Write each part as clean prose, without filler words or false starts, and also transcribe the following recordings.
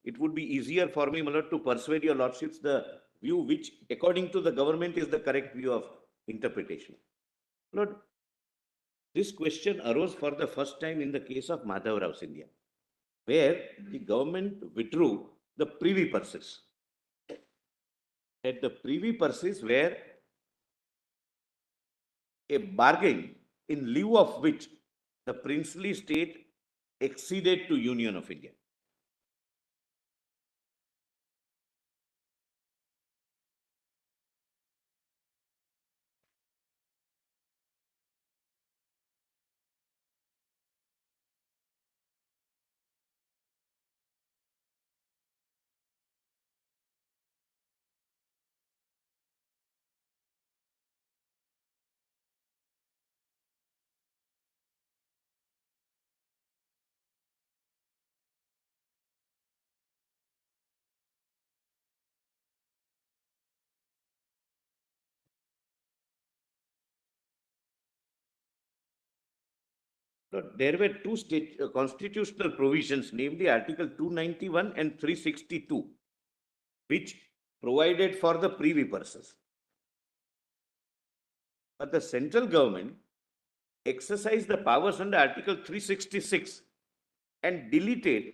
it would be easier for me, my lord, to persuade your lordships the view which, according to the government, is the correct view of interpretation. Lord, this question arose for the first time in the case of Madhav Rao Scindia, where the government withdrew the privy purses. At the privy purses were a bargain in lieu of which the princely state acceded to Union of India. There were two constitutional provisions, namely Article 291 and 362, which provided for the privy purses. But the central government exercised the powers under Article 366 and deleted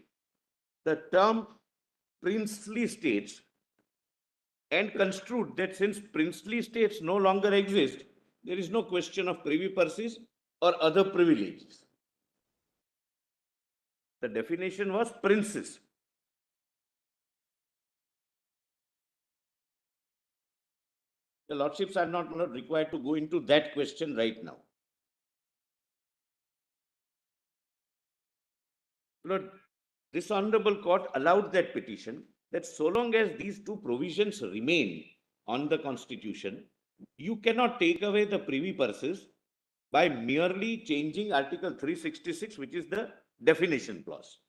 the term princely states and construed that since princely states no longer exist, there is no question of privy purses or other privileges. The definition was princes. The lordships are not required to go into that question right now. Lord, this honorable court allowed that petition that so long as these two provisions remain on the constitution, you cannot take away the privy purses by merely changing Article 366, which is the definition clause.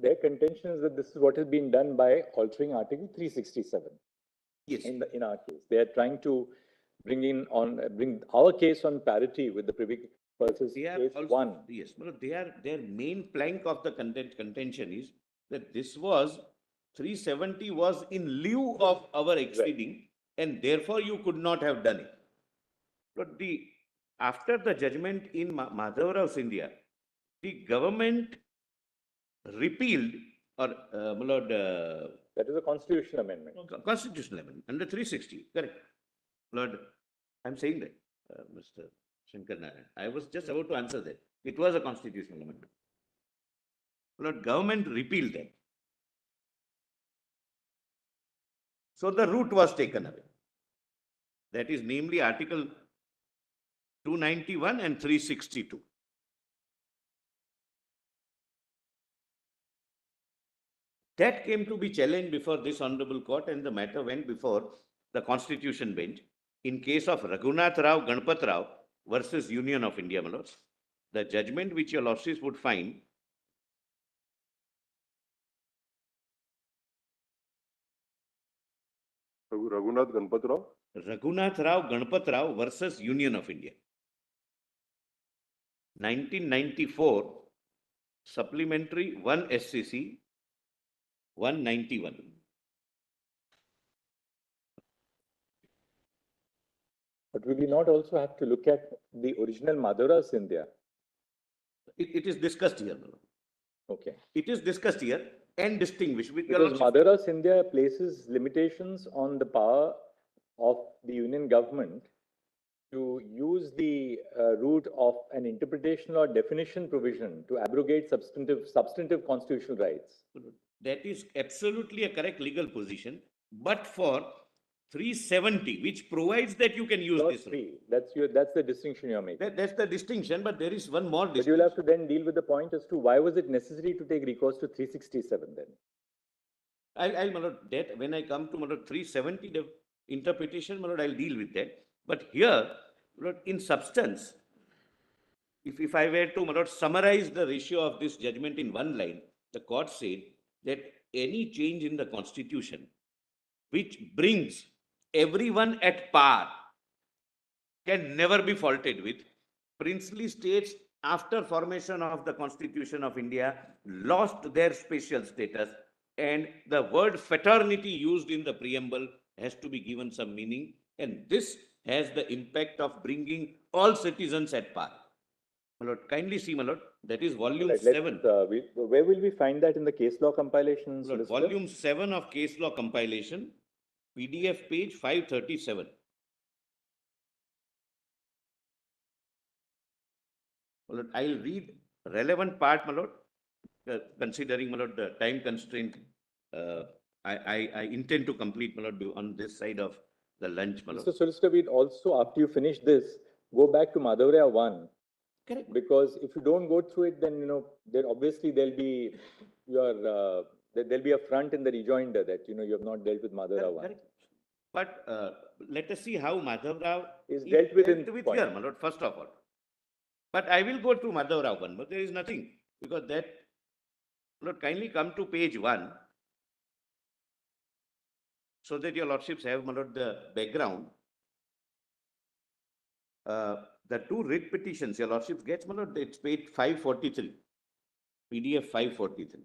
Their contention is that this is what has been done by altering Article 367. Yes. In our case, they are trying to bring our case on parity with the privy purses case also, one. Yes, but their main plank of the contention is that this was 370 was in lieu of our exceeding, right, and therefore you could not have done it. But after the judgment in Madhav Rao Scindia, the government repealed or that is a constitutional amendment. Constitutional amendment under 360, correct. Lord, I'm saying that, Mr. Shankar Narayan. I was just about to answer that. It was a constitutional amendment. Lord, government repealed that. So the root was taken away. That is namely Article 291 and 362. That came to be challenged before this honorable court, and the matter went before the Constitution bench in case of Raghunath Rao Ganpat Rao versus Union of India, my lords. The judgment which your lordships would find Raghunath Ganpat Rao? Raghunath Rao Ganpat Rao versus Union of India. 1994, supplementary 1 SCC 191. But will we not also have to look at the original Madhav Rao Scindia? It is discussed here. Okay. It is discussed here and distinguished. Because Madhav Rao Scindia places limitations on the power of the union government to use the route of an interpretation or definition provision to abrogate substantive constitutional rights. That is absolutely a correct legal position, but for 370, which provides that you can use this. That's the distinction you're making. That's the distinction, but there is one more distinction. But you'll have to then deal with the point as to why was it necessary to take recourse to 367 then? I'll that when I come to 370, the interpretation, I'll deal with that. But here, in substance, if I were to, my lord, summarize the ratio of this judgment in one line, the court said that any change in the constitution which brings everyone at par can never be faulted with. Princely states after formation of the Constitution of India lost their special status, and the word fraternity used in the preamble has to be given some meaning, and this has the impact of bringing all citizens at par. My lord, kindly see, my lord, that is volume Right, 7. where will we find that in the case law compilations? Lord, Solicitor? volume 7 of case law compilation, PDF page 537. My lord, I'll read relevant part, my lord, considering, my lord, the time constraint. I intend to complete, my lord, on this side of the lunch, my lord. Mr. Solicitor, we'd also, after you finish this, go back to Madhavya 1. Correct. Because if you don't go through it, then, there obviously there'll be there'll be a front in the rejoinder that, you have not dealt with Madhavya 1. Correct. But let us see how Madhav Rao Is dealt with in with point. here, my lord, first of all. But I will go to Madhav Rao 1, but there is nothing, because that, Lord, kindly come to page 1, so that your lordships have, my lord, the background. The two writ petitions your lordships gets, my lord, it's page 543, PDF 543.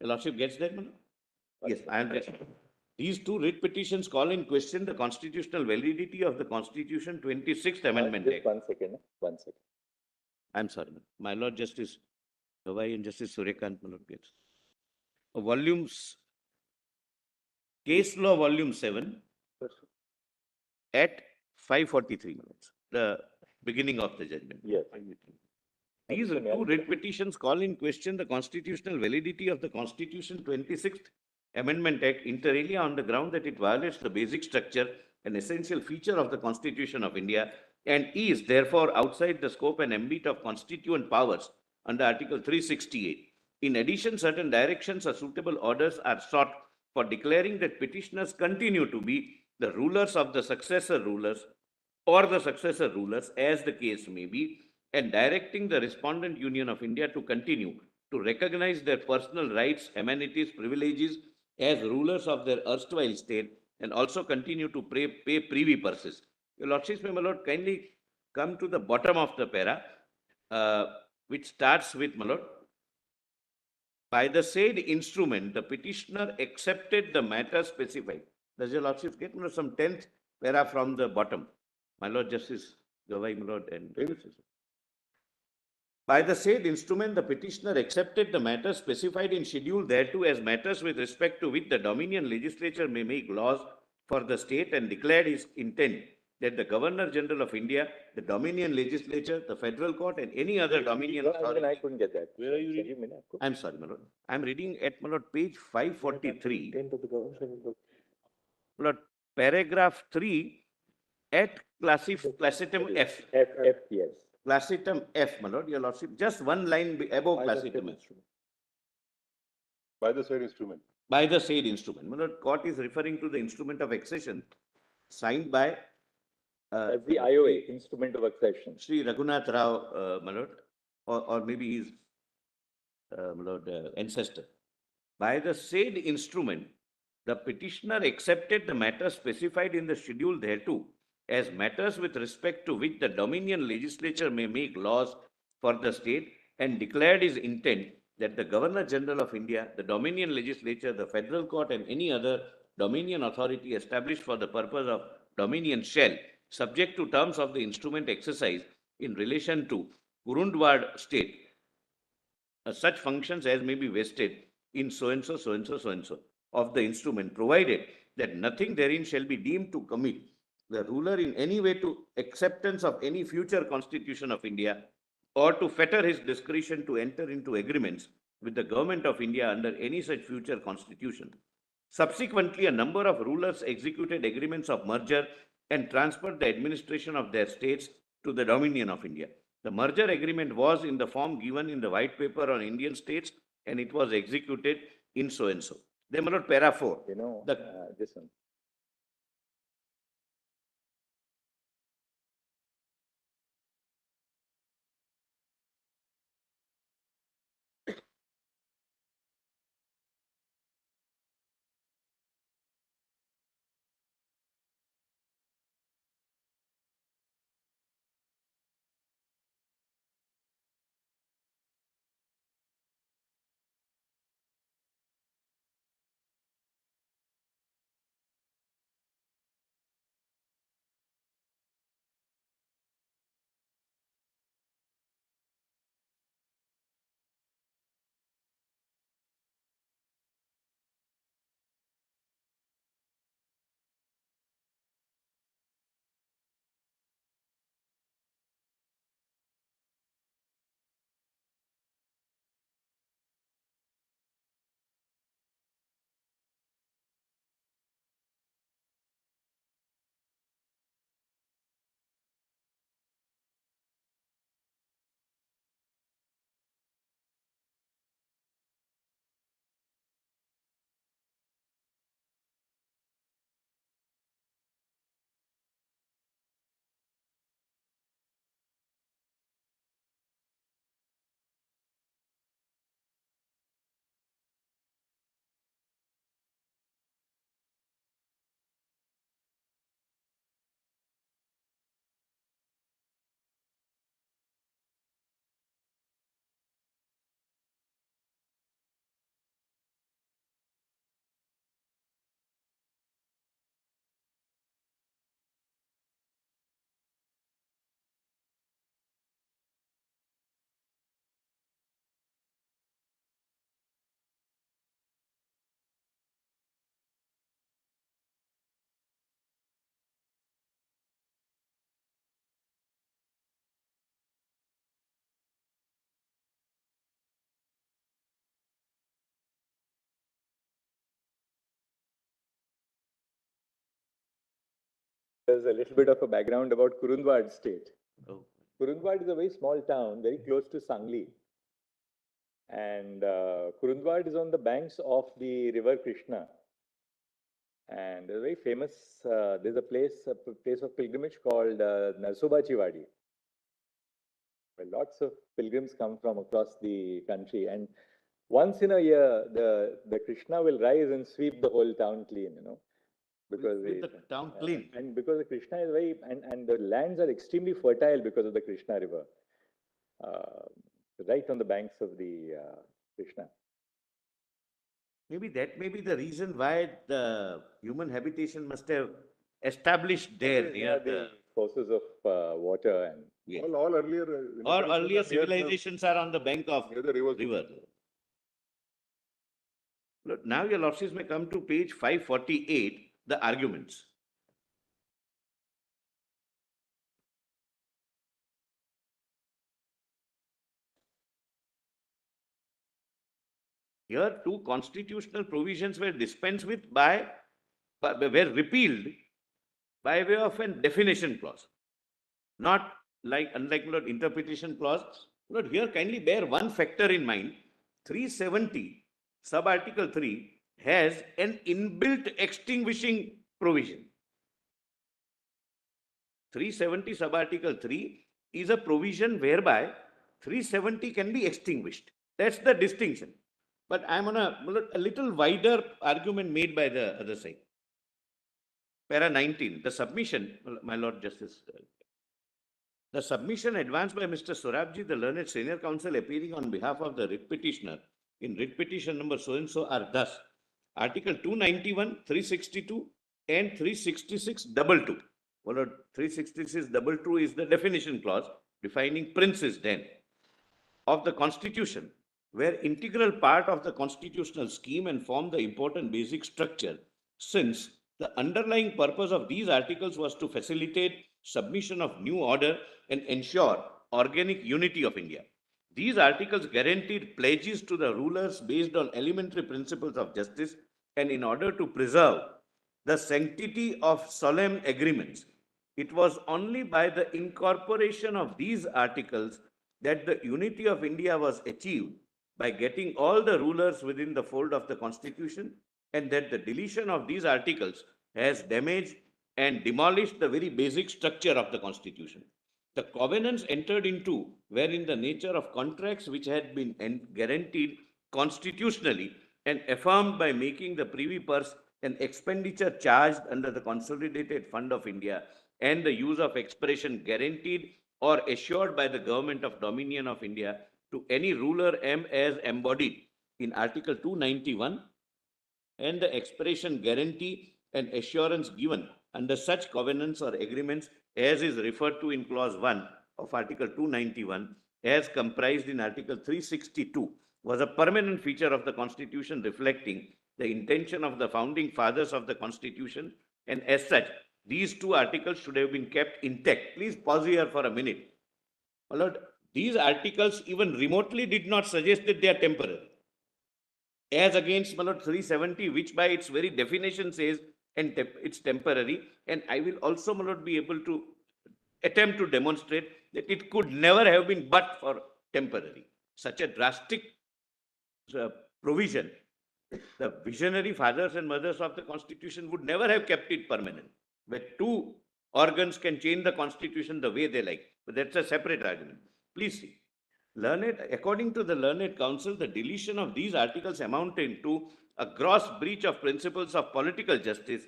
Your lordship gets that, my lord? Yes, I am just. These two writ petitions call in question the constitutional validity of the Constitution 26th Amendment Just Act. 1 second. 1 second. I'm sorry, my Lord Justice Gavai and Justice Suryakant, my Lord gets. Volumes, Case Law, Volume 7, at 543 minutes, the beginning of the judgment. Yes. These two writ petitions call in question the constitutional validity of the Constitution 26th Amendment Act inter alia on the ground that it violates the basic structure and essential feature of the Constitution of India and is therefore outside the scope and ambit of constituent powers under Article 368. In addition, certain directions or suitable orders are sought for declaring that petitioners continue to be the rulers of the successor rulers or the successor rulers, as the case may be, and directing the Respondent Union of India to continue to recognize their personal rights, amenities, privileges as rulers of their erstwhile state and also continue to pay privy purses. Your Lordships, my Lord, kindly come to the bottom of the para, which starts with, my Lord, by the said instrument, the petitioner accepted the matter specified. Does your Lordship get, my Lord, some 10th para from the bottom? My Lord Justice Gavai, my Lord, and by the said instrument, the petitioner accepted the matters specified in schedule thereto as matters with respect to which the Dominion legislature may make laws for the state and declared his intent that the Governor General of India, the Dominion legislature, the federal court, and any other Dominion authority. I couldn't get that. Where are you reading? I'm sorry, my Lord. I'm reading at, my Lord, page 543. My Lord, paragraph 3 at classitum F. F, yes. Classitum F, my Lord, your Lordship. Just one line above classitum F. By the said instrument. By the said instrument. My Lord, court is referring to the instrument of accession signed by the IOA, instrument of accession. Sri Raghunath Rao, my Lord, or maybe his my Lord, ancestor. By the said instrument, the petitioner accepted the matters specified in the schedule thereto as matters with respect to which the Dominion legislature may make laws for the state and declared his intent that the Governor General of India, the Dominion legislature, the federal court, and any other Dominion authority established for the purpose of Dominion shall, subject to terms of the instrument exercise in relation to Kurundwad state, such functions as may be vested in so and so, so and so, so and so of the instrument, provided that nothing therein shall be deemed to commit the ruler in any way to acceptance of any future Constitution of India or to fetter his discretion to enter into agreements with the Government of India under any such future Constitution. Subsequently, a number of rulers executed agreements of merger and transferred the administration of their states to the Dominion of India. The merger agreement was in the form given in the white paper on Indian states and it was executed in so and so. Then, my lord, para 4. You know, The this one. There's a little bit of a background about Kurundwad state. oh, Kurundwad is a very small town, very close to Sangli. And Kurundwad is on the banks of the river Krishna. And there's a very famous, there's a place of pilgrimage called Narsoba Chiwadi, where lots of pilgrims come from across the country. And once in a year, the Krishna will rise and sweep the whole town clean, you know. Because with the town clean. and because the Krishna is very, and the lands are extremely fertile because of the Krishna river, right on the banks of the Krishna. Maybe that may be the reason why the human habitation must have established there near the sources of water and yeah. All earlier. Or earlier civilizations are on the bank of Near the river. Look, now your lordships may come to page 548, the arguments. Here, two constitutional provisions were dispensed with were repealed by way of an definition clause. Not like, unlike Lord, interpretation clause. Lord, here kindly bear one factor in mind. 370, sub-article 3, has an inbuilt extinguishing provision. 370, sub-article 3 is a provision whereby 370 can be extinguished. That's the distinction. But I'm on a little wider argument made by the other side. Para 19, the submission, my Lord Justice. The submission advanced by Mr. Sorabji, the learned senior counsel appearing on behalf of the writ petitioner in writ petition number so-and-so are thus. Article 291, 362 and 366(2). Well, 366(2) is the definition clause defining princes then of the Constitution, were integral part of the constitutional scheme and form the important basic structure, since the underlying purpose of these articles was to facilitate submission of new order and ensure organic unity of India. These articles guaranteed pledges to the rulers based on elementary principles of justice, and in order to preserve the sanctity of solemn agreements, it was only by the incorporation of these articles that the unity of India was achieved by getting all the rulers within the fold of the Constitution, and that the deletion of these articles has damaged and demolished the very basic structure of the Constitution. The covenants entered into were in the nature of contracts which had been guaranteed constitutionally and affirmed by making the Privy Purse an expenditure charged under the Consolidated Fund of India, and the use of expression guaranteed or assured by the Government of Dominion of India to any ruler as embodied in Article 291, and the expression guarantee and assurance given under such covenants or agreements as is referred to in clause 1 of Article 291 as comprised in Article 362 was a permanent feature of the Constitution, reflecting the intention of the founding fathers of the Constitution, and as such these two articles should have been kept intact. Please pause here for a minute. My lord, these articles even remotely did not suggest that they are temporary, as against, my lord, 370, which by its very definition says and it's temporary. And I will also, my lord, be able to attempt to demonstrate that it could never have been but for temporary. Such a drastic provision, the visionary fathers and mothers of the Constitution would never have kept it permanent, where two organs can change the Constitution the way they like. But that's a separate argument. Please see. According to the Learned Counsel, the deletion of these articles amounted to a gross breach of principles of political justice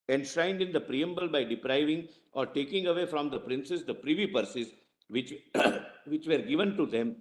enshrined in the preamble by depriving or taking away from the princes the privy purses which, which were given to them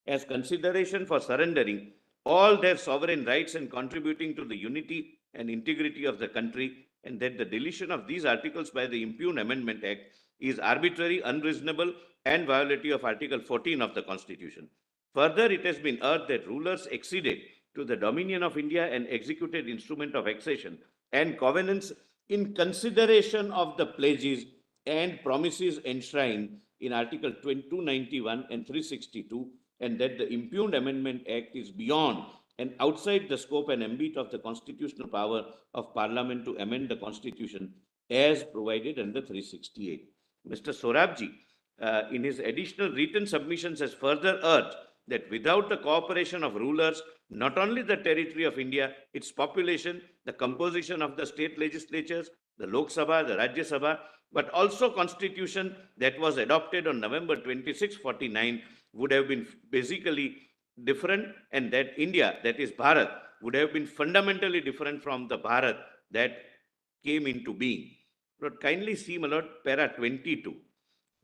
as consideration for surrendering all their sovereign rights and contributing to the unity and integrity of the country, and that the deletion of these articles by the Impugned Amendment Act is arbitrary, unreasonable, and violative of Article 14 of the Constitution. Further, it has been urged that rulers acceded to the dominion of India and executed instrument of accession and covenants in consideration of the pledges and promises enshrined in Article 291 and 362, and that the Impugned Amendment Act is beyond and outside the scope and ambit of the constitutional power of Parliament to amend the Constitution as provided under 368. Mr. Sorabji, in his additional written submissions, has further urged that without the cooperation of rulers, not only the territory of India, its population, the composition of the state legislatures, the Lok Sabha, the Rajya Sabha, but also Constitution that was adopted on November 26, 49, would have been basically different, and that India, that is Bharat, would have been fundamentally different from the Bharat that came into being. Lord, kindly see, my lord, para 22.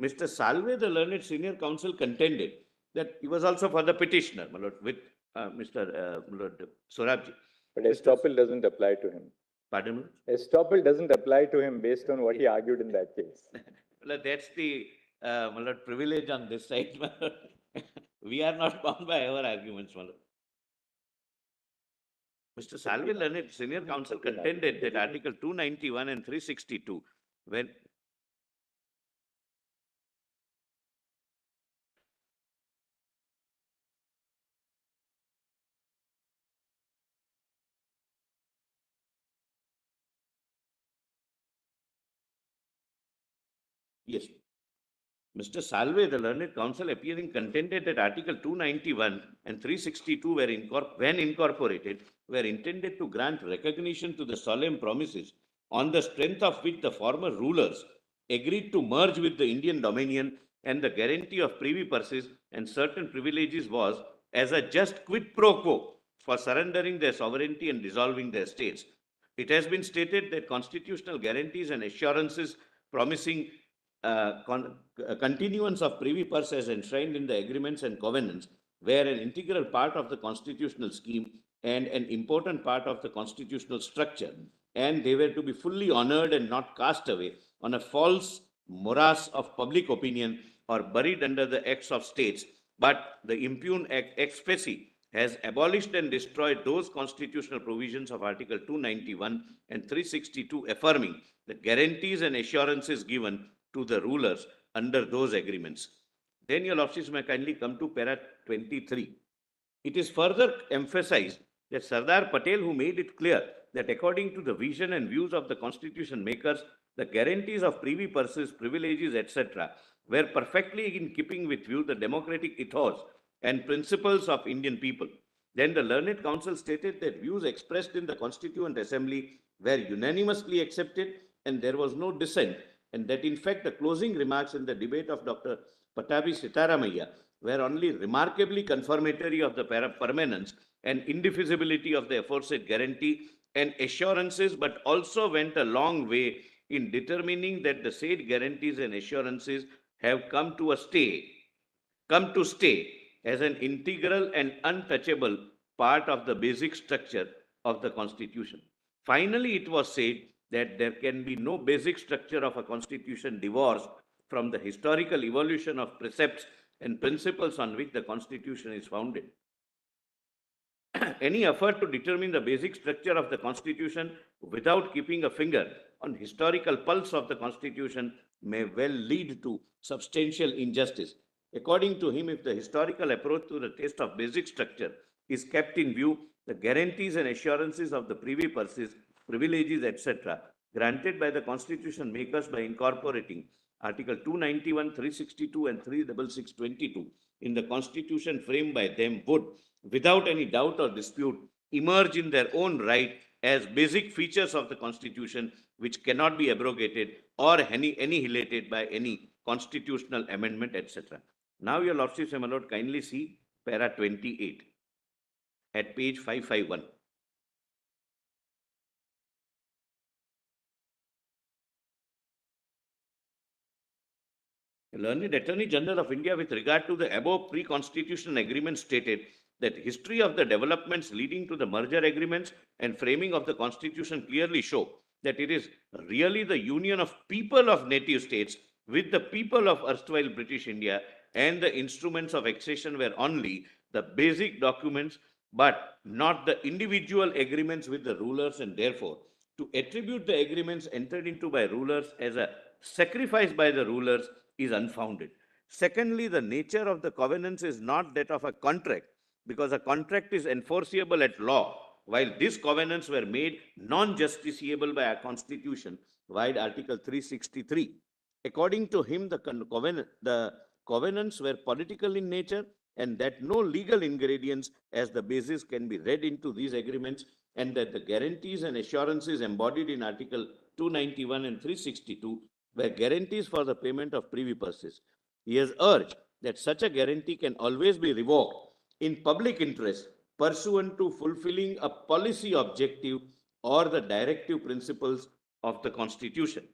Mr. Salve, the learned senior counsel, contended that he was also for the petitioner, my lord, with Mr. Lord Sorabji. But estoppel doesn't apply to him. Pardon me? Estoppel doesn't apply to him based on what he argued in that case. Well, that's the my lord, privilege on this side, my lord. We are not bound by our arguments, my lord. Mr. Salve, learned senior counsel, contended that Article 291 and 362, when yes, Mr. Salve, the learned counsel, appearing, contended that Article 291 and 362 were when incorporated, were intended to grant recognition to the solemn promises on the strength of which the former rulers agreed to merge with the Indian Dominion, and the guarantee of privy purses and certain privileges was as a just quid pro quo for surrendering their sovereignty and dissolving their states. It has been stated that constitutional guarantees and assurances promising continuance of privy purse as enshrined in the agreements and covenants were an integral part of the constitutional scheme and an important part of the constitutional structure, and they were to be fully honored and not cast away on a false morass of public opinion or buried under the acts of states. But the Impugned Act expressly has abolished and destroyed those constitutional provisions of Article 291 and 362, affirming the guarantees and assurances given to the rulers under those agreements. Then your lordships may kindly come to para 23. It is further emphasized that Sardar Patel, who made it clear that according to the vision and views of the constitution makers, the guarantees of privy purses, privileges, etc., were perfectly in keeping with view the democratic ethos and principles of Indian people. Then the Learned Council stated that views expressed in the Constituent Assembly were unanimously accepted and there was no dissent, and that in fact the closing remarks in the debate of Dr. Patabi Sitaramaiah were only remarkably confirmatory of the permanence and indefeasibility of the aforesaid guarantee and assurances, but also went a long way in determining that the said guarantees and assurances have come to stay as an integral and untouchable part of the basic structure of the Constitution. Finally, it was said that there can be no basic structure of a Constitution divorced from the historical evolution of precepts and principles on which the Constitution is founded. Any effort to determine the basic structure of the Constitution without keeping a finger on historical pulse of the Constitution may well lead to substantial injustice. According to him, if the historical approach to the test of basic structure is kept in view, the guarantees and assurances of the privy purses, privileges, etc., granted by the Constitution makers by incorporating Article 291, 362, and 36622 in the Constitution framed by them would, without any doubt or dispute, emerge in their own right as basic features of the Constitution which cannot be abrogated or annihilated by any constitutional amendment, etc. Now, your Lordships and my Lord, kindly see para 28 at page 551. The learned Attorney General of India, with regard to the above pre-constitutional agreement, stated that history of the developments leading to the merger agreements and framing of the Constitution clearly show that it is really the union of people of native states with the people of erstwhile British India, and the instruments of accession were only the basic documents but not the individual agreements with the rulers, and therefore to attribute the agreements entered into by rulers as a sacrifice by the rulers is unfounded. Secondly, the nature of the covenants is not that of a contract, because a contract is enforceable at law, while these covenants were made non-justiciable by our Constitution, vide Article 363. According to him, the covenants were political in nature, and that no legal ingredients as the basis can be read into these agreements, and that the guarantees and assurances embodied in Article 291 and 362 were guarantees for the payment of privy purses. He has urged that such a guarantee can always be revoked in public interest pursuant to fulfilling a policy objective or the directive principles of the Constitution.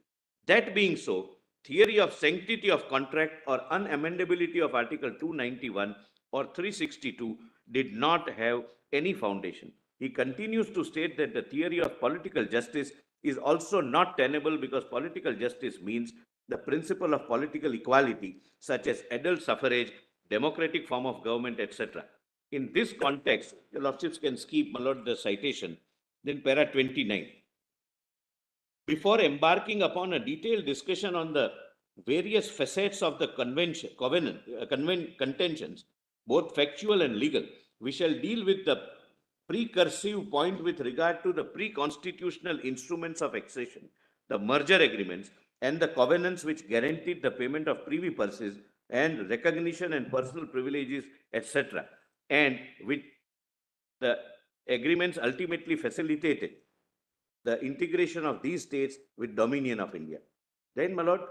That being so, theory of sanctity of contract or unamendability of Article 291 or 362 did not have any foundation. He continues to state that the theory of political justice is also not tenable because political justice means the principle of political equality, such as adult suffrage, democratic form of government, etc. In this context, your Lordships can skip, my Lord, the citation. Then para 29. Before embarking upon a detailed discussion on the various facets of the contentions, both factual and legal, we shall deal with the precursive point with regard to the pre-constitutional instruments of accession, the merger agreements, and the covenants which guaranteed the payment of privy purses and recognition and personal privileges, etc., and which the agreements ultimately facilitated the integration of these states with dominion of India. Then, my Lord,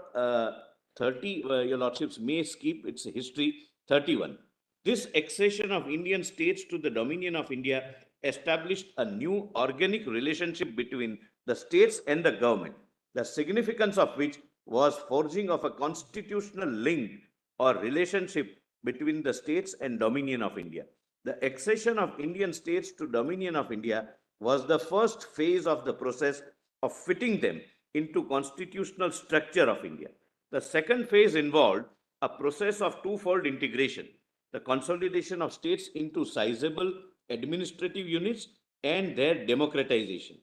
30, your Lordships may skip its history, 31. This accession of Indian states to the dominion of India established a new organic relationship between the states and the government, the significance of which was forging of a constitutional link or relationship between the states and dominion of India. The accession of Indian states to dominion of India was the first phase of the process of fitting them into constitutional structure of India. The second phase involved a process of twofold integration, the consolidation of states into sizable administrative units and their democratization.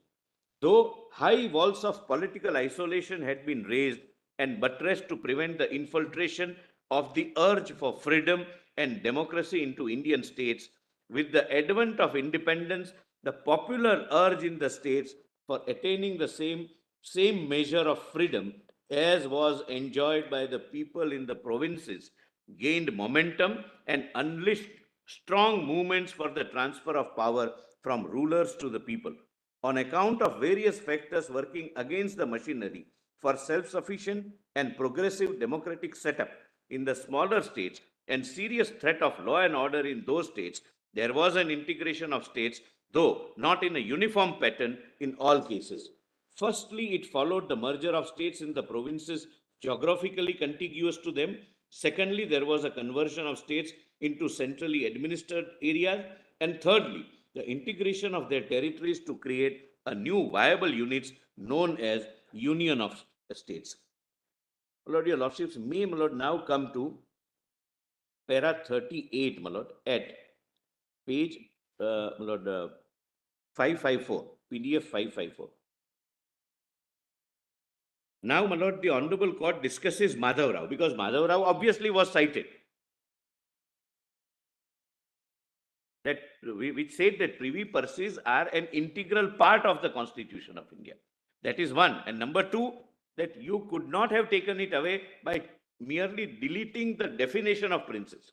Though high walls of political isolation had been raised and buttressed to prevent the infiltration of the urge for freedom and democracy into Indian states, with the advent of independence, the popular urge in the states for attaining the same same measure of freedom as was enjoyed by the people in the provinces gained momentum and unleashed strong movements for the transfer of power from rulers to the people. On account of various factors working against the machinery for self-sufficient and progressive democratic setup in the smaller states and serious threat of law and order in those states, there was an integration of states, though not in a uniform pattern in all cases. Firstly, it followed the merger of states in the provinces geographically contiguous to them. Secondly, there was a conversion of states into centrally administered areas. And thirdly, the integration of their territories to create a new viable units known as Union of States. My lord, your lordships, may my lord now come to para 38, my lord, at page my lord, 554, PDF 554. Now, my lord, the Honorable Court discusses Madhav Rao, because Madhav Rao obviously was cited. That which said that privy purses are an integral part of the Constitution of India. That is one. And number two, that you could not have taken it away by merely deleting the definition of princes.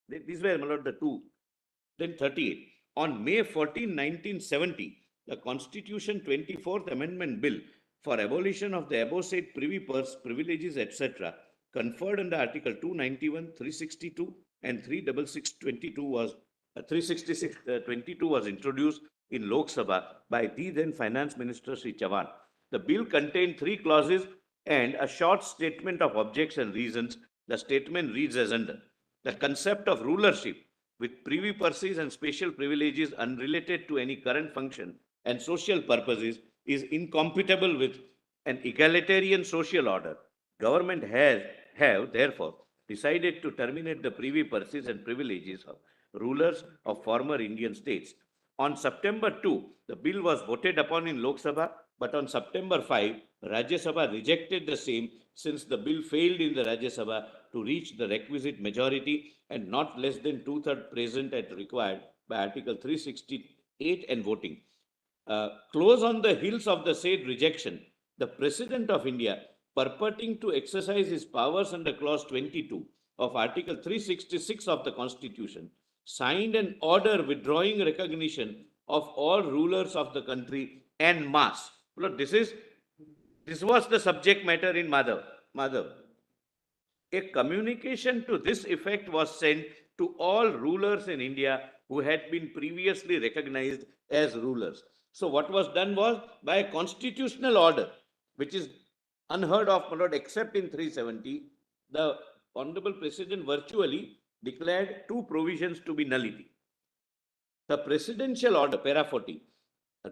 These were, my lord, the two. Then 38. On May 14, 1970, the Constitution 24th Amendment Bill for abolition of the above said privy purse, privileges, etc., conferred under Article 291, 362, and 36622 was 366-22 was introduced in Lok Sabha by the then Finance Minister Sri Chavan. The bill contained 3 clauses and a short statement of objects and reasons. The statement reads as under: the concept of rulership with privy purses and special privileges unrelated to any current function and social purposes is incompatible with an egalitarian social order. Government have therefore decided to terminate the privy purses and privileges of rulers of former Indian states. On September 2, the bill was voted upon in Lok Sabha, but on September 5, Rajya Sabha rejected the same since the bill failed in the Rajya Sabha to reach the requisite majority and not less than two-thirds present as required by Article 368 and voting. Close on the heels of the said rejection, the President of India, purporting to exercise his powers under Clause 22 of Article 366 of the Constitution, signed an order withdrawing recognition of all rulers of the country en masse. Look, this was the subject matter in Madhav. A communication to this effect was sent to all rulers in India who had been previously recognized as rulers. So what was done was, by a constitutional order, which is unheard of, my lord, except in 370, the Honorable President virtually declared 2 provisions to be nullity. The presidential order, para 40,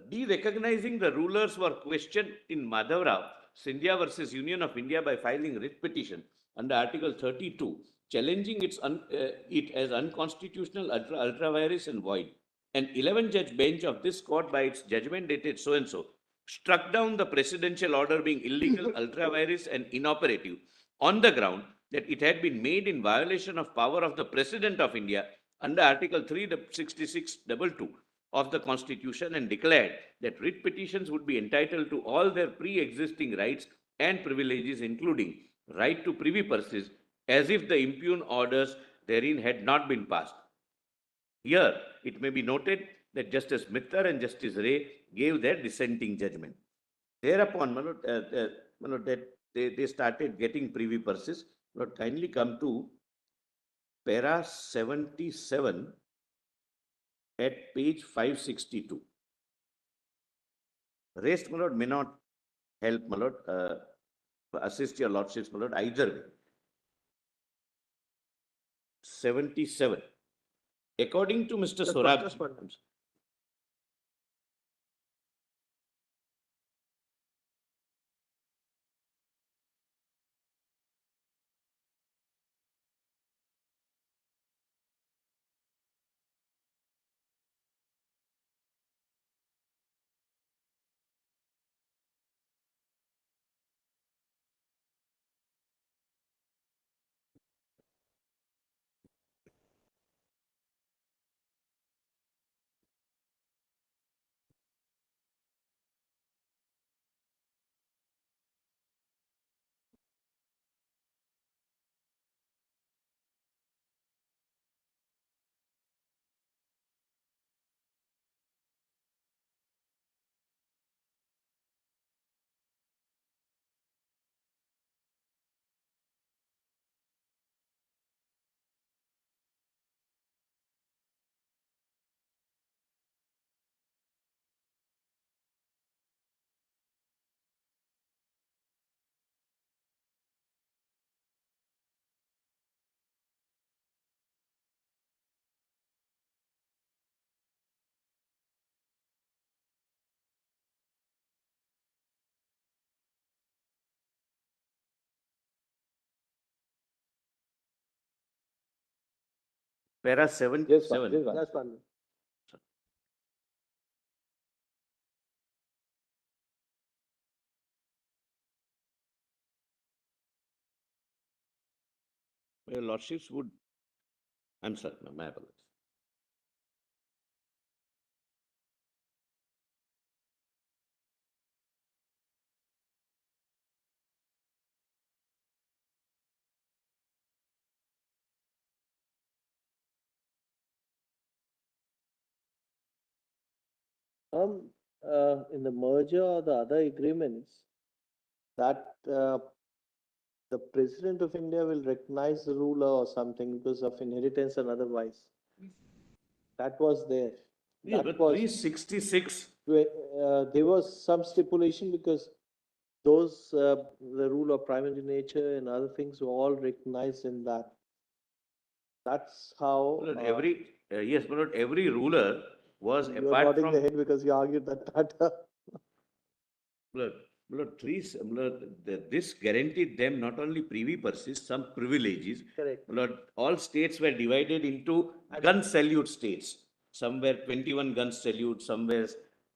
de-recognizing the rulers were questioned in Madhav Rao, Scindia versus Union of India, by filing writ petition under Article 32, challenging it as unconstitutional, ultra vires and void. An 11-judge bench of this court, by its judgment dated so-and-so, struck down the presidential order being illegal, ultra vires and inoperative on the ground that it had been made in violation of power of the President of India under Article 366(2) of the Constitution, and declared that writ petitions would be entitled to all their pre-existing rights and privileges, including right to privy purses, as if the impugned orders therein had not been passed. Here, it may be noted that Justice Mittar and Justice Ray gave their dissenting judgment. Thereupon, that they started getting privy purses. Lord, kindly come to para 77 at page 562. Rest, my lord, may not help, my lord, assist your lordships, my lord, either way. 77. According to Mr. Sorab, Para 7, Just 7. one. Just one. Your lordships would, I'm sorry, no, my apologies. In the merger or the other agreements, that the President of India will recognize the ruler or something because of inheritance and otherwise. That was there. Yeah, That but was, 366, there was some stipulation because those, the rule of primary nature and other things were all recognized in that. That's how. Lord, yes, but Lord, every ruler was You're apart nodding from. the head because you argued that Tata. Lord, this guaranteed them not only privy purses, some privileges. Correct. Lord, all states were divided into gun salute states. Somewhere 21 gun salute, somewhere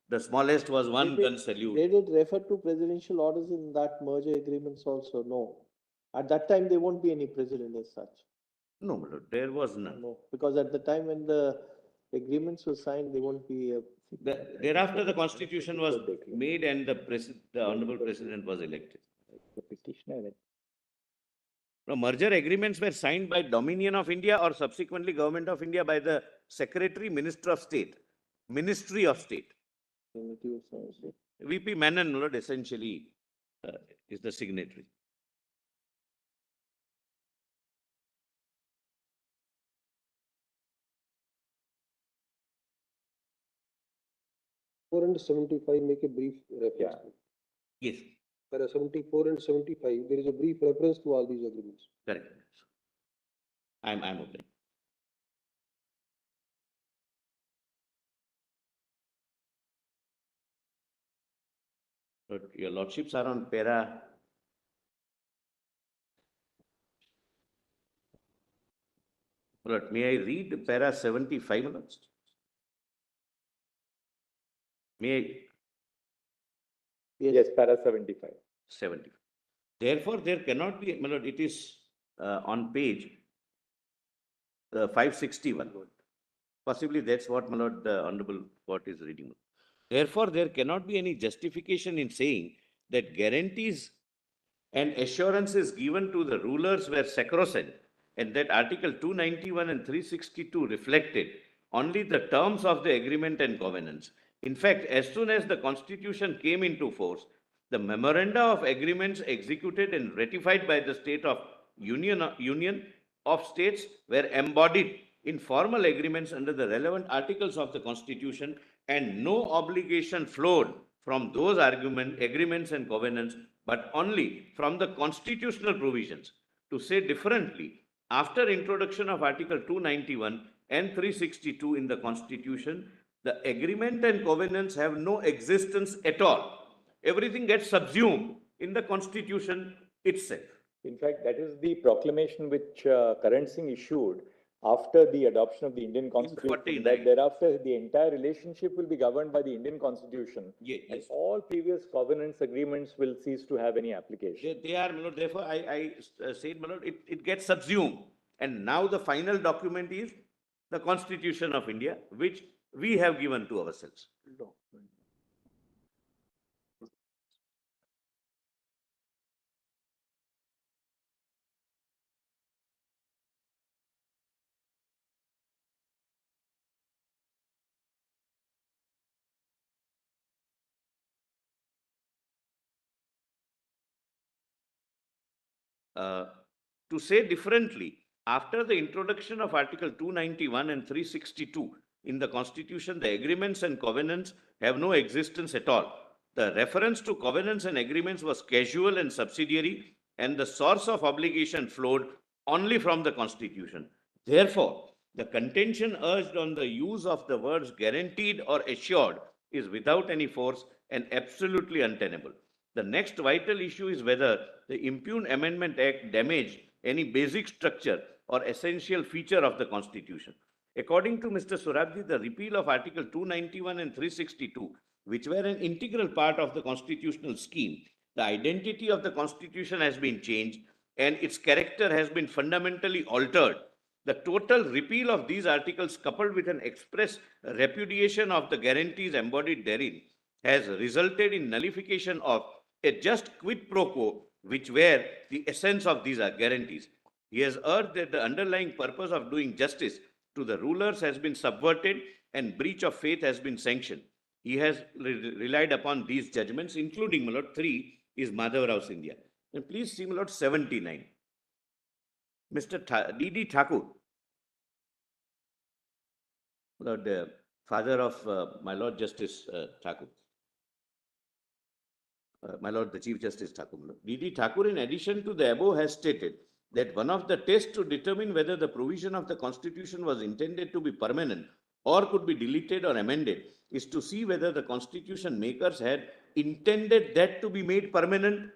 the smallest was one gun salute. They did refer to presidential orders in that merger agreements also, no. At that time, there won't be any president as such. No, my Lord, there was none. No, because at the time when the agreements were signed, there won't be a. Thereafter, the constitution was made and the honorable president was elected. The petitioner. Now, merger agreements were signed by Dominion of India or subsequently Government of India by the Secretary, Minister of State, Ministry of State. VP Menon, Lord, essentially is the signatory. Four and 75 make a brief reference. Yes, Para 74 and 75, there is a brief reference to all these agreements. correct. I'm okay. But your lordships are on para. But may I read para 75, my lords? May I? Yes, para 75. 70. Therefore, there cannot be, my lord, it is on page 561. Possibly that's what, my lord, the Honorable Court is reading. Therefore, there cannot be any justification in saying that guarantees and assurances given to the rulers were sacrosanct and that Article 291 and 362 reflected only the terms of the agreement and covenants. In fact, as soon as the Constitution came into force, the memoranda of agreements executed and ratified by the State of Union of States were embodied in formal agreements under the relevant articles of the Constitution, and no obligation flowed from those agreements and covenants, but only from the constitutional provisions. To say differently, after introduction of Article 291 and 362 in the Constitution, the agreement and covenants have no existence at all. Everything gets subsumed in the Constitution itself. In fact, that is the proclamation which Karan Singh issued after the adoption of the Indian Constitution, 49. that thereafter the entire relationship will be governed by the Indian Constitution. Yes. And all previous covenants, agreements will cease to have any application. They are, my lord, therefore, I said, my lord, it gets subsumed. And now the final document is the Constitution of India, which we have given to ourselves. To say differently, after the introduction of Article 291 and 362 in the Constitution, the agreements and covenants have no existence at all. The reference to covenants and agreements was casual and subsidiary, and the source of obligation flowed only from the Constitution. Therefore, the contention urged on the use of the words guaranteed or assured is without any force and absolutely untenable. The next vital issue is whether the Impugned Amendment Act damaged any basic structure or essential feature of the Constitution. According to Mr. Sorabji, the repeal of Article 291 and 362, which were an integral part of the constitutional scheme, the identity of the constitution has been changed and its character has been fundamentally altered. The total repeal of these articles, coupled with an express repudiation of the guarantees embodied therein, has resulted in nullification of a just quid pro quo, which were the essence of these guarantees. He has urged that the underlying purpose of doing justice to the rulers has been subverted and breach of faith has been sanctioned. He has relied upon these judgments, including, my lord, 3 is Madhav Rao Scindia. And please see, my lord, 79. Mr. D.D. Thakur, Lord, the father of my Lord Justice Thakur, my Lord the Chief Justice Thakur. D.D. Thakur, in addition to the above, has stated that one of the tests to determine whether the provision of the Constitution was intended to be permanent or could be deleted or amended is to see whether the Constitution makers had intended that to be made permanent.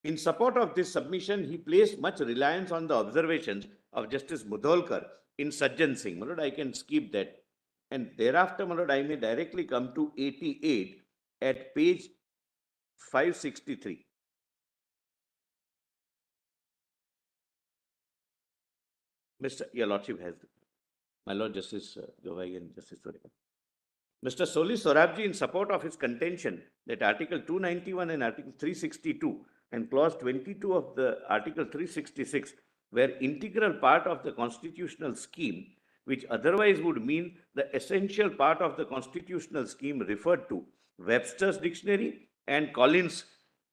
In support of this submission, he placed much reliance on the observations of Justice Mudholkar in Sajjan Singh. My Lord, I can skip that. And thereafter, my Lord, I may directly come to 88 at page 563. Your Lordship has my Lord Justice Govai and Justice Sorabji. Mr. Soli Sorabji, in support of his contention that Article 291 and Article 362 and Clause 22 of the Article 366 were integral part of the constitutional scheme, which otherwise would mean the essential part of the constitutional scheme referred to Webster's Dictionary and Collins'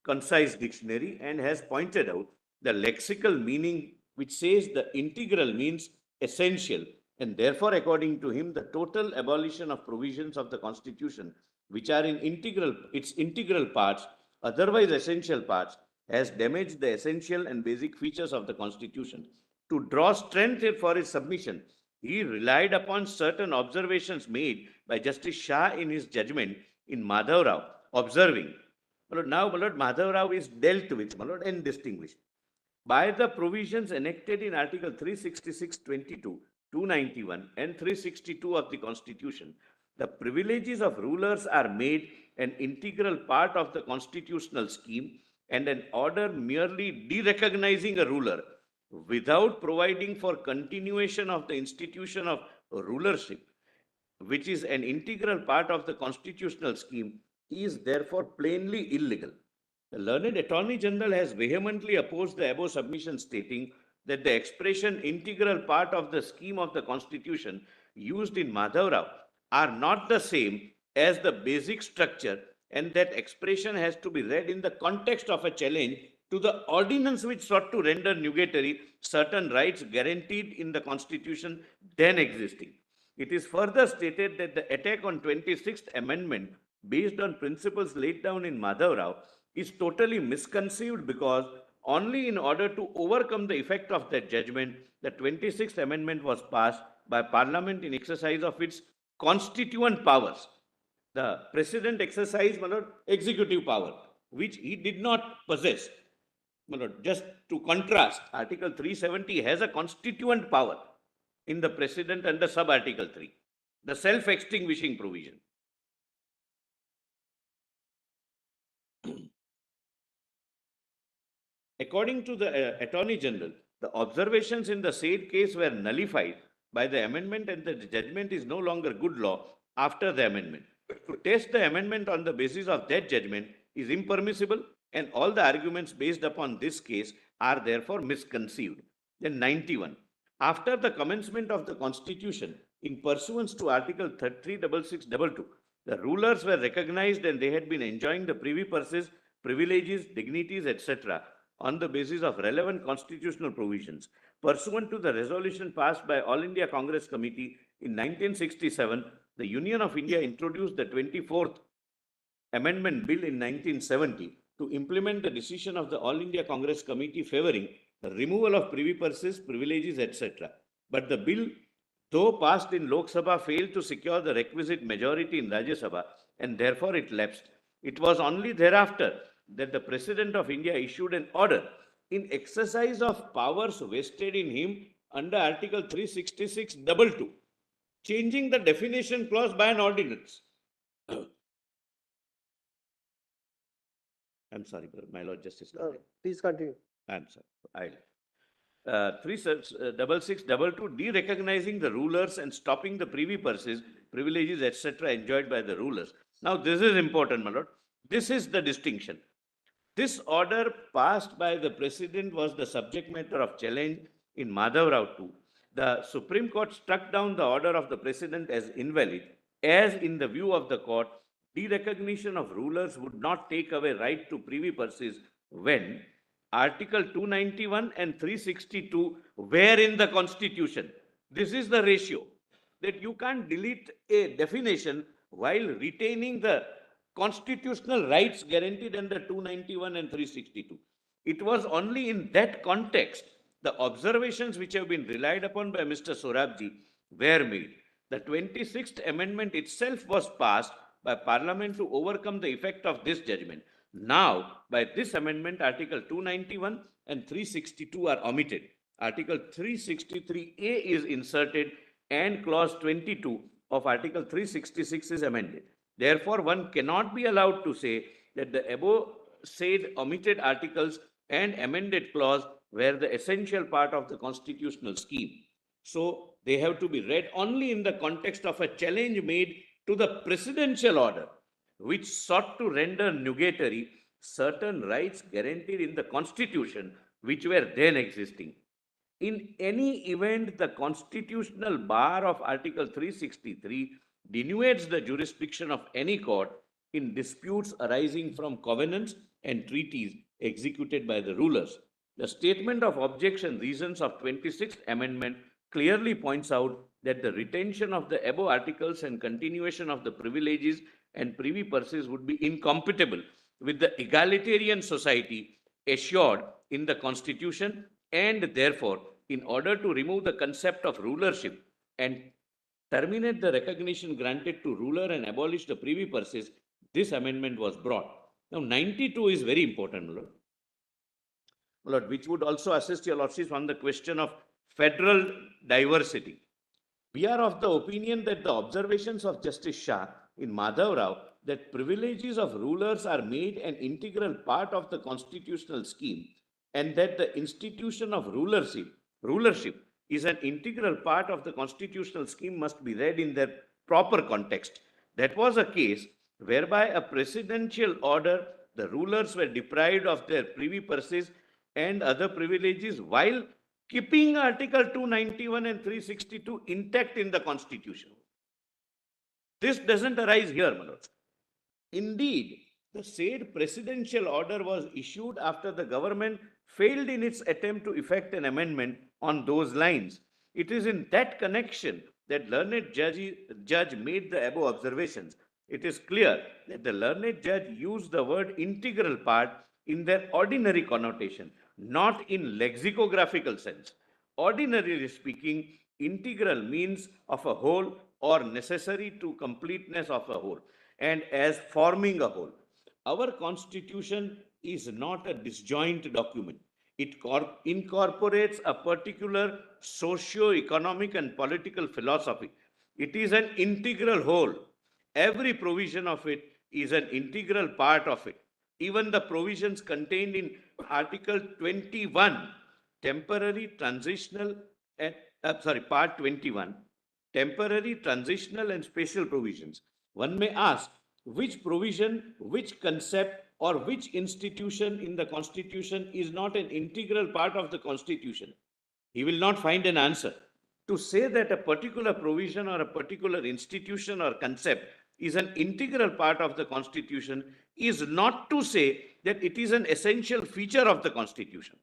Concise Dictionary, and has pointed out the lexical meaning which says the integral means essential, and therefore, according to him, the total abolition of provisions of the Constitution, which are in its integral parts, otherwise essential parts, has damaged the essential and basic features of the Constitution. To draw strength for his submission, he relied upon certain observations made by Justice Shah in his judgment in Madhav Rao, observing, now, my Lord, Madhav Rao is dealt with, my Lord, and distinguished by the provisions enacted in Article 366(22), 291 and 362 of the Constitution. The privileges of rulers are made an integral part of the constitutional scheme, and an order merely derecognizing a ruler without providing for continuation of the institution of rulership, which is an integral part of the constitutional scheme, is therefore plainly illegal. The learned Attorney General has vehemently opposed the above submission, stating that the expression integral part of the scheme of the Constitution used in Madhav Rao are not the same as the basic structure, and that expression has to be read in the context of a challenge to the ordinance which sought to render nugatory certain rights guaranteed in the Constitution then existing. It is further stated that the attack on 26th Amendment based on principles laid down in Madhav Rao is totally misconceived, because only in order to overcome the effect of that judgment, the 26th Amendment was passed by Parliament in exercise of its constituent powers. The President exercised, my Lord, executive power, which he did not possess. My Lord, just to contrast, Article 370 has a constituent power in the President under sub-Article 3, the self-extinguishing provision. According to the Attorney General, the observations in the said case were nullified by the amendment, and the judgment is no longer good law after the amendment. To test the amendment on the basis of that judgment is impermissible, and all the arguments based upon this case are therefore misconceived. Then 91. After the commencement of the Constitution, in pursuance to Article 36622, the rulers were recognized and they had been enjoying the privy purses, privileges, dignities, etc. on the basis of relevant constitutional provisions. Pursuant to the resolution passed by All India Congress Committee in 1967, the Union of India introduced the 24th Amendment Bill in 1970 to implement the decision of the All India Congress Committee favoring the removal of privy purses, privileges, etc. But the bill, though passed in Lok Sabha, failed to secure the requisite majority in Rajya Sabha, and therefore it lapsed. It was only thereafter that the President of India issued an order in exercise of powers vested in him under Article 366(2), changing the definition clause by an ordinance. I'm sorry, my Lord Justice. Please continue. I'm sorry. 36622, de-recognizing the rulers and stopping the privy purses, privileges, etc. enjoyed by the rulers. Now, this is important, my Lord. This is the distinction. This order passed by the President was the subject matter of challenge in Madhav Rao 2. The Supreme Court struck down the order of the President as invalid, as in the view of the court, de-recognition of rulers would not take away right to privy purses when Article 291 and 362 were in the Constitution. This is the ratio, that you can't delete a definition while retaining the constitutional rights guaranteed under 291 and 362. It was only in that context the observations which have been relied upon by Mr. Sorabji were made. The 26th Amendment itself was passed by Parliament to overcome the effect of this judgment. Now, by this amendment, Article 291 and 362 are omitted. Article 363A is inserted and Clause 22 of Article 366 is amended. Therefore, one cannot be allowed to say that the above said omitted articles and amended clause were the essential part of the constitutional scheme. So, they have to be read only in the context of a challenge made to the presidential order, which sought to render nugatory certain rights guaranteed in the Constitution, which were then existing. In any event, the constitutional bar of Article 363 denuates the jurisdiction of any court in disputes arising from covenants and treaties executed by the rulers. The statement of objection reasons of 26th Amendment clearly points out that the retention of the above articles and continuation of the privileges and privy purses would be incompatible with the egalitarian society assured in the Constitution, and therefore, in order to remove the concept of rulership and terminate the recognition granted to ruler and abolish the privy purses, this amendment was brought. Now, 92 is very important, my Lord. My Lord, which would also assist your Lordships on the question of federal diversity. We are of the opinion that the observations of Justice Shah in Madhav Rao that privileges of rulers are made an integral part of the constitutional scheme and that the institution of rulership is an integral part of the constitutional scheme must be read in their proper context. That was a case whereby a presidential order, the rulers were deprived of their privy purses and other privileges while keeping Article 291 and 362 intact in the Constitution. This doesn't arise here, my Lord. Indeed, the said presidential order was issued after the government failed in its attempt to effect an amendment on those lines. It is in that connection that learned judge made the above observations. It is clear that the learned judge used the word integral part in their ordinary connotation, not in lexicographical sense. Ordinarily speaking, integral means of a whole or necessary to completeness of a whole, and as forming a whole. Our Constitution is not a disjoint document. It incorporates a particular socio-economic and political philosophy. It is an integral whole. Every provision of it is an integral part of it. Even the provisions contained in Article 21, temporary, transitional, and Part 21, temporary, transitional, and special provisions. One may ask, which provision, which concept, or which institution in the Constitution is not an integral part of the Constitution? He will not find an answer. To say that a particular provision or a particular institution or concept is an integral part of the Constitution is not to say that it is an essential feature of the Constitution.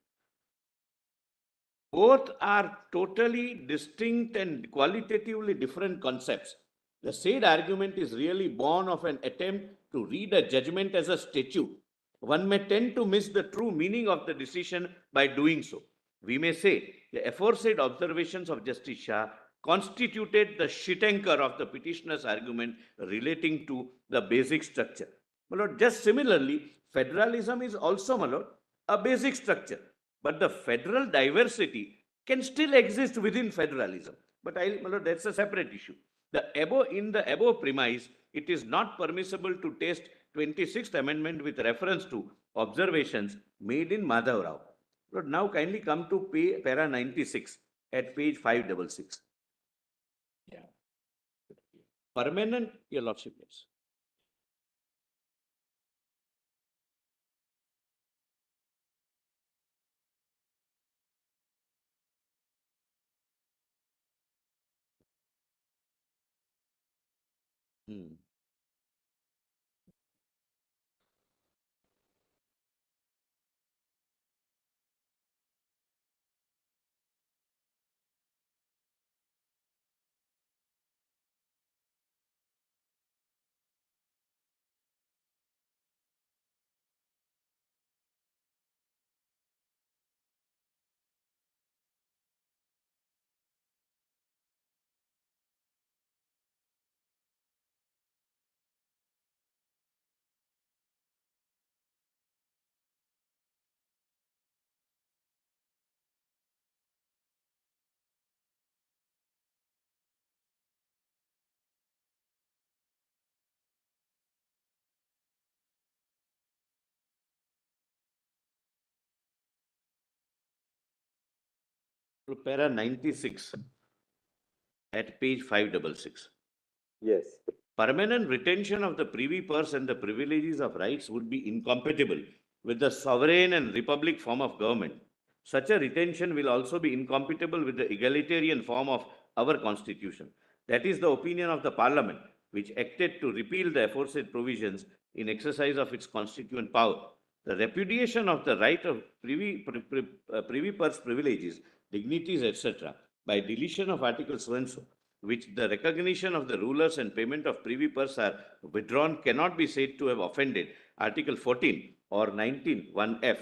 Both are totally distinct and qualitatively different concepts. The said argument is really born of an attempt to read a judgment as a statute. One may tend to miss the true meaning of the decision by doing so. We may say the aforesaid observations of Justice Shah constituted the shit anchor of the petitioner's argument relating to the basic structure. My Lord, just similarly, federalism is also, my Lord, a basic structure. But the federal diversity can still exist within federalism. But my lord, that's a separate issue. In the above premise, it is not permissible to test 26th Amendment with reference to observations made in Madhav Rao. Lord, now kindly come to para 96 at page 566. Yeah. Permanent, your lordship, yes. Hmm. So para 96 at page 566. Yes. Permanent retention of the privy purse and the privileges of rights would be incompatible with the sovereign and republic form of government. Such a retention will also be incompatible with the egalitarian form of our constitution. That is the opinion of the parliament, which acted to repeal the aforesaid provisions in exercise of its constituent power. The repudiation of the right of privy purse privileges, dignities, etc., by deletion of Article so and so, which the recognition of the rulers and payment of privy purse are withdrawn, cannot be said to have offended Article 14 or 19(1)(f).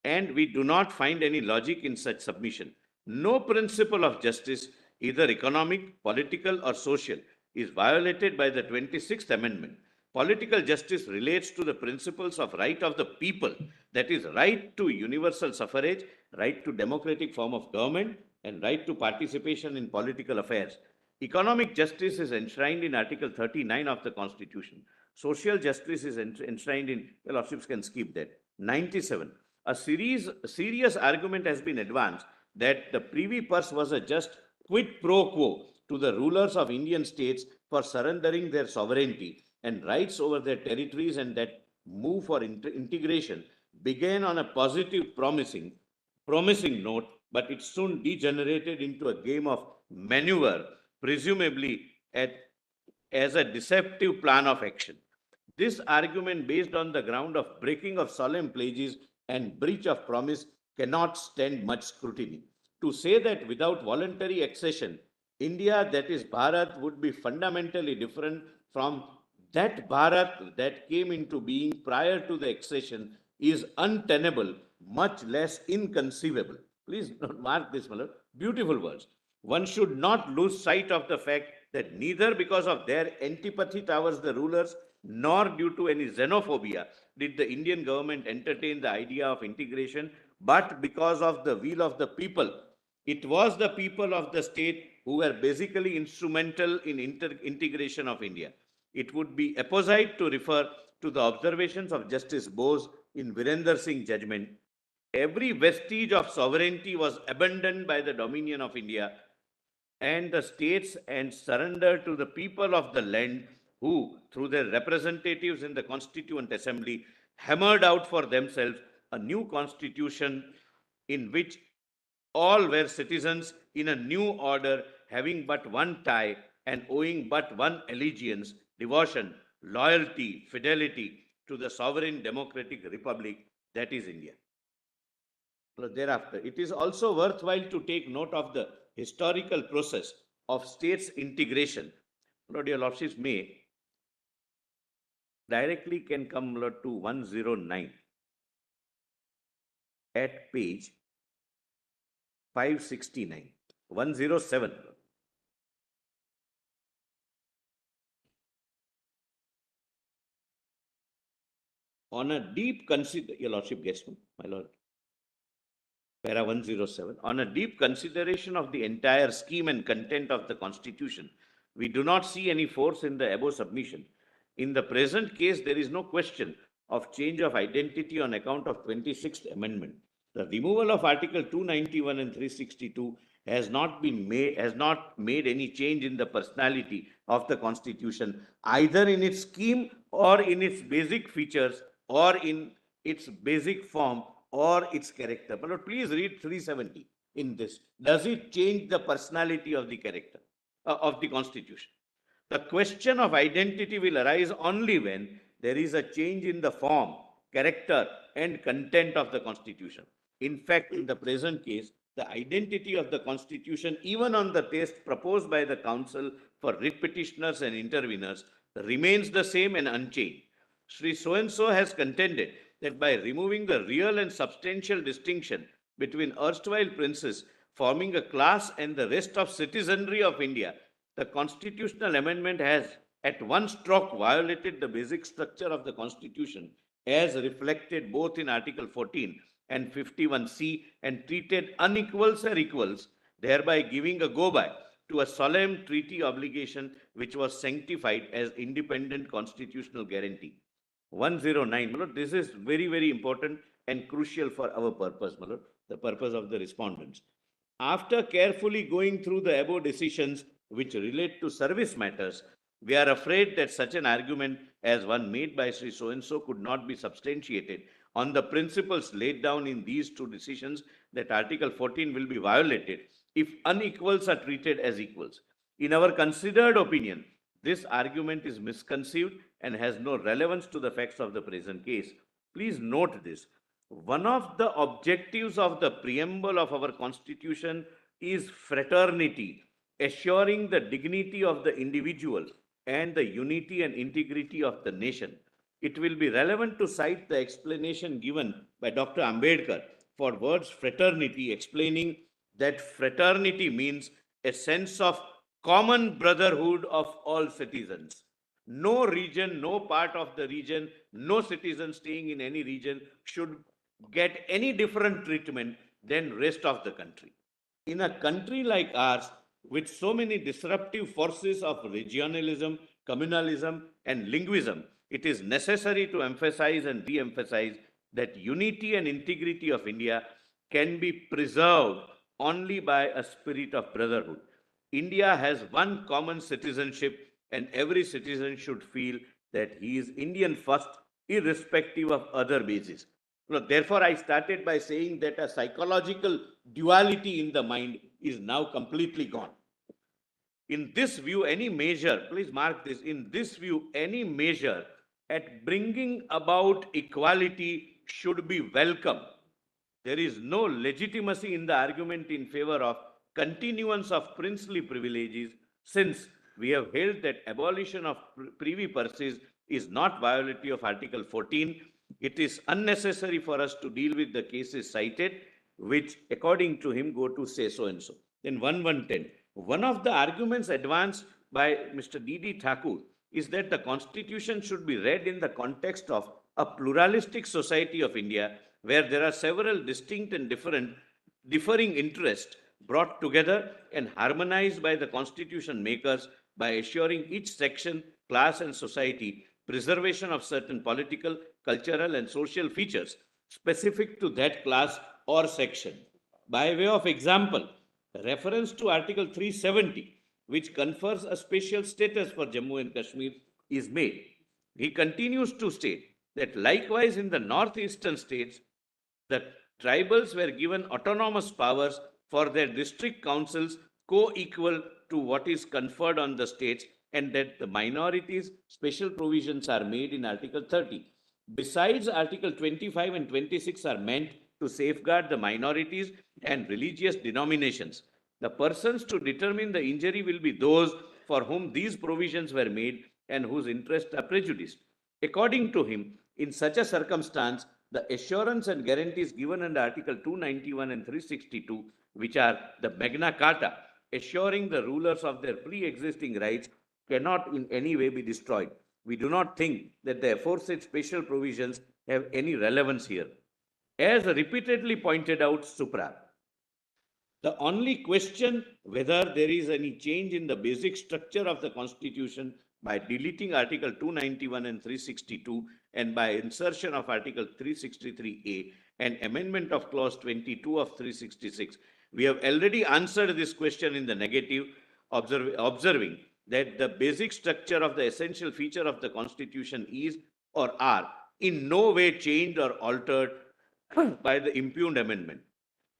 And we do not find any logic in such submission. No principle of justice, either economic, political, or social, is violated by the 26th Amendment. Political justice relates to the principles of right of the people, that is, right to universal suffrage, right to democratic form of government, and right to participation in political affairs. Economic justice is enshrined in Article 39 of the Constitution. Social justice is enshrined in, well, lordships can skip that. 97. A serious argument has been advanced that the privy purse was a just quid pro quo to the rulers of Indian states for surrendering their sovereignty and rights over their territories, and that move for integration began on a positive promising note, but it soon degenerated into a game of maneuver, presumably as a deceptive plan of action. This argument, based on the ground of breaking of solemn pledges and breach of promise, cannot stand much scrutiny. To say that without voluntary accession, India, that is Bharat, would be fundamentally different from that Bharat that came into being prior to the accession is untenable, much less inconceivable. Please mark this, Malad. Beautiful words. One should not lose sight of the fact that neither because of their antipathy towards the rulers nor due to any xenophobia did the Indian government entertain the idea of integration, but because of the will of the people. It was the people of the state who were basically instrumental in integration of India. It would be apposite to refer to the observations of Justice Bose in Virender Singh judgment. Every vestige of sovereignty was abandoned by the dominion of India and the states and surrendered to the people of the land who, through their representatives in the Constituent Assembly, hammered out for themselves a new constitution in which all were citizens in a new order, having but one tie and owing but one allegiance, devotion, loyalty, fidelity to the sovereign democratic republic that is India. Thereafter, it is also worthwhile to take note of the historical process of states integration. Lord, your lordships may directly can come, Lord, to 109 at page 569, 107. On a deep consider, your lordship gets me, my lord. para 107, on a deep consideration of the entire scheme and content of the Constitution, we do not see any force in the above submission. In the present case, there is no question of change of identity on account of 26th Amendment. The removal of Article 291 and 362 has not made any change in the personality of the Constitution, either in its scheme or in its basic features or in its basic form or its character. But please read 370 in this. Does it change the personality of the character of the Constitution? The question of identity will arise only when there is a change in the form, character, and content of the Constitution. In fact, in the present case, the identity of the Constitution, even on the test proposed by the Council for writ petitioners and interveners, remains the same and unchanged. Sri So-and-so has contended that by removing the real and substantial distinction between erstwhile princes forming a class and the rest of citizenry of India, the constitutional amendment has at one stroke violated the basic structure of the Constitution as reflected both in Article 14 and 51C and treated unequals as equals, thereby giving a go-by to a solemn treaty obligation which was sanctified as independent constitutional guarantee. 109, this is very, very important and crucial for our purpose, the purpose of the respondents. After carefully going through the above decisions which relate to service matters, we are afraid that such an argument as one made by Sri So-and-so could not be substantiated on the principles laid down in these two decisions that Article 14 will be violated if unequals are treated as equals. In our considered opinion, this argument is misconceived and has no relevance to the facts of the present case. Please note this. One of the objectives of the preamble of our Constitution is fraternity, assuring the dignity of the individual and the unity and integrity of the nation. It will be relevant to cite the explanation given by Dr. Ambedkar for words fraternity, explaining that fraternity means a sense of common brotherhood of all citizens. No region, no part of the region, no citizen staying in any region should get any different treatment than rest of the country. In a country like ours, with so many disruptive forces of regionalism, communalism, and linguism, it is necessary to emphasize and re-emphasize that unity and integrity of India can be preserved only by a spirit of brotherhood. India has one common citizenship, and every citizen should feel that he is Indian first, irrespective of other bases. Therefore, I started by saying that a psychological duality in the mind is now completely gone. In this view, any measure, please mark this, in this view, any measure at bringing about equality should be welcome. There is no legitimacy in the argument in favor of continuance of princely privileges, since we have held that abolition of privy purses is not violative of Article 14. It is unnecessary for us to deal with the cases cited, which according to him go to say so and so. Then 1110. One of the arguments advanced by Mr. D.D. Thakur is that the Constitution should be read in the context of a pluralistic society of India, where there are several distinct and differing interests brought together and harmonized by the Constitution makers by assuring each section, class, and society preservation of certain political, cultural, and social features specific to that class or section. By way of example, reference to Article 370, which confers a special status for Jammu and Kashmir, is made. He continues to state that likewise in the northeastern states, the tribals were given autonomous powers for their district councils co-equal to what is conferred on the states, and that the minorities special provisions are made in Article 30. Besides, Article 25 and 26 are meant to safeguard the minorities and religious denominations. The persons to determine the injury will be those for whom these provisions were made and whose interests are prejudiced. According to him, in such a circumstance, the assurance and guarantees given under Article 291 and 362, which are the Magna Carta, assuring the rulers of their pre-existing rights, cannot in any way be destroyed. We do not think that the aforesaid special provisions have any relevance here. As repeatedly pointed out Supra, the only question whether there is any change in the basic structure of the Constitution by deleting Article 291 and 362 and by insertion of Article 363A and amendment of Clause 22 of 366. We have already answered this question in the negative, observing that the basic structure of the essential feature of the Constitution is or are in no way changed or altered by the impugned amendment.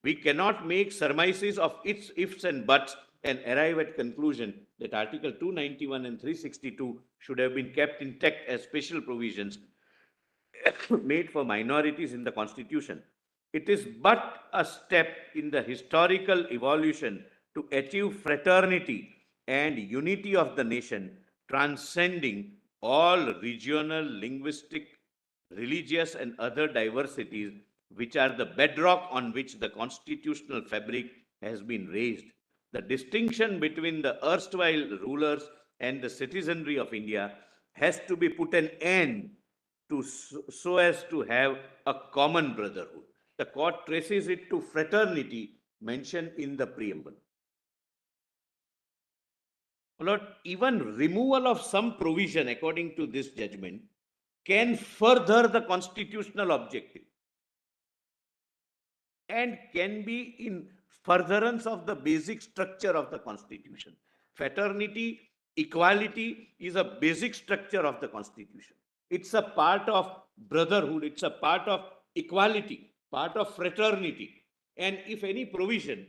We cannot make surmises of its ifs and buts and arrive at conclusion that Article 291 and 362 should have been kept intact as special provisions made for minorities in the Constitution. It is but a step in the historical evolution to achieve fraternity and unity of the nation, transcending all regional, linguistic, religious, and other diversities, which are the bedrock on which the constitutional fabric has been raised. The distinction between the erstwhile rulers and the citizenry of India has to be put an end to so as to have a common brotherhood. The court traces it to fraternity mentioned in the preamble. Lord, even removal of some provision according to this judgment can further the constitutional objective and can be in furtherance of the basic structure of the Constitution. Fraternity, equality is a basic structure of the Constitution. It's a part of brotherhood, it's a part of equality, part of fraternity. And if any provision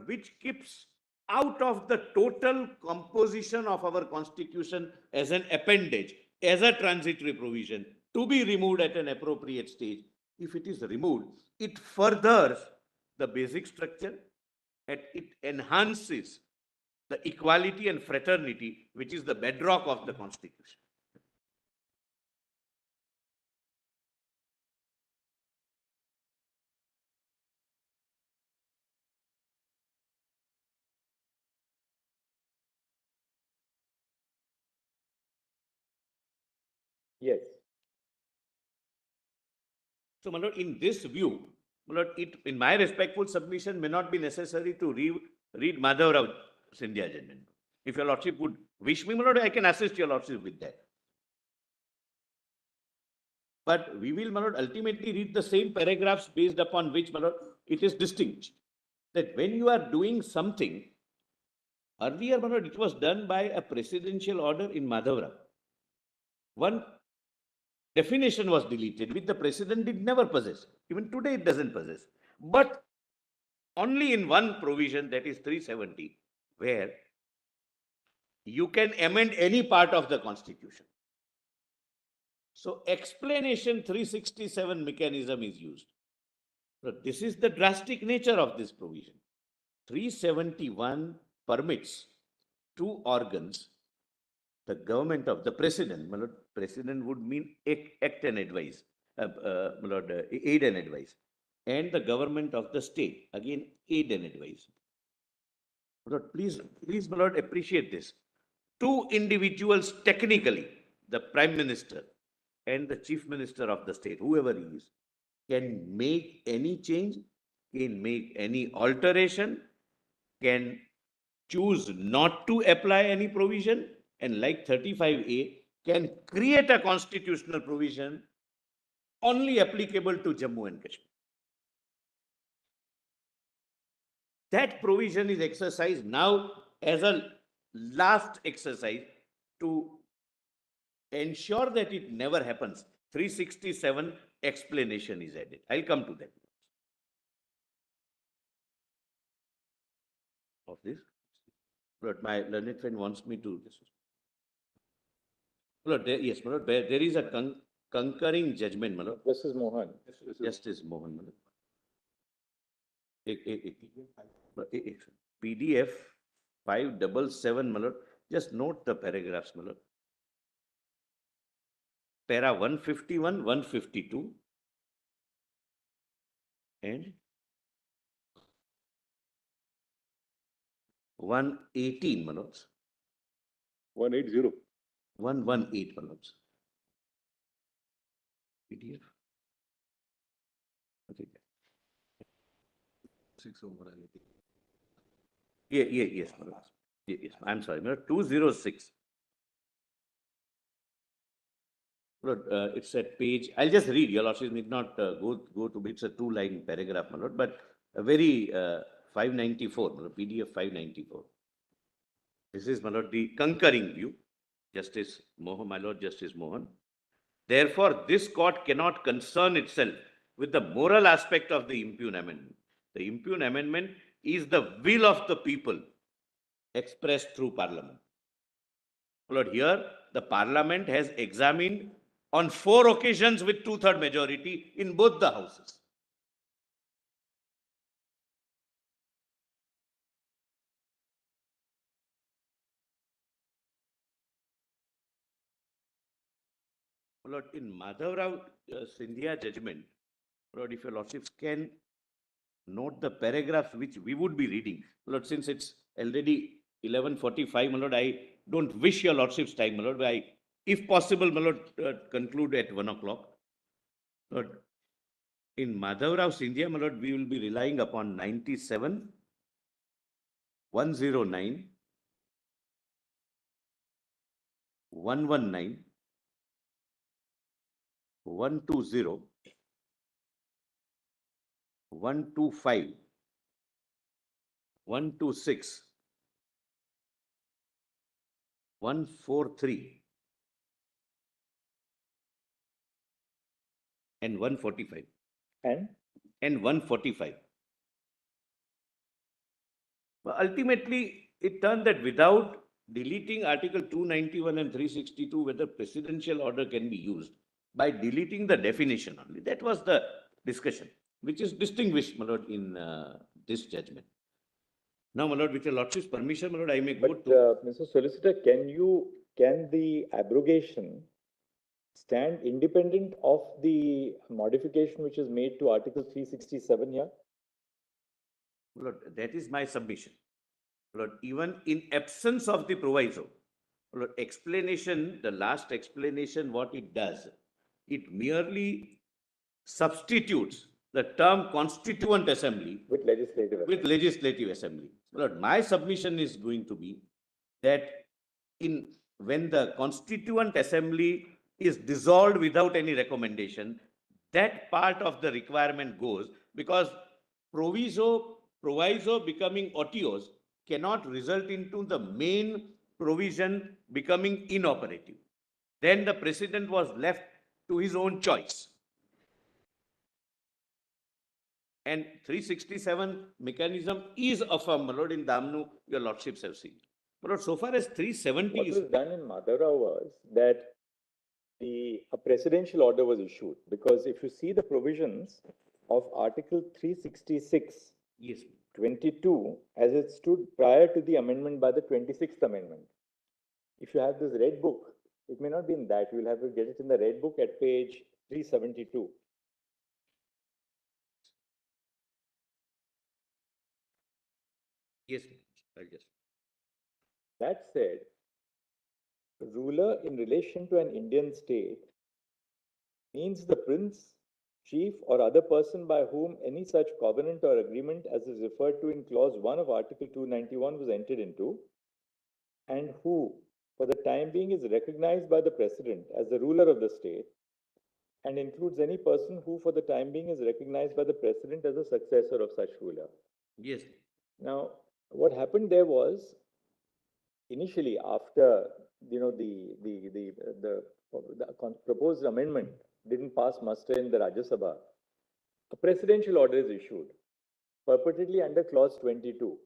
which keeps out of the total composition of our Constitution as an appendage, as a transitory provision, to be removed at an appropriate stage, if it is removed, it furthers the basic structure and it enhances the equality and fraternity, which is the bedrock of the Constitution. Yes. So, my lord, in this view, my lord, it, in my respectful submission, may not be necessary to read Madhav Rao Scindia judgment. If your lordship would wish me, my lord, I can assist your lordship with that. But we will, my lord, ultimately read the same paragraphs based upon which, my lord, it is distinguished. That when you are doing something, earlier, my lord, it was done by a presidential order in Madhav Rao. One definition was deleted, which the president did never possess. Even today, it doesn't possess. But only in one provision, that is 370, where you can amend any part of the Constitution. So, explanation 367 mechanism is used. So, this is the drastic nature of this provision. 371 permits two organs, the government of the president, president would mean act and advise, aid and advise, and the government of the state, again, aid and advise. Please, my lord, appreciate this. Two individuals technically, the prime minister and the chief minister of the state, whoever he is, can make any change, can make any alteration, can choose not to apply any provision, and like 35A, can create a constitutional provision only applicable to Jammu and Kashmir. That provision is exercised now as a last exercise to ensure that it never happens. 367 explanation is added. I'll come to that. Of this, but my learned friend wants me to this. Yes, there is a concurring judgment, my lord. Justice Mohan. Justice Mohan, my lord. PDF 577, my lord. Just note the paragraphs, my lord. Para 151, 152, and 118, my lords. 180. 118, my lords. PDF. Yes, my lord. Yes, I'm sorry, my lord, 206. Lord, it's at page, I'll just read, your lordship need not go to, it's a two-line paragraph, my lord, but a very 594, my lord, PDF 594. This is, my lord, the concurring view, Justice Mohan, my lord, Justice Mohan. Therefore, this court cannot concern itself with the moral aspect of the impugn amendment. The impugn amendment is the will of the people expressed through parliament. Lord, here the parliament has examined on 4 occasions with 2/3 majority in both the houses. Lord, in Madhav Rao Scindia judgment, Lord, if your lordships can note the paragraphs which we would be reading. Lord, since it's already 11:45, my lord, I don't wish your lordship's time, my lord. If possible, my lord, conclude at 1 o'clock. Lord, in Madhav Rao Scindia, my lord, we will be relying upon 97, 109, 119, 120, 125, 126, 143, and 145. And 145. But ultimately, it turned that without deleting Article 291 and 362, whether presidential order can be used, by deleting the definition only. That was the discussion, which is distinguished, my lord, in this judgment. Now, my lord, with your lordship's permission, my lord, I may go But, to... Mr. Solicitor, can the abrogation stand independent of the modification which is made to Article 367 here? Lord, that is my submission. Lord, even in absence of the proviso, Lord, explanation, the last explanation, what it does, it merely substitutes the term constituent assembly With legislative assembly. Lord, my submission is going to be that when the constituent assembly is dissolved without any recommendation, that part of the requirement goes, because proviso becoming otiose cannot result into the main provision becoming inoperative. Then the president was left to his own choice. And 367 mechanism is affirmed, my lord, in Damnu, your lordships have seen. My lord, so far as 370 What is... was done in Madhav was that a presidential order was issued, because if you see the provisions of Article 366, Yes. 22, as it stood prior to the amendment by the 26th Amendment. If you have this red book, it may not be in that. You will have to get it in the red book at page 372. Yes, I'll just... That said, ruler in relation to an Indian state means the prince, chief, or other person by whom any such covenant or agreement as is referred to in clause 1 of Article 291 was entered into, and who, for the time being, is recognized by the president as the ruler of the state, and includes any person who, for the time being, is recognized by the president as a successor of such ruler. Yes. Now, what happened there was, initially, after the proposed amendment didn't pass muster in the Rajya Sabha, a presidential order is issued, purportedly under clause 22.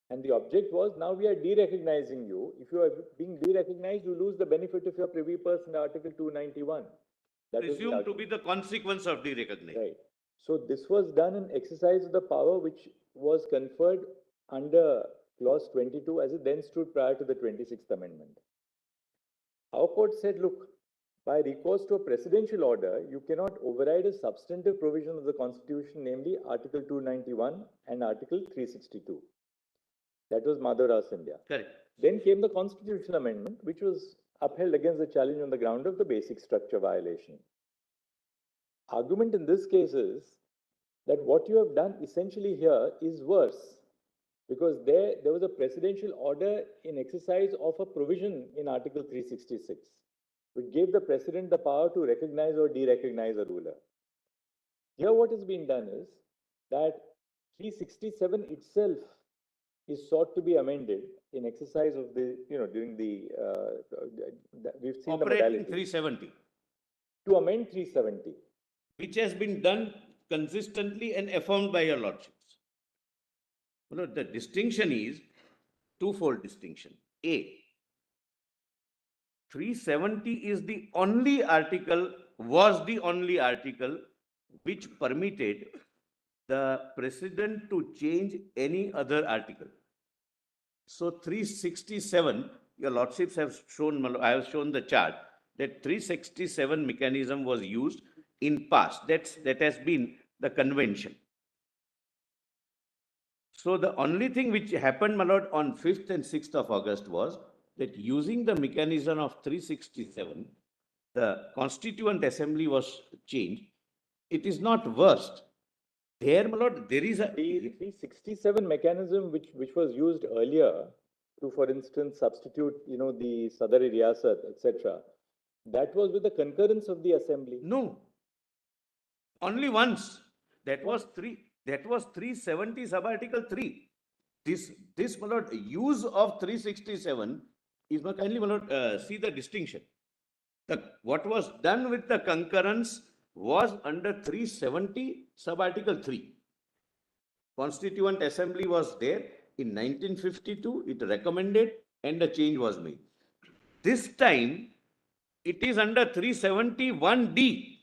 And the object was, now we are de-recognizing you. If you are being de-recognized, you lose the benefit of your privy purse in Article 291. That Presumed to be the consequence of de-recognition. Right. So this was done in exercise of the power which was conferred under clause 22 as it then stood prior to the 26th Amendment. Our court said, look, by recourse to a presidential order, you cannot override a substantive provision of the Constitution, namely Article 291 and Article 362. That was Madhav Rao Scindia. Correct. Then came the constitutional amendment, which was upheld against the challenge on the ground of the basic structure violation. Argument in this case is that what you have done essentially here is worse. Because there was a presidential order in exercise of a provision in Article 366, which gave the president the power to recognize or de-recognize a ruler. Here what is being done is that 367 itself is sought to be amended in exercise of the, during the, we've seen the Operating modality. 370, To amend 370. which has been done consistently and affirmed by your lordships. You know, the distinction is twofold distinction. A, 370 is the only article, was the only article which permitted the president to change any other article. So 367, your lordships have shown, I have shown the chart, that 367 mechanism was used in past. That has been the convention. So the only thing which happened, my lord, on 5th and 6th of August was that using the mechanism of 367, the Constituent Assembly was changed. It is not worst. There, my lord, there is a... The 367 mechanism which was used earlier to, for instance, substitute, the Sadari Riyasat, etc., that was with the concurrence of the assembly. No. Only once. That was 370 sub-article 3. This, my lord, use of 367 is, kindly, my lord, see the distinction. What was done with the concurrence was under 370 sub-article 3. Constituent Assembly was there in 1952. It recommended and a change was made. This time, it is under 371D.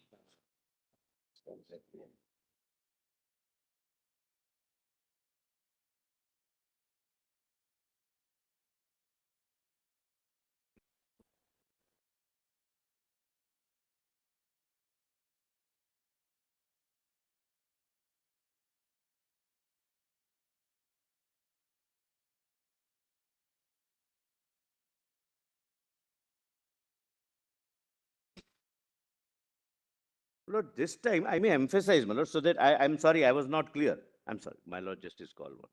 Lord, this time I may emphasize, my lord, so that I'm sorry, I was not clear. I'm sorry, my lord Justice Caldwell.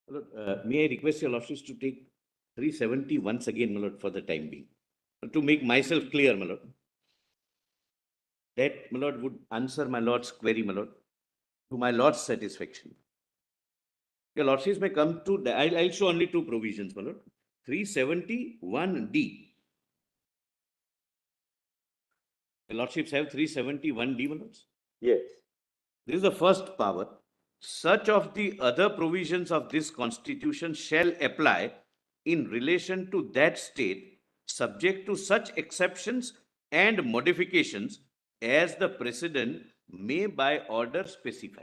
My lord, may I request your lordships to take 370 once again, my lord, for the time being, to make myself clear, my lord. That, my lord, would answer my lord's query, my lord, to my lord's satisfaction. Your lordships may come to, I'll show only two provisions, my lord. 371D. Your lordships have 371D, my lords. Yes. This is the first power. Such of the other provisions of this constitution shall apply in relation to that state, subject to such exceptions and modifications as the president may by order specify.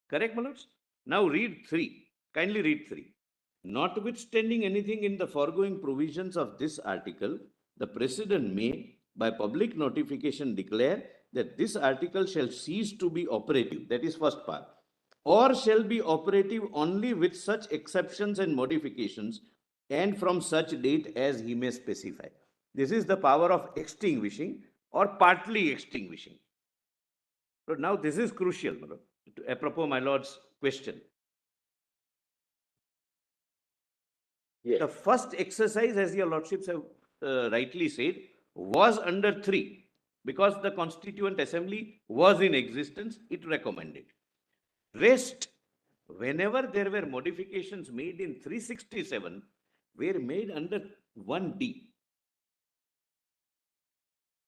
Correct, my lords? Now read 3. Kindly read 3. Notwithstanding anything in the foregoing provisions of this article, the president may, by public notification, declare that this article shall cease to be operative. That is first part. Or shall be operative only with such exceptions and modifications and from such date as he may specify. This is the power of extinguishing or partly extinguishing. So now this is crucial, my lord, apropos my lord's question. Yes. The first exercise, as your lordships have rightly said, was under 3. Because the Constituent Assembly was in existence, it recommended. Rest, whenever there were modifications made in 367, were made under 1D.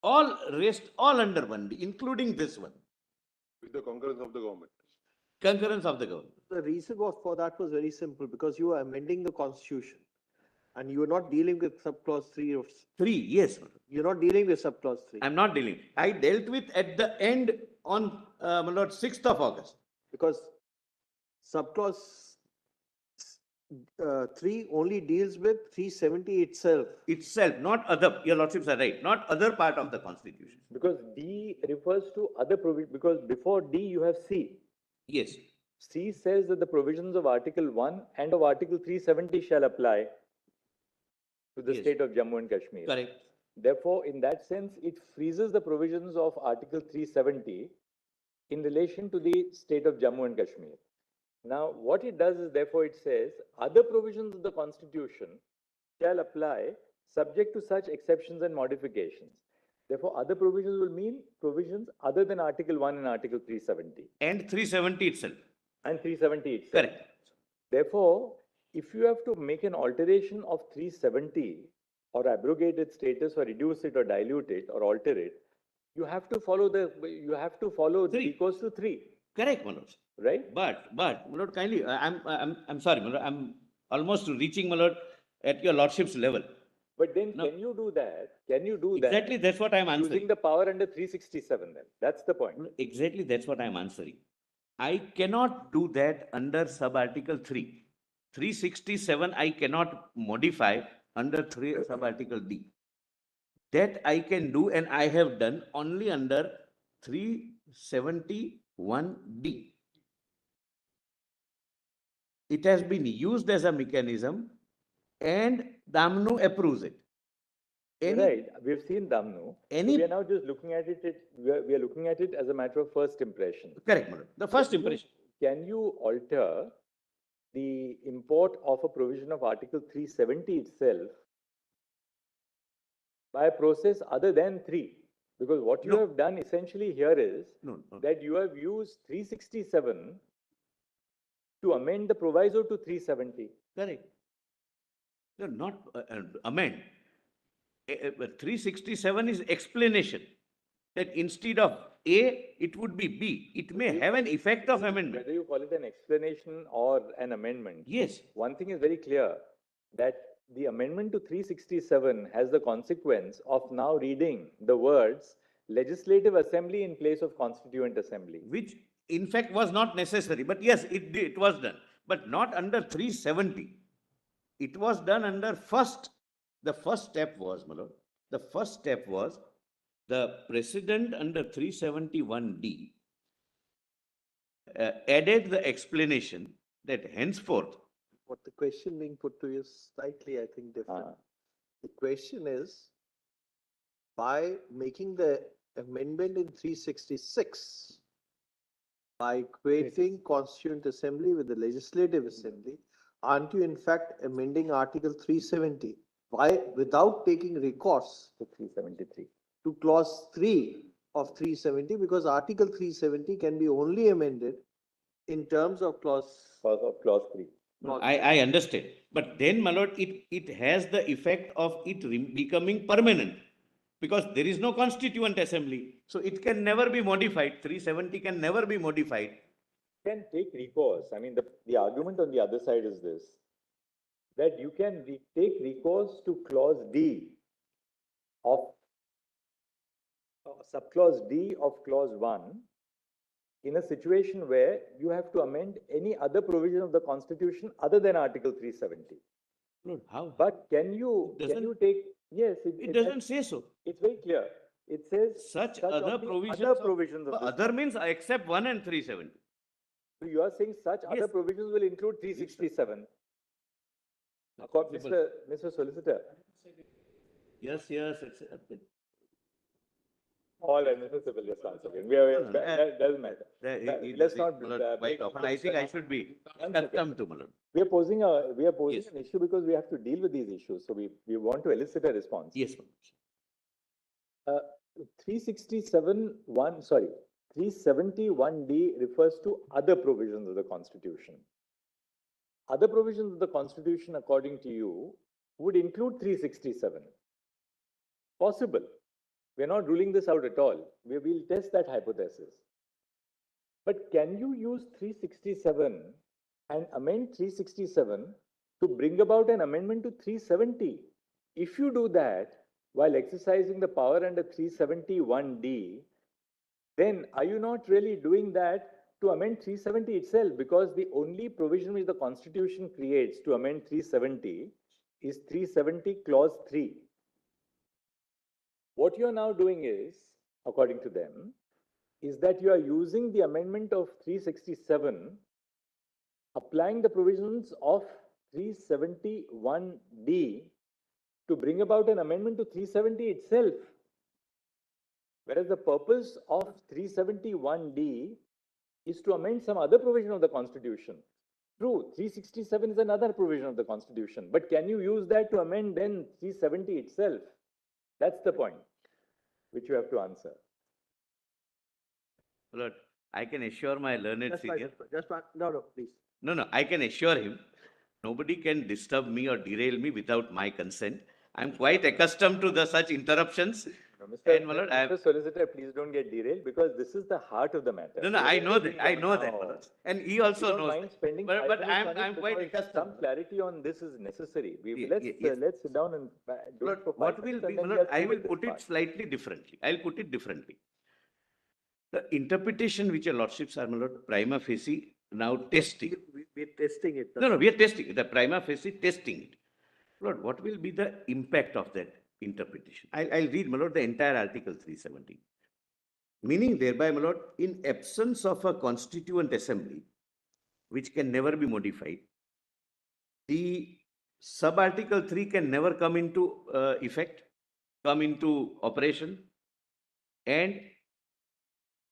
All rest, all under 1D, including this one, With the concurrence of the government. concurrence of the government. The reason for that was very simple, because you are amending the constitution. And you are not dealing with subclause 3 of, 3, yes. you're not dealing with subclause 3. I'm not dealing. I dealt with at the end on, my lord, 6th of August. Because subclause 3 only deals with 370 itself. Itself, not other, your lordships are right, not other part of the constitution. Because D refers to other provisions, because before D you have C. Yes, C says that the provisions of Article 1 and of Article 370 shall apply to the Yes. state of Jammu and Kashmir. correct. Therefore, in that sense, it freezes the provisions of Article 370 in relation to the state of Jammu and Kashmir. Now, what it does is, therefore, it says, other provisions of the Constitution shall apply subject to such exceptions and modifications. Therefore, other provisions will mean provisions other than Article 1 and Article 370 And 370 itself, and 370 itself. correct. Therefore, if you have to make an alteration of 370 or abrogate its status or reduce it or dilute it or alter it, you have to follow Three. equals to 3, Correct, my lords. right? But, my lord, kindly, I'm sorry, my lord, I'm almost reaching, my lord, at your lordship's level. But then No. can you do that? Can you do that? Exactly, that's what I'm Using answering. the power under 367 then? That's the point. Exactly, that's what I'm answering. I cannot do that under sub-article 3. 367, I cannot modify under sub-article D. That I can do and I have done only under 371D. It has been used as a mechanism and Damnu approves it. Right, we've seen Damnu. any- We are now just looking at it, we are looking at it as a matter of first impression. Correct, my lord. The first impression. Can you alter the import of a provision of Article 370 itself by a process other than 3? Because what you No. have done essentially here is No, no. that you have used 367 to amend the proviso to 370. Correct. No, not amend. 367 is explanation. That instead of A, it would be B. It may have an effect of amendment. Whether you call it an explanation or an amendment, Yes, one thing is very clear, that the amendment to 367 has the consequence of now reading the words Legislative Assembly in place of Constituent Assembly. which in fact was not necessary, but yes, it was done, but not under 370. It was done under the first step was, my lord, the first step was the president under 371D added the explanation that henceforth, What the question being put to you is slightly, I think, different. Ah. The question is, by making the amendment in 366, by equating Constituent Assembly with the Legislative Assembly, aren't you in fact amending Article 370? Why, without taking recourse to 373. to clause 3 of 370? Because Article 370 can be only amended in terms of clause. Clause 3. I understand. But then, my lord, it has the effect of it becoming permanent. Because there is no constituent assembly. So it can never be modified. 370 can never be modified. Can take recourse. I mean, the argument on the other side is this, that you can take recourse to clause D of subclause D of clause 1 in a situation where you have to amend any other provision of the Constitution other than Article 370. Lord, how? But can you take, yes, It doesn't say so. it's very clear. It says Such of other the provisions. other provisions of But this other means except 1 and 370. So you are saying such other Yes. provisions will include 367. Mr. Solicitor, Yes, it's, all admissible response again. That doesn't matter. Let's not. Quite often, I think I should be accustomed to, my lord. We are posing Yes. an issue because we have to deal with these issues. So we want to elicit a response. Yes, my lord. 371D refers to other provisions of the Constitution. Other provisions of the Constitution, according to you, would include 367. Possible. We're not ruling this out at all. We will test that hypothesis. But can you use 367 and amend 367 to bring about an amendment to 370? If you do that while exercising the power under 371D, then are you not really doing that to amend 370 itself? Because the only provision which the Constitution creates to amend 370 is 370 clause 3. What you are now doing is, according to them, is that you are using the amendment of 367, applying the provisions of 371D to bring about an amendment to 370 itself. Whereas the purpose of 371D is to amend some other provision of the Constitution. True, 367 is another provision of the Constitution, but can you use that to amend then 370 itself? That's the point which you have to answer. Lord, I can assure my learned senior. No, please. No, I can assure him, nobody can disturb me or derail me without my consent. I'm quite accustomed to such interruptions. And, my lord, Mr. Solicitor, please don't get derailed because this is the heart of the matter. No, I know that, my lord. And he also don't knows. mind spending But 5 minutes I'm on it quite because accustomed. some clarity on this is necessary. Yes. Let's sit down and do Lord, it for 5 what will minutes be, and then my we lord, are I through will with this put it part. slightly differently. I'll put it differently. The interpretation which your lordships are, my lord, prima facie now testing. We're testing it. No, we are testing it. The prima facie testing it. Lord, what will be the impact of that interpretation? I'll read, my lord, the entire Article 370. Meaning thereby, my lord, in absence of a constituent assembly, which can never be modified, the sub-article 3 can never come into effect, come into operation, and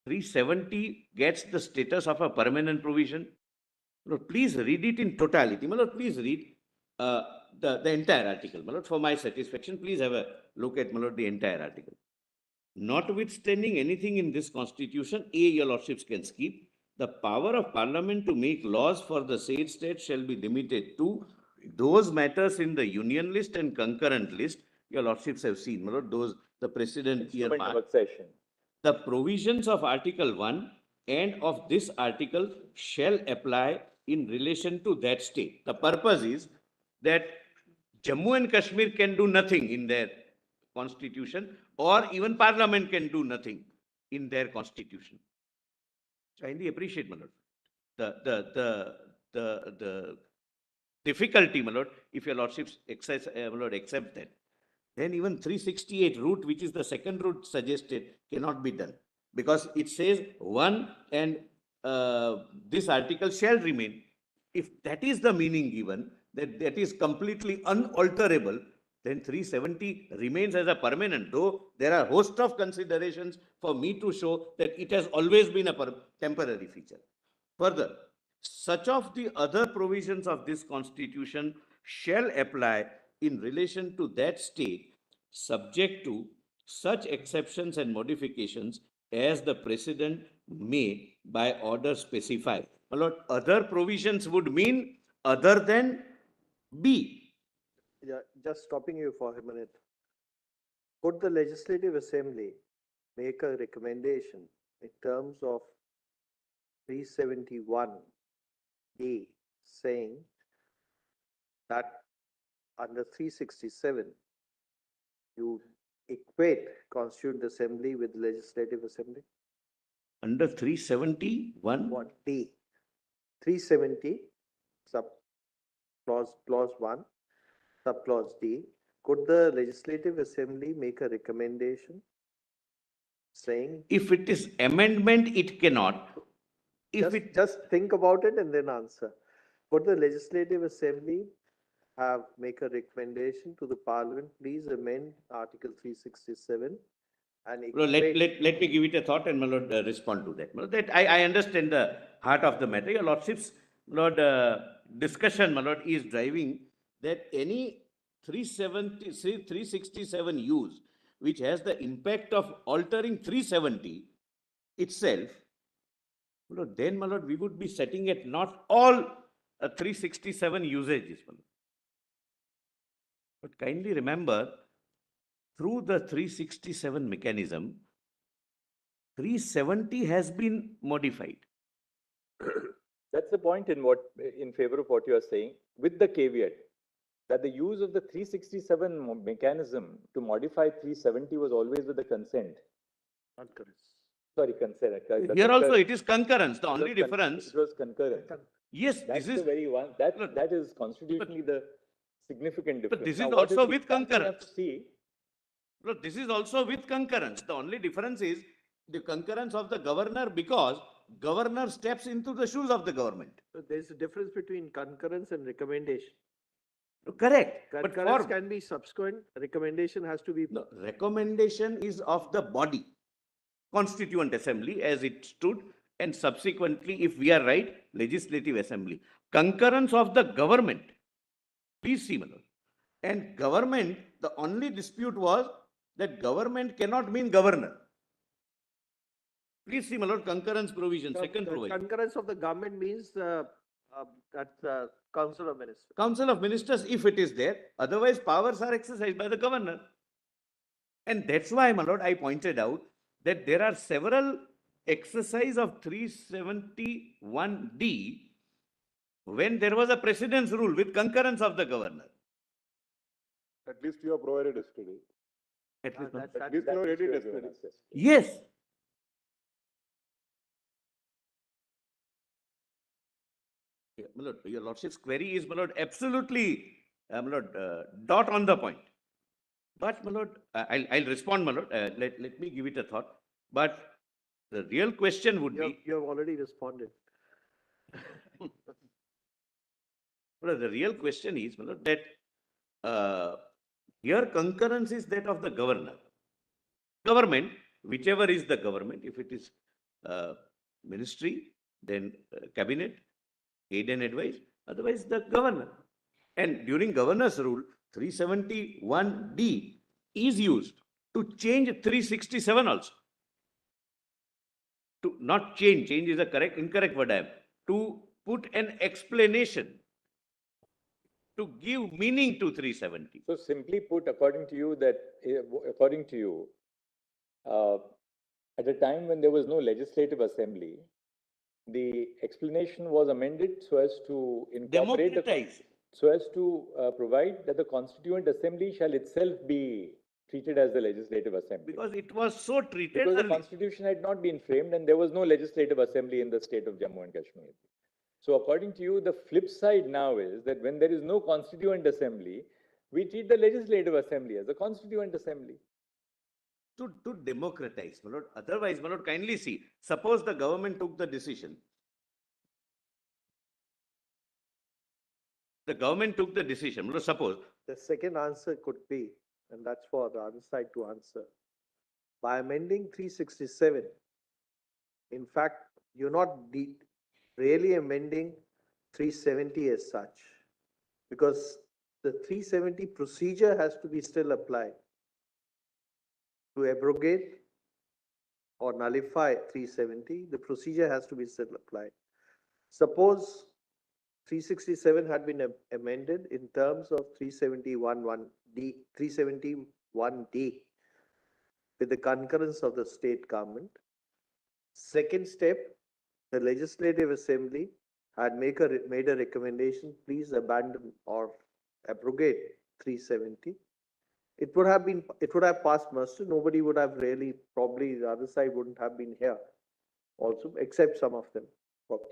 370 gets the status of a permanent provision. Lord, please read it in totality. My lord, please read the entire article. My lord, for my satisfaction, please have a look at, my lord, the entire article. Notwithstanding anything in this constitution, your lordships can skip. The power of parliament to make laws for the said state shall be limited to those matters in the union list and concurrent list. Your lordships have seen, my lord, those the precedent Instrument of earmarked. accession. The provisions of Article 1 and of this article shall apply in relation to that state. The purpose is that Jammu and Kashmir can do nothing in their constitution, or even parliament can do nothing in their constitution. So I highly appreciate, my lord, the difficulty, my lord, if your lordships accept that. Then even 368 route, which is the second route suggested, cannot be done. Because it says 1 and this article shall remain. If that is the meaning given, that is completely unalterable, then 370 remains as a permanent, though there are a host of considerations for me to show that it has always been a temporary feature. Further, such of the other provisions of this constitution shall apply in relation to that state, subject to such exceptions and modifications as the president may by order specify. My lord, other provisions would mean other than B. Yeah, just stopping you for a minute. Could the Legislative Assembly make a recommendation in terms of 371A saying that under 367, you equate Constituent Assembly with Legislative Assembly? Under 371, What D? 370, sub clause 1, subclause D. Could the Legislative Assembly make a recommendation saying, if it is amendment, it cannot. If it, just think about it and then answer. Could the Legislative Assembly make a recommendation to the Parliament, please amend Article 367 and well, equate. let me give it a thought and my lord respond to that. My lord, that I understand the heart of the matter. Your lordship's lord discussion, my lord, is driving that any 367 use which has the impact of altering 370 itself, my lord, then my lord, we would be setting at not all 367 usages. My lord. But kindly remember, through the 367 mechanism, 370 has been modified. That's the point in favor of what you are saying, with the caveat that the use of the 367 mechanism to modify 370 was always with the consent. Sorry, consent. Here also it is concurrence. The only It difference, was concurrent. yes, That's this the is, very one, that is constitutionally the significant difference. but this Now, is what also the with example you have concurrence. to see, Look, this is also with concurrence. The only difference is the concurrence of the governor because governor steps into the shoes of the government. So there's a difference between concurrence and recommendation. Correct. But Concurrence for can be subsequent, recommendation has to be. no, recommendation is of the body, Constituent Assembly as it stood, and subsequently, if we are right, Legislative Assembly. Concurrence of the government. Please see, my lord. And government, the only dispute was that government cannot mean governor. Please see, my lord, concurrence provision, second provision. Concurrence of the government means that's Council of Ministers. Council of Ministers, if it is there, otherwise powers are exercised by the governor. And that's why, my lord, I pointed out that there are several exercise of 371D when there was a precedence rule with concurrence of the governor. At least you have provided yesterday. At least, no? At least you have read it yesterday. Yes. Yeah, my lord, your lordship's query is, my lord, absolutely, my lord, dot on the point. But, my lord, I'll respond, my lord. Let me give it a thought. But the real question would be, You have already responded. well, the real question is, my lord, that here concurrence is that of the governor. Government, whichever is the government, if it is ministry, then cabinet, aid and advice, otherwise the governor. And during governor's rule, 371D is used to change 367 also. To not change, change is a incorrect word I am, to put an explanation, to give meaning to 370. So simply put, according to you, at a time when there was no legislative assembly, the explanation was amended so as to incorporate Democratize. so as to provide that the Constituent Assembly shall itself be treated as the Legislative Assembly. Because it was so treated Because the early. Constitution had not been framed and there was no Legislative Assembly in the state of Jammu and Kashmir. So according to you, the flip side now is that when there is no Constituent Assembly, we treat the Legislative Assembly as a Constituent Assembly. To democratize, my lord. Otherwise, my lord, kindly see, suppose the government took the decision. The government took the decision, my lord, suppose. The second answer could be, and that's for the other side to answer. By amending 367, in fact, you're not really amending 370 as such. Because the 370 procedure has to be still applied. To abrogate or nullify 370, the procedure has to be still applied. Suppose 367 had been amended in terms of 371D with the concurrence of the state government. Second step, the Legislative Assembly had made a recommendation, please abandon or abrogate 370. It would have passed muster. Nobody would have really, probably the other side wouldn't have been here also, except some of them.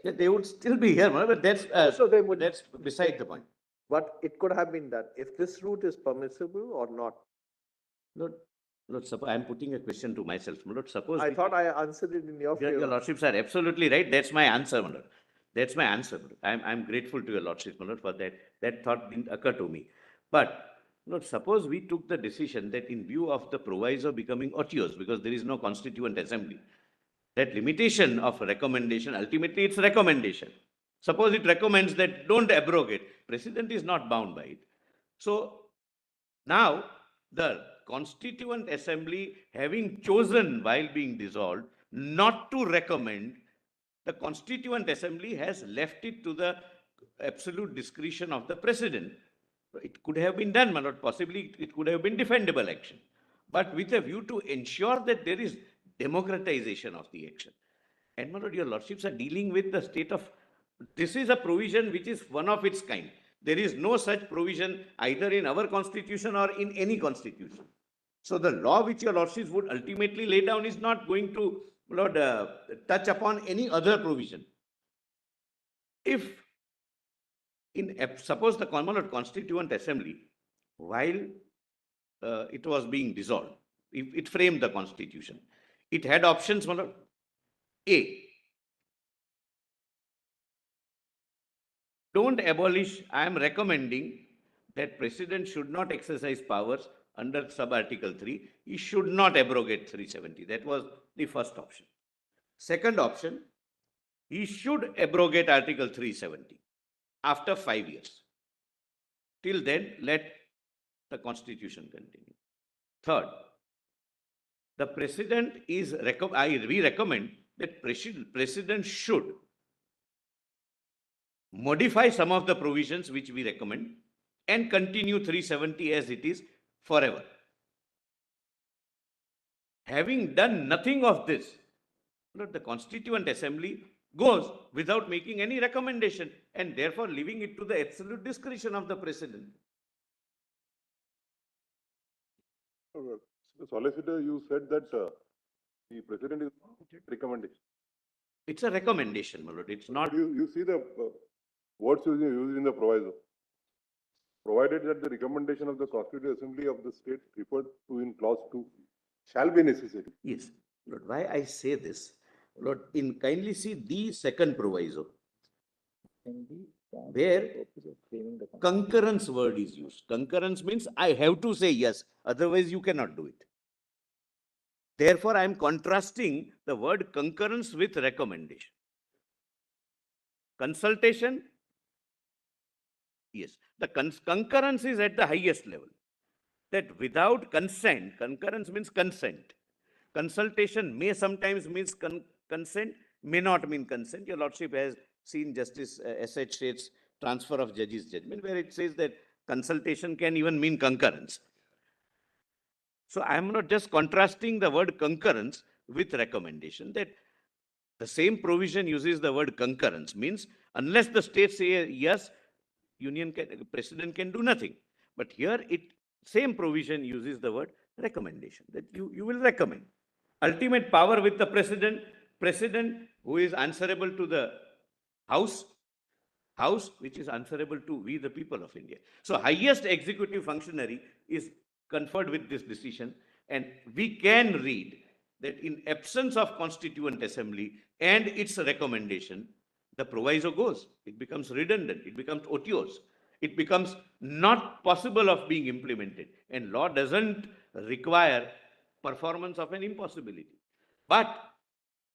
Yeah, they would still be here, but that's, So they would- that's beside the point. But it could have been done. If this route is permissible or not. Lord, suppose, I'm putting a question to myself. Lord, suppose. I thought I answered it in your Your favor. lordships are absolutely right. That's my answer, my lord. That's my answer. My lord. I'm grateful to your lordship, my lord, for that. That thought didn't occur to me. But, Lord, suppose we took the decision that in view of the proviso becoming otious, because there is no constituent assembly, that limitation of recommendation, ultimately it's recommendation. Suppose it recommends that don't abrogate, president is not bound by it. So now the constituent assembly, having chosen while being dissolved not to recommend, the constituent assembly has left it to the absolute discretion of the president. It could have been done, my lord, possibly it could have been defendable action, but with a view to ensure that there is democratization of the action. And my lord, your lordships are dealing with the state of, this is a provision which is one of its kind. There is no such provision either in our constitution or in any constitution. So the law which your lordships would ultimately lay down is not going to, Lord, touch upon any other provision. If suppose the Commonwealth Constituent Assembly, while it was being dissolved, it framed the constitution, it had options, my lord. A, don't abolish. I am recommending that president should not exercise powers under sub-article 3. He should not abrogate 370. That was the first option. Second option, he should abrogate article 370 after 5 years. Till then, let the constitution continue. Third, the president is, we recommend that president should modify some of the provisions which we recommend and continue 370 as it is forever. Having done nothing of this, the Constituent Assembly goes without making any recommendation and therefore leaving it to the absolute discretion of the president. The solicitor, you said that the president is recommendation. It's a recommendation, my lord. It's not. You see the words used in the proviso. Provided that the recommendation of the Constituent Assembly of the state referred to in clause 2 shall be necessary. Yes, Lord, why I say this, Lord, kindly see the second proviso, where concurrence word is used. Concurrence means I have to say yes, otherwise you cannot do it. Therefore, I am contrasting the word concurrence with recommendation. Consultation, yes, the concurrence is at the highest level. That without consent, concurrence means consent. Consultation may sometimes means consent, may not mean consent. Your lordship has seen Justice S.H. Sheth's transfer of judge's judgment, where it says that consultation can even mean concurrence. So I am not just contrasting the word concurrence with recommendation, that the same provision uses the word concurrence, means unless the state say yes, president can do nothing. But here same provision uses the word recommendation, that you will recommend. Ultimate power with the president who is answerable to the House which is answerable to we the people of India. So highest executive functionary is conferred with this decision, and we can read that in absence of Constituent Assembly and its recommendation, the proviso goes. It becomes redundant, it becomes otious, it becomes not possible of being implemented, and law doesn't require performance of an impossibility. But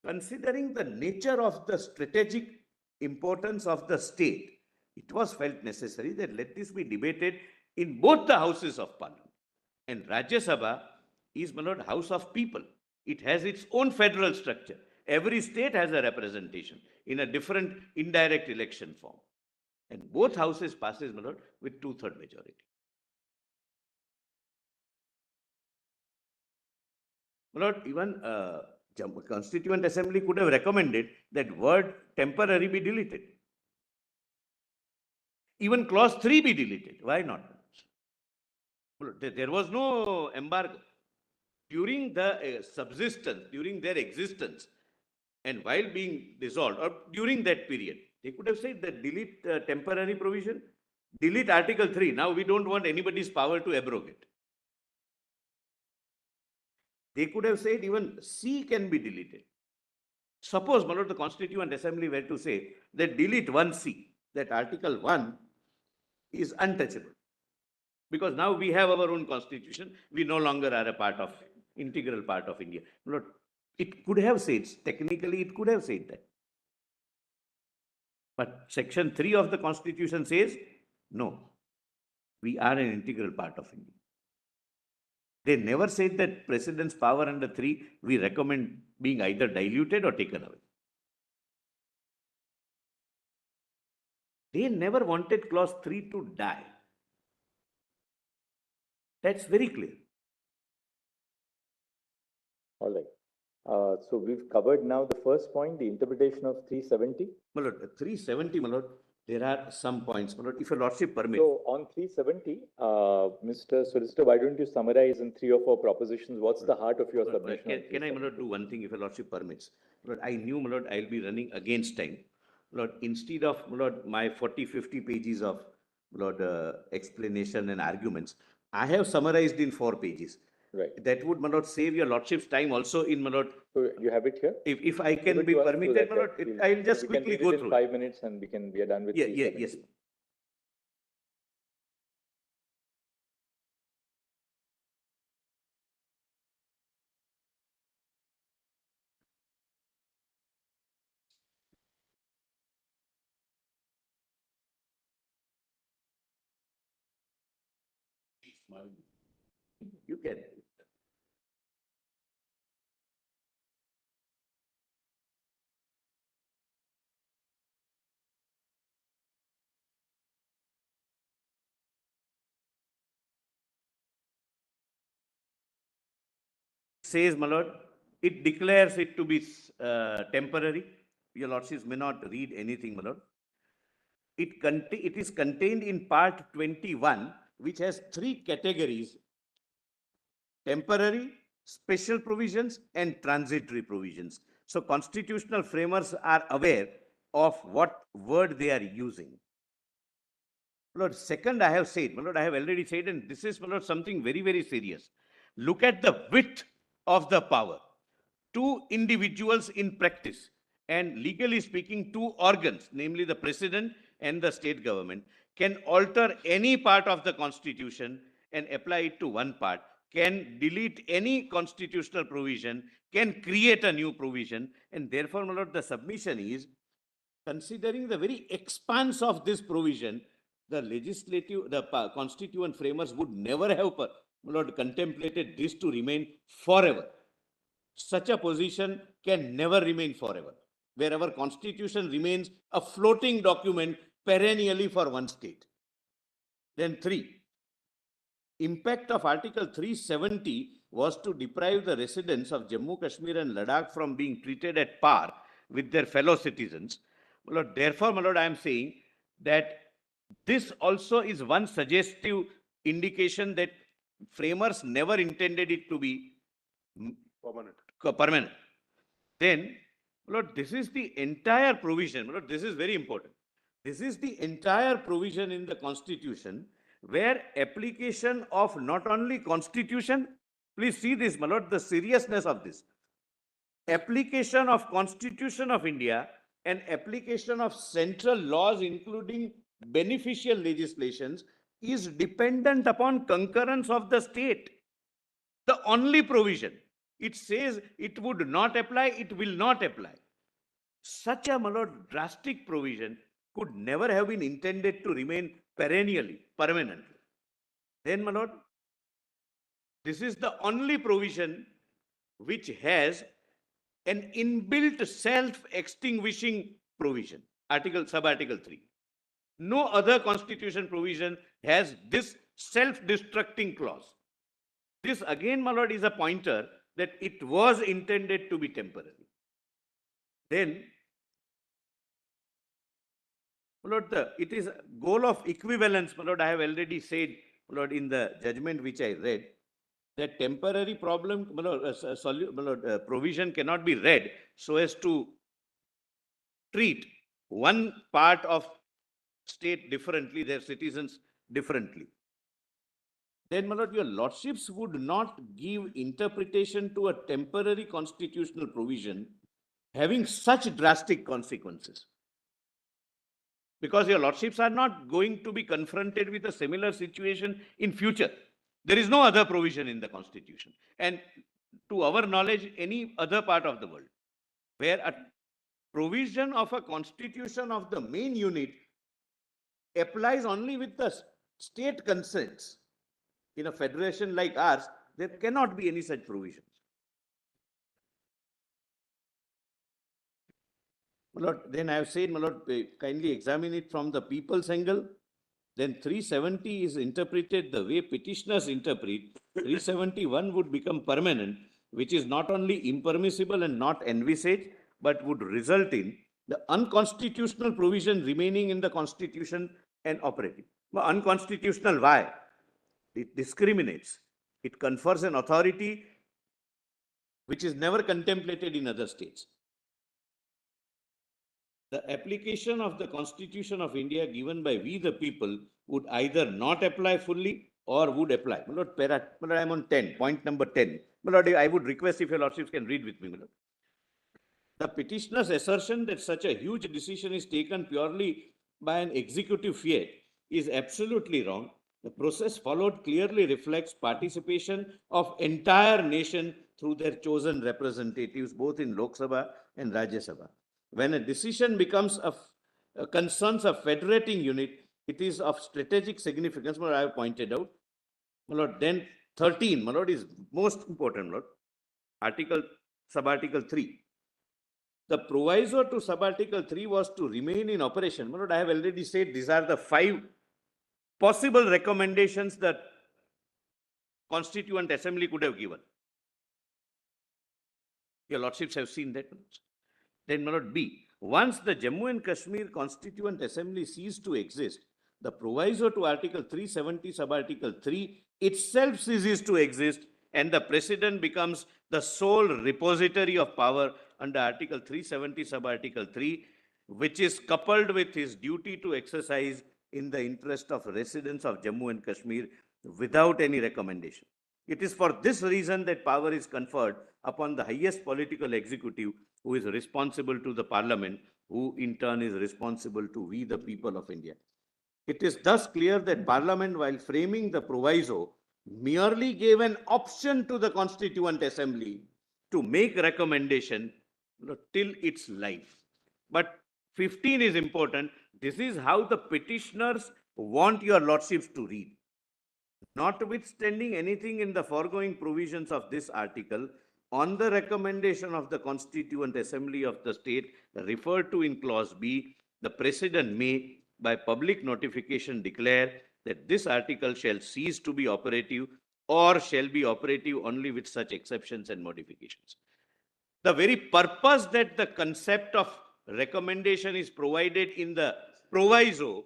considering the nature of the strategic importance of the state, it was felt necessary that let this be debated in both the houses of parliament. And Rajya Sabha is, my lord, house of people. It has its own federal structure. Every state has a representation in a different indirect election form. And both houses passes, my lord, with 2/3 majority. My lord, even Constituent Assembly could have recommended that word temporary be deleted. Even clause 3 be deleted. Why not? There was no embargo. During the subsistence, during their existence, and while being dissolved, or during that period, they could have said that delete temporary provision, delete Article 3. Now we don't want anybody's power to abrogate. They could have said even C can be deleted. Suppose, my lord, the Constituent Assembly were to say that delete 1C, that Article 1 is untouchable. Because now we have our own constitution, we no longer are a part of, integral part of India. My lord, it could have said, technically it could have said that. But Section 3 of the Constitution says, no, we are an integral part of India. They never said that President's power under 3, we recommend being either diluted or taken away. They never wanted clause 3 to die. That's very clear. All right. So we've covered now the first point, the interpretation of 370. My lord, 370, my lord, there are some points, my lord, if your lordship permits. So on 370, Mr. Solicitor, why don't you summarize in 3 or 4 propositions? What's the heart of your submission? Can I, my lord, do one thing if your lordship permits? My lord, I knew, my lord, I'll be running against time. My lord, instead of, my lord, my 40, 50 pages of, my lord, explanation and arguments, I have summarized in 4 pages. Right. That would, my lord, save your lordship's time also in, my lord. So you have it here? If I Give can it be to us so permitted, that, my lord, I'll just we quickly can read go it through. in 5 minutes and we are done with Yeah, 370. yes. You can. Says, my lord, it declares it to be temporary. Your lordships may not read anything, my lord. It is contained in part 21, which has 3 categories: temporary, special provisions, and transitory provisions. So constitutional framers are aware of what word they are using. My lord, second, I have said, my lord, I have already said, and this is, my lord, something very, very serious. Look at the width of the power. 2 individuals in practice, and legally speaking, 2 organs, namely the president and the state government, can alter any part of the constitution and apply it to one part, can delete any constitutional provision, can create a new provision, and therefore, my lord, the submission is, considering the very expanse of this provision, the constituent framers would never have, my lord, contemplated this to remain forever. Such a position can never remain forever, where our constitution remains a floating document perennially for one state. Then 3, impact of Article 370 was to deprive the residents of Jammu, Kashmir and Ladakh from being treated at par with their fellow citizens. My lord, therefore, my lord, I am saying that this also is one suggestive indication that framers never intended it to be permanent. Then, Lord, this is the entire provision. Lord, this is very important. This is the entire provision in the Constitution where application of not only Constitution, please see this, my lord, the seriousness of this. Application of Constitution of India and application of central laws, including beneficial legislations, is dependent upon concurrence of the state. The only provision. It says it would not apply, it will not apply. such a, my lord, drastic provision could never have been intended to remain perennially, permanently. Then, my lord, this is the only provision which has an inbuilt self-extinguishing provision, sub-article 3. No other constitution provision has this self-destructing clause. This again, my lord, is a pointer that it was intended to be temporary. Then, my lord, it is goal of equivalence, my lord, I have already said, my lord, in the judgment which I read, that temporary problem, my lord, provision cannot be read so as to treat one part of state differently, their citizens differently. Then, my lord, your lordships would not give interpretation to a temporary constitutional provision having such drastic consequences. Because your lordships are not going to be confronted with a similar situation in future. There is no other provision in the constitution. And to our knowledge, any other part of the world where a provision of a constitution of the main unit applies only with the state consents. In a federation like ours, there cannot be any such provisions. My lord, then I have said, my lord, kindly examine it from the people's angle. Then 370 is interpreted the way petitioners interpret. 371 would become permanent, which is not only impermissible and not envisaged, but would result in the unconstitutional provision remaining in the constitution and operating. But unconstitutional, why? It discriminates. It confers an authority which is never contemplated in other states. The application of the Constitution of India given by we the people would either not apply fully or would apply. My lord, I am on 10, point number 10. My lord, I would request if your lordships can read with me, my lord. The petitioner's assertion that such a huge decision is taken purely by an executive fiat is absolutely wrong. The process followed clearly reflects participation of entire nation through their chosen representatives, both in Lok Sabha and Rajya Sabha. When a decision becomes concerns a federating unit, it is of strategic significance, what I have pointed out. My lord, then 13, my lord, is most important, my lord. Sub-article 3. The proviso to sub-article 3 was to remain in operation. My lord, I have already said these are the 5 possible recommendations that Constituent Assembly could have given. Your lordships have seen that. Then, my lord, B. Once the Jammu and Kashmir Constituent Assembly ceased to exist, the proviso to Article 370 sub-article 3 itself ceases to exist, and the President becomes the sole repository of power under Article 370 sub-article 3, which is coupled with his duty to exercise in the interest of residents of Jammu and Kashmir without any recommendation. It is for this reason that power is conferred upon the highest political executive, who is responsible to the Parliament, who in turn is responsible to we the people of India. It is thus clear that Parliament, while framing the proviso, merely gave an option to the Constituent Assembly to make recommendation till its life. But 15 is important. This is how the petitioners want your lordships to read. Notwithstanding anything in the foregoing provisions of this article, on the recommendation of the Constituent Assembly of the state referred to in clause B, the President may, by public notification, declare that this article shall cease to be operative or shall be operative only with such exceptions and modifications. The very purpose that the concept of recommendation is provided in the proviso,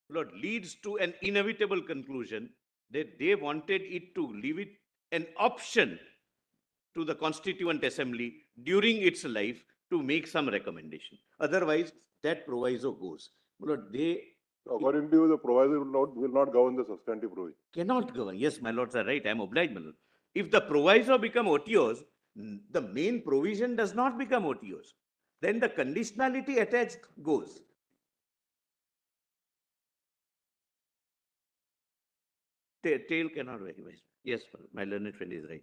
Lord, leads to an inevitable conclusion that they wanted it to leave it an option to the Constituent Assembly during its life to make some recommendation. Otherwise, that proviso goes. Lord, they According to you, the proviso will not govern the substantive provision. cannot govern. Yes, my lords are right. I am obliged, my lord. If the proviso become OTOs, the main provision does not become OTOs. Then the conditionality attached goes. Tail cannot verify. Yes, my learned friend is right.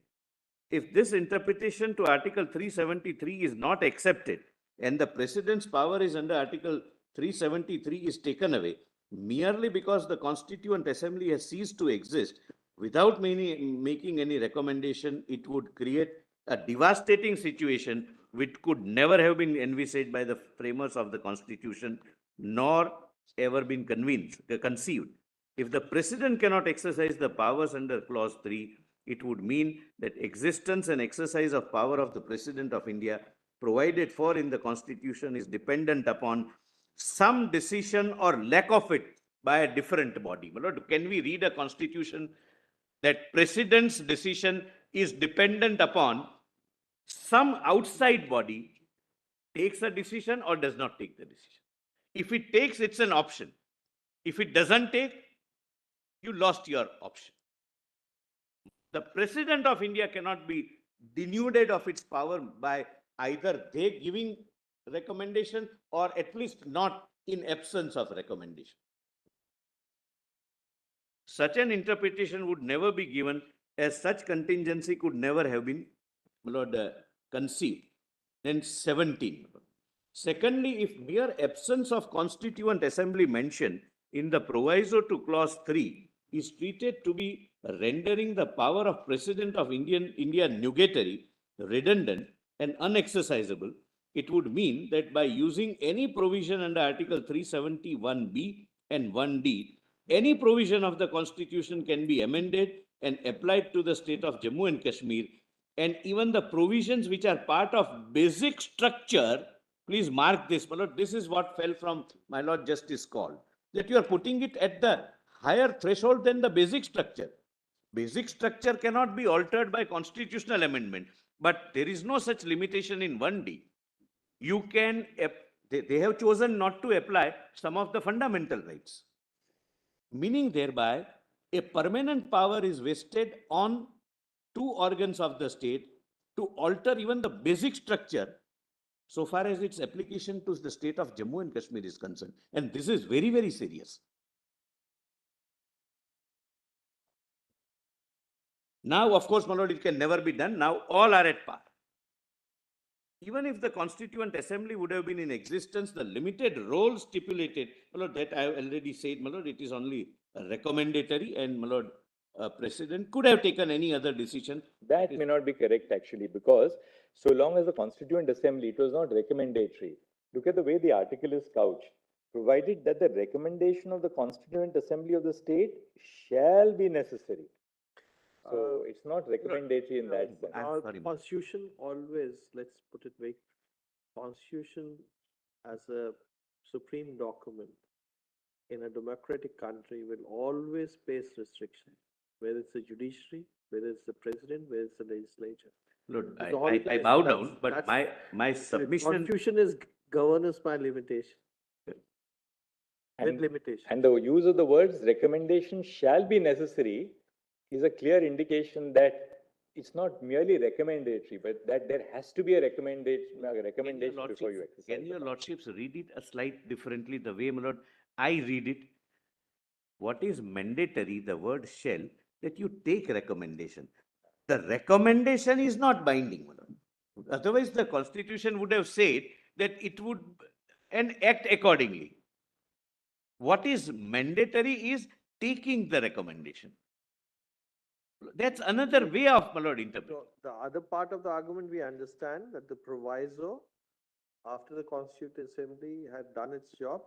If this interpretation to Article 373 is not accepted, and the president's power is under Article 373 is taken away merely because the Constituent Assembly has ceased to exist without making any recommendation, it would create a devastating situation which could never have been envisaged by the framers of the Constitution, nor ever been conceived. If the president cannot exercise the powers under clause 3, it would mean that existence and exercise of power of the President of India provided for in the Constitution is dependent upon some decision or lack of it by a different body. Can we read a constitution that president's decision is dependent upon some outside body takes a decision or does not take the decision? If it takes, it's an option. If it doesn't take, you lost your option. The President of India cannot be denuded of its power by either they giving recommendation or at least not in absence of recommendation. Such an interpretation would never be given, as such contingency could never have been conceived. Then 17. Secondly, if mere absence of Constituent Assembly mentioned in the proviso to clause 3 is treated to be rendering the power of President of India nugatory, redundant, and unexercisable, it would mean that by using any provision under Article 371B and 1D, any provision of the Constitution can be amended and applied to the state of Jammu and Kashmir, and even the provisions which are part of basic structure, please mark this, my lord, this is what fell from my lord Justice call, that you are putting it at the higher threshold than the basic structure. Basic structure cannot be altered by constitutional amendment, but there is no such limitation in 1D. You can, they have chosen not to apply some of the fundamental rights, meaning thereby a permanent power is vested on two organs of the state to alter even the basic structure so far as its application to the state of Jammu and Kashmir is concerned. And this is very, very serious. Now, of course, my lord, it can never be done. Now all are at par. Even if the Constituent Assembly would have been in existence, the limited role stipulated, my lord, that I have already said, my lord, it is only recommendatory, and my lord, President could have taken any other decision. That may not be correct actually, because so long as the Constituent Assembly, it was not recommendatory. Look at the way the article is couched. Provided that the recommendation of the Constituent Assembly of the state shall be necessary. So it's not recommendatory in that sense. I'm sorry. Constitution always, let's put it very, Constitution as a supreme document in a democratic country will always face restriction, whether it's the judiciary, whether it's the president, whether it's the legislature. Lord, It's all I place. bow That's- down, but that's- my submission. Constitution is governance by limitation. With And, limitation. and the use of the words recommendation shall be necessary is a clear indication that it's not merely recommendatory, but that there has to be a recommendation before you exercise. Can your lordships read it a slight differently, the way, my lord, I read it? What is mandatory, the word shall, that you take recommendation. The recommendation is not binding, my lord. Otherwise, the Constitution would have said that it would and act accordingly. What is mandatory is taking the recommendation. That's another way of, my lord, interpreting. So the other part of the argument, we understand that the proviso, after the Constituent Assembly had done its job,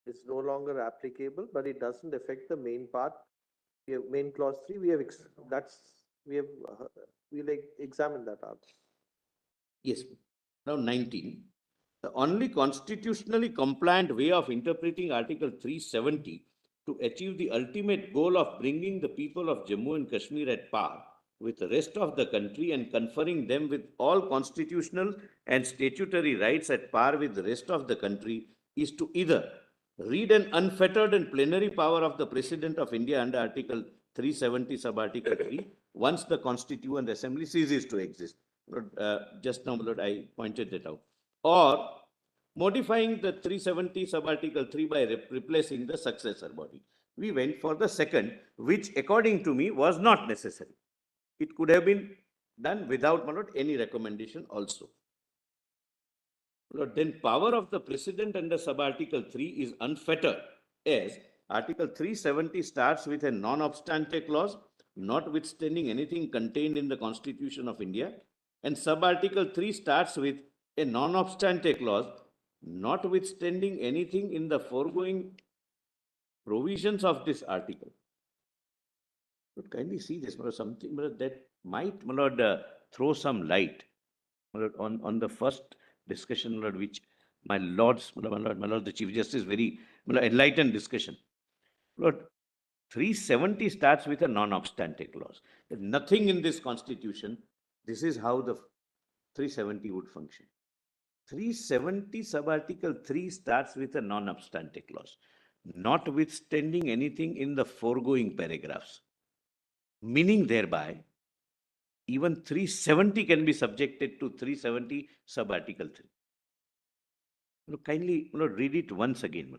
is no longer applicable, but it doesn't affect the main part. We have main clause 3, we have, we'll examine that out. Yes. Now 19. The only constitutionally compliant way of interpreting Article 370 to achieve the ultimate goal of bringing the people of Jammu and Kashmir at par with the rest of the country and conferring them with all constitutional and statutory rights at par with the rest of the country is to either read an unfettered and plenary power of the President of India under Article 370 sub-Article 3 once the Constituent Assembly ceases to exist. Just now, Lord, I pointed that out. Or modifying the 370 sub-Article 3 by replacing the successor body. We went for the second, which according to me was not necessary. It could have been done without, my lord, any recommendation also. Lord, then power of the president under sub-article 3 is unfettered, as Article 370 starts with a non-obstante clause, notwithstanding anything contained in the Constitution of India, and sub-article 3 starts with a non-obstante clause, notwithstanding anything in the foregoing provisions of this article. But kindly see this, something that might throw some light on the first discussion, which my lords, my lord, the Chief Justice, very enlightened discussion. Lord, 370 starts with a non-obstante clause. There's nothing in this constitution. This is how the 370 would function. 370 sub-article 3 starts with a non-obstante clause, notwithstanding anything in the foregoing paragraphs, meaning thereby even 370 can be subjected to 370 sub-article 3. Kindly read it once again.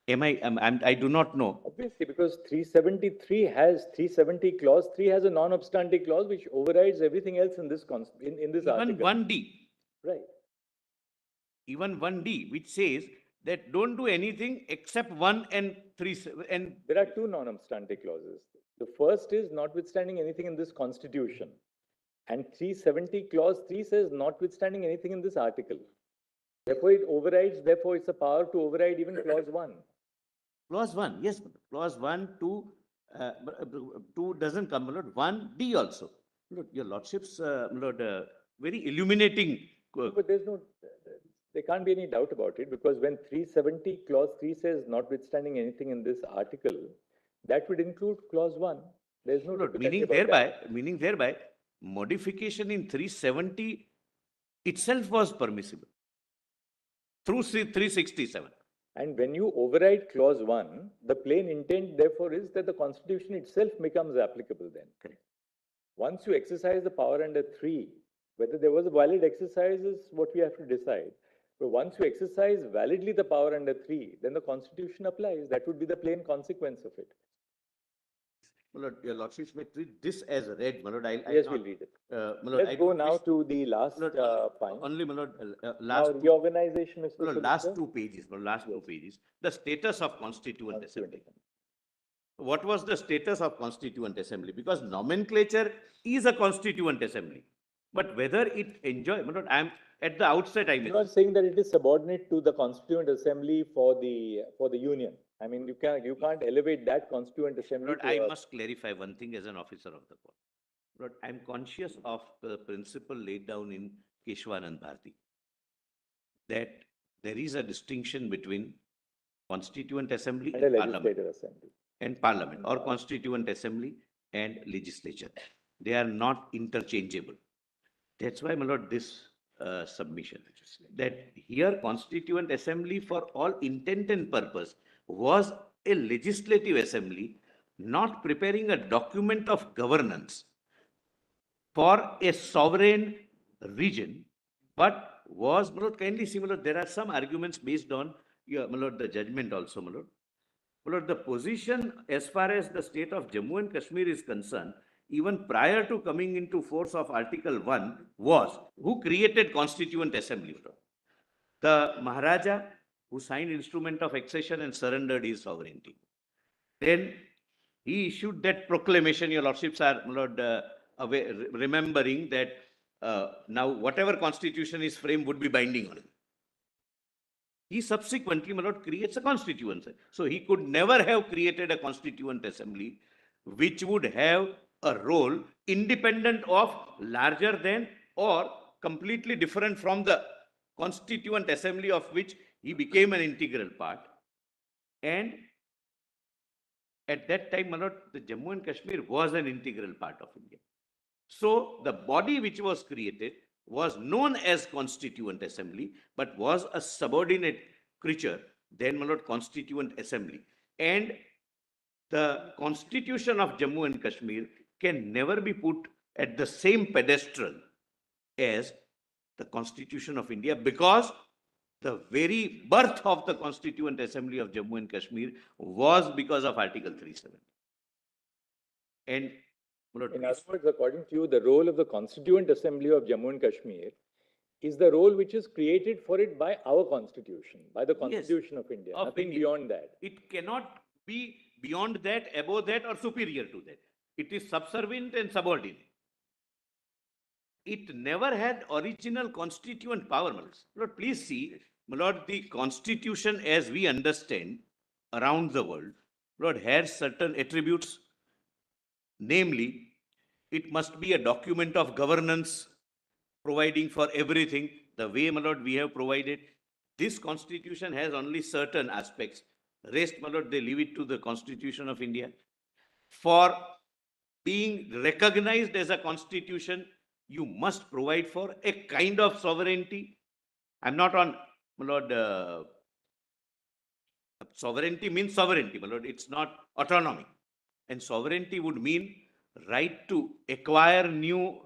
I do not know. Obviously, because 370 clause 3 has a non-obstante clause which overrides everything else in this in this Even article. 1D. Right. Even 1D, which says that don't do anything except 1 and 3. And there are two non-obstante clauses. The first is notwithstanding anything in this constitution. And 370 clause 3 says notwithstanding anything in this article. Therefore, it overrides, therefore, it's a power to override even clause 1. Clause 1, yes. Clause 1, 2, 2 doesn't come. 1D also. Your lordships, very illuminating. But there can't be any doubt about it, because when 370 clause 3 says notwithstanding anything in this article, that would include clause 1. There's no meaning thereby, modification in 370 itself was permissible through 367. And when you override clause 1, the plain intent therefore is that the constitution itself becomes applicable then. Correct. Once you exercise the power under 3, whether there was a valid exercise is what we have to decide. But once you exercise validly the power under 3, then the constitution applies. That would be the plain consequence of it. Your lordships may treat this as read, Yes, we'll read it. Let's go now to the last point. Only, last now, reorganization, Mr. last 2 pages, last 2 pages. The status of Constituent Assembly. What was the status of Constituent Assembly? Because nomenclature is a Constituent Assembly, but whether it enjoy, I'm at the outset. I'm not saying that it is subordinate to the Constituent Assembly for the union. I mean, you can't elevate that Constituent Assembly. I must clarify one thing as an officer of the court. I'm conscious of the principle laid down in Keshwanand Bharti, that there is a distinction between Constituent Assembly and Parliament. And Parliament, or Constituent Assembly and Legislature. They are not interchangeable. That's why, my lord, this submission, that here Constituent Assembly for all intent and purpose was a legislative assembly, not preparing a document of governance for a sovereign region, but was, my lord, kindly see, my lord, there are some arguments based on my lord, the judgment also, my lord. My lord, the position as far as the state of Jammu and Kashmir is concerned, even prior to coming into force of Article 1, was who created Constituent Assembly? The Maharaja, who signed instrument of accession and surrendered his sovereignty. Then he issued that proclamation. Your lordships are, my lord, remembering that now whatever constitution is framed would be binding on him. He subsequently, my lord, creates a constituency. So he could never have created a Constituent Assembly which would have a role independent of, larger than, or completely different from the Constituent Assembly of which he became an integral part. And at that time, my lord, the Jammu and Kashmir was an integral part of India. So the body which was created was known as Constituent Assembly, but was a subordinate creature, then, my lord, Constituent Assembly. And the Constitution of Jammu and Kashmir can never be put at the same pedestal as the Constitution of India, because the very birth of the Constituent Assembly of Jammu and Kashmir was because of Article 370. And in other words, according to you, the role of the Constituent Assembly of Jammu and Kashmir is the role which is created for it by our constitution, by the Yes, Constitution of India, of nothing India. beyond that. It cannot be beyond that, above that, or superior to that. It is subservient and subordinate. It never had original constituent power. My Lord, please see, my Lord, the constitution as we understand around the world, Lord, has certain attributes. Namely, it must be a document of governance providing for everything the way, my Lord, we have provided. This constitution has only certain aspects. Rest, my Lord, they leave it to the Constitution of India. For being recognized as a constitution, you must provide for a kind of sovereignty. I'm not on, my Lord, sovereignty means sovereignty, my Lord. It's not autonomy. And sovereignty would mean right to acquire new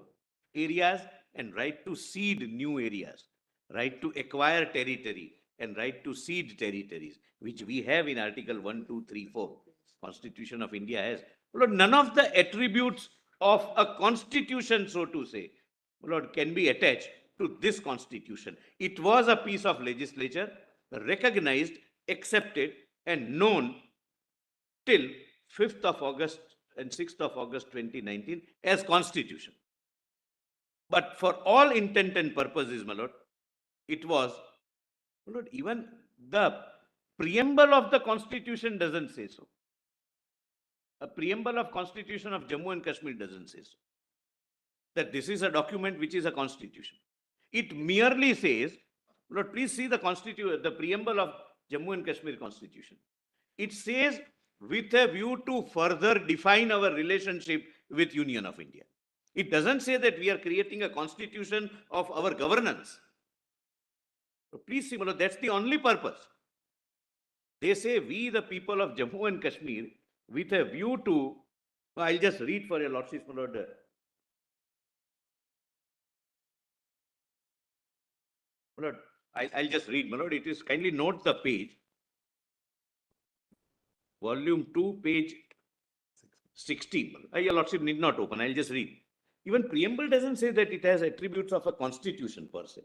areas and right to cede new areas, right to acquire territory and right to cede territories, which we have in Article 1, 2, 3, 4. Constitution of India has. Lord, none of the attributes of a constitution, so to say, Lord, can be attached to this constitution. It was a piece of legislature recognized, accepted, and known till 5th of August and 6th of August 2019 as constitution. But for all intent and purposes, my Lord, it was, my Lord, even the preamble of the constitution doesn't say so. A preamble of constitution of Jammu and Kashmir doesn't say so. That this is a document which is a constitution. It merely says, Lord, please see the the preamble of Jammu and Kashmir constitution. It says, with a view to further define our relationship with Union of India. It doesn't say that we are creating a constitution of our governance. So please see, that's the only purpose. They say, we the people of Jammu and Kashmir, with a view to, I'll just read for your lordship, my Lord. My Lord, I'll just read, my Lord. It is, kindly note the page. Volume 2, page 16. Your lordship need not open. I'll just read. Even preamble doesn't say that it has attributes of a constitution per se.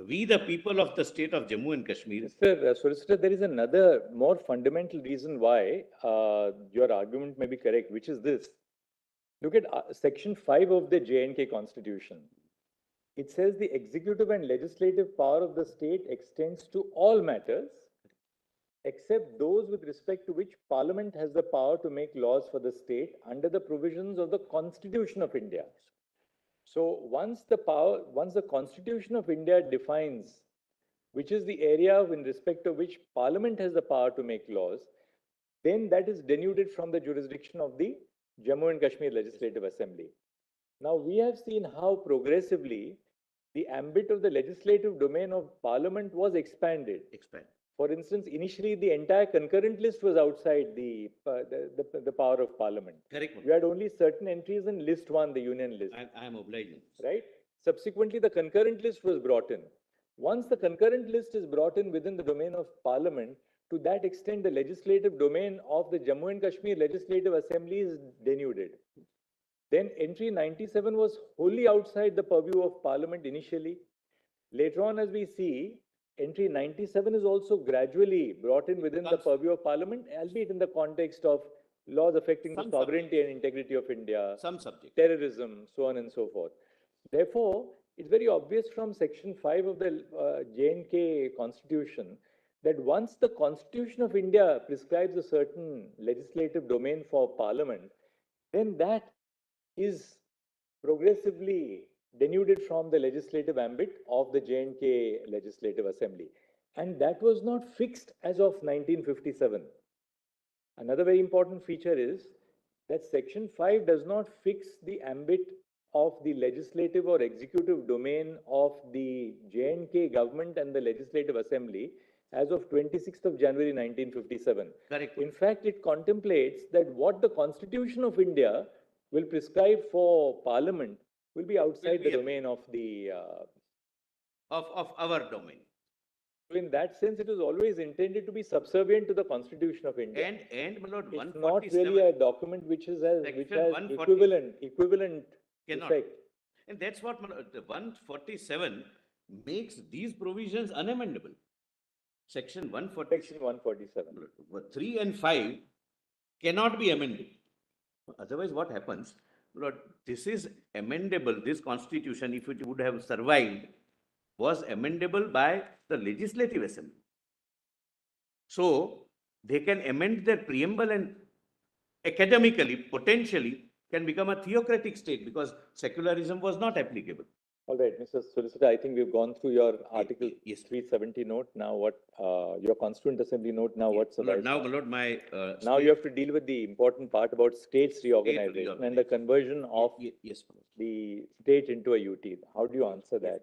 We, the people of the state of Jammu and Kashmir. Mr. Solicitor, there is another more fundamental reason why your argument may be correct, which is this. Look at Section 5 of the J&K Constitution. It says the executive and legislative power of the state extends to all matters except those with respect to which Parliament has the power to make laws for the state under the provisions of the Constitution of India. So once the Constitution of India defines which is the area in respect of which Parliament has the power to make laws, then that is denuded from the jurisdiction of the Jammu and Kashmir Legislative Assembly. Now we have seen how progressively the ambit of the legislative domain of Parliament was expanded. For instance, initially the entire concurrent list was outside the power of Parliament. Correct. You had only certain entries in list 1, the union list. I am obliged. Right? Subsequently, the concurrent list was brought in. Once the concurrent list is brought in within the domain of Parliament, to that extent, the legislative domain of the Jammu and Kashmir Legislative Assembly is denuded. Then entry 97 was wholly outside the purview of Parliament initially. Later on, as we see, entry 97 is also gradually brought in within the purview of Parliament, albeit in the context of laws affecting the sovereignty and integrity of India, terrorism, so on and so forth. Therefore, it's very obvious from Section 5 of the J&K Constitution that once the Constitution of India prescribes a certain legislative domain for Parliament, then that is progressively denuded from the legislative ambit of the J&K Legislative Assembly. And that was not fixed as of 1957. Another very important feature is that Section 5 does not fix the ambit of the legislative or executive domain of the J&K government and the Legislative Assembly as of 26th of January 1957. Correct. In fact, it contemplates that what the Constitution of India will prescribe for Parliament will be outside the domain of the of our domain. In that sense, it is always intended to be subservient to the Constitution of India. And my Lord, it's not really a document which has equivalent cannot. effect. And that's what the 147 makes these provisions unamendable. Section 147. Section 147. 3 and 5 cannot be amended. Otherwise, what happens? Lord, this is amendable. This constitution, if it would have survived, was amendable by the Legislative Assembly. So, they can amend their preamble and academically, potentially, can become a theocratic state because secularism was not applicable. All right, Mr. Solicitor, I think we've gone through your Article Yes. 370 note. Now what, your Constituent Assembly note, now what's the Lord, now, Lord, my Now you have to deal with the important part about states reorganization and the conversion of yes, Lord. the state into a UT. How do you answer that?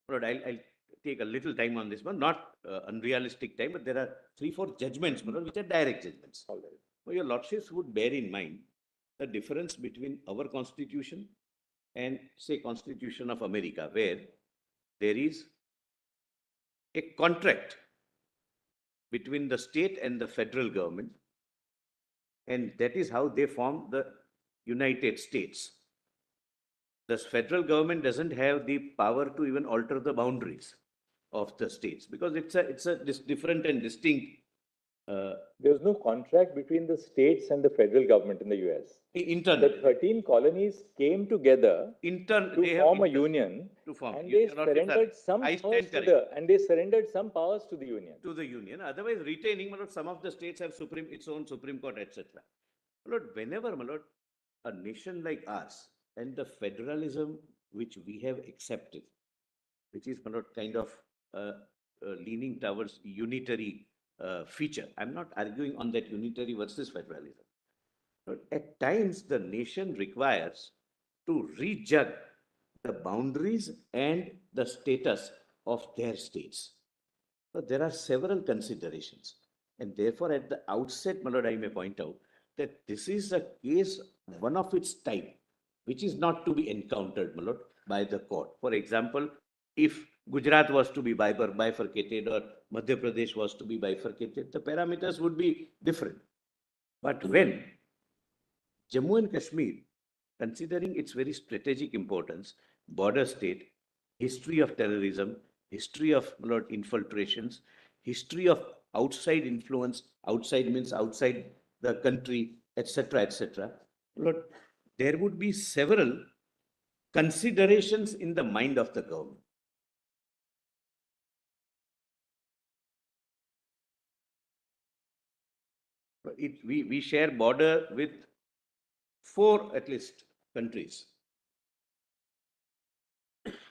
Lord, I'll take a little time on this one, not unrealistic time, but there are 3-4 judgments, Lord, which are direct judgments. All right. Well, your lordships would bear in mind the difference between our constitution and, say, Constitution of America, where there is a contract between the state and the federal government, and that is how they form the United States. The federal government doesn't have the power to even alter the boundaries of the states because it's a different and distinct. There was no contract between the states and the federal government in the US. Internal. The 13 colonies came together to form a union, and they surrendered some powers to the union. To the union, otherwise retaining, my lord, some of the states have its own Supreme Court, etc. My lord, whenever, my lord, a nation like ours and the federalism which we have accepted, which is, my lord, kind of leaning towards unitary feature. I'm not arguing on that unitary versus federalism. But at times, the nation requires to rejudge the boundaries and the status of their states. So there are several considerations. And therefore, at the outset, my lord, I may point out that this is a case, one of its type, which is not to be encountered, my lord, by the court. For example, if Gujarat was to be bifurcated or Madhya Pradesh was to be bifurcated, the parameters would be different. But when Jammu and Kashmir, considering its very strategic importance, border state, history of terrorism, history of, my lord, infiltrations, history of outside influence, outside means outside the country, etc., Lord, there would be several considerations in the mind of the government. We share border with 4 at least countries,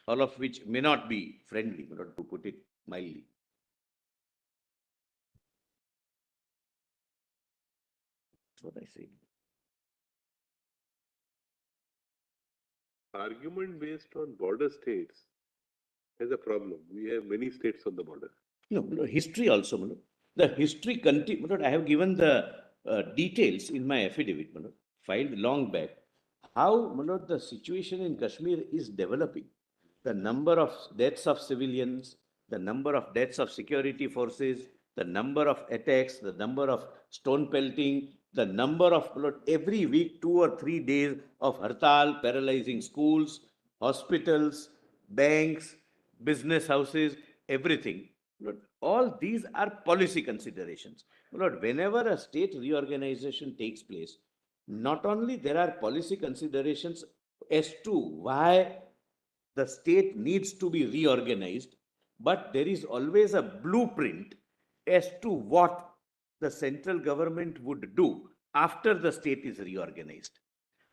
all of which may not be friendly, not to put it mildly. That's what I say. Argument based on border states has a problem. We have many states on the border. No, history also, Manoj. The history I have given the details in my affidavit, Manoj, filed long back. How, Manoj, the situation in Kashmir is developing. The number of deaths of civilians, the number of deaths of security forces, the number of attacks, the number of stone pelting, the number of, Manoj, every week 2 or 3 days of hartal, paralyzing schools, hospitals, banks, business houses, everything. Lord, all these are policy considerations. Lord, whenever a state reorganization takes place, not only there are policy considerations as to why the state needs to be reorganized, but there is always a blueprint as to what the central government would do after the state is reorganized.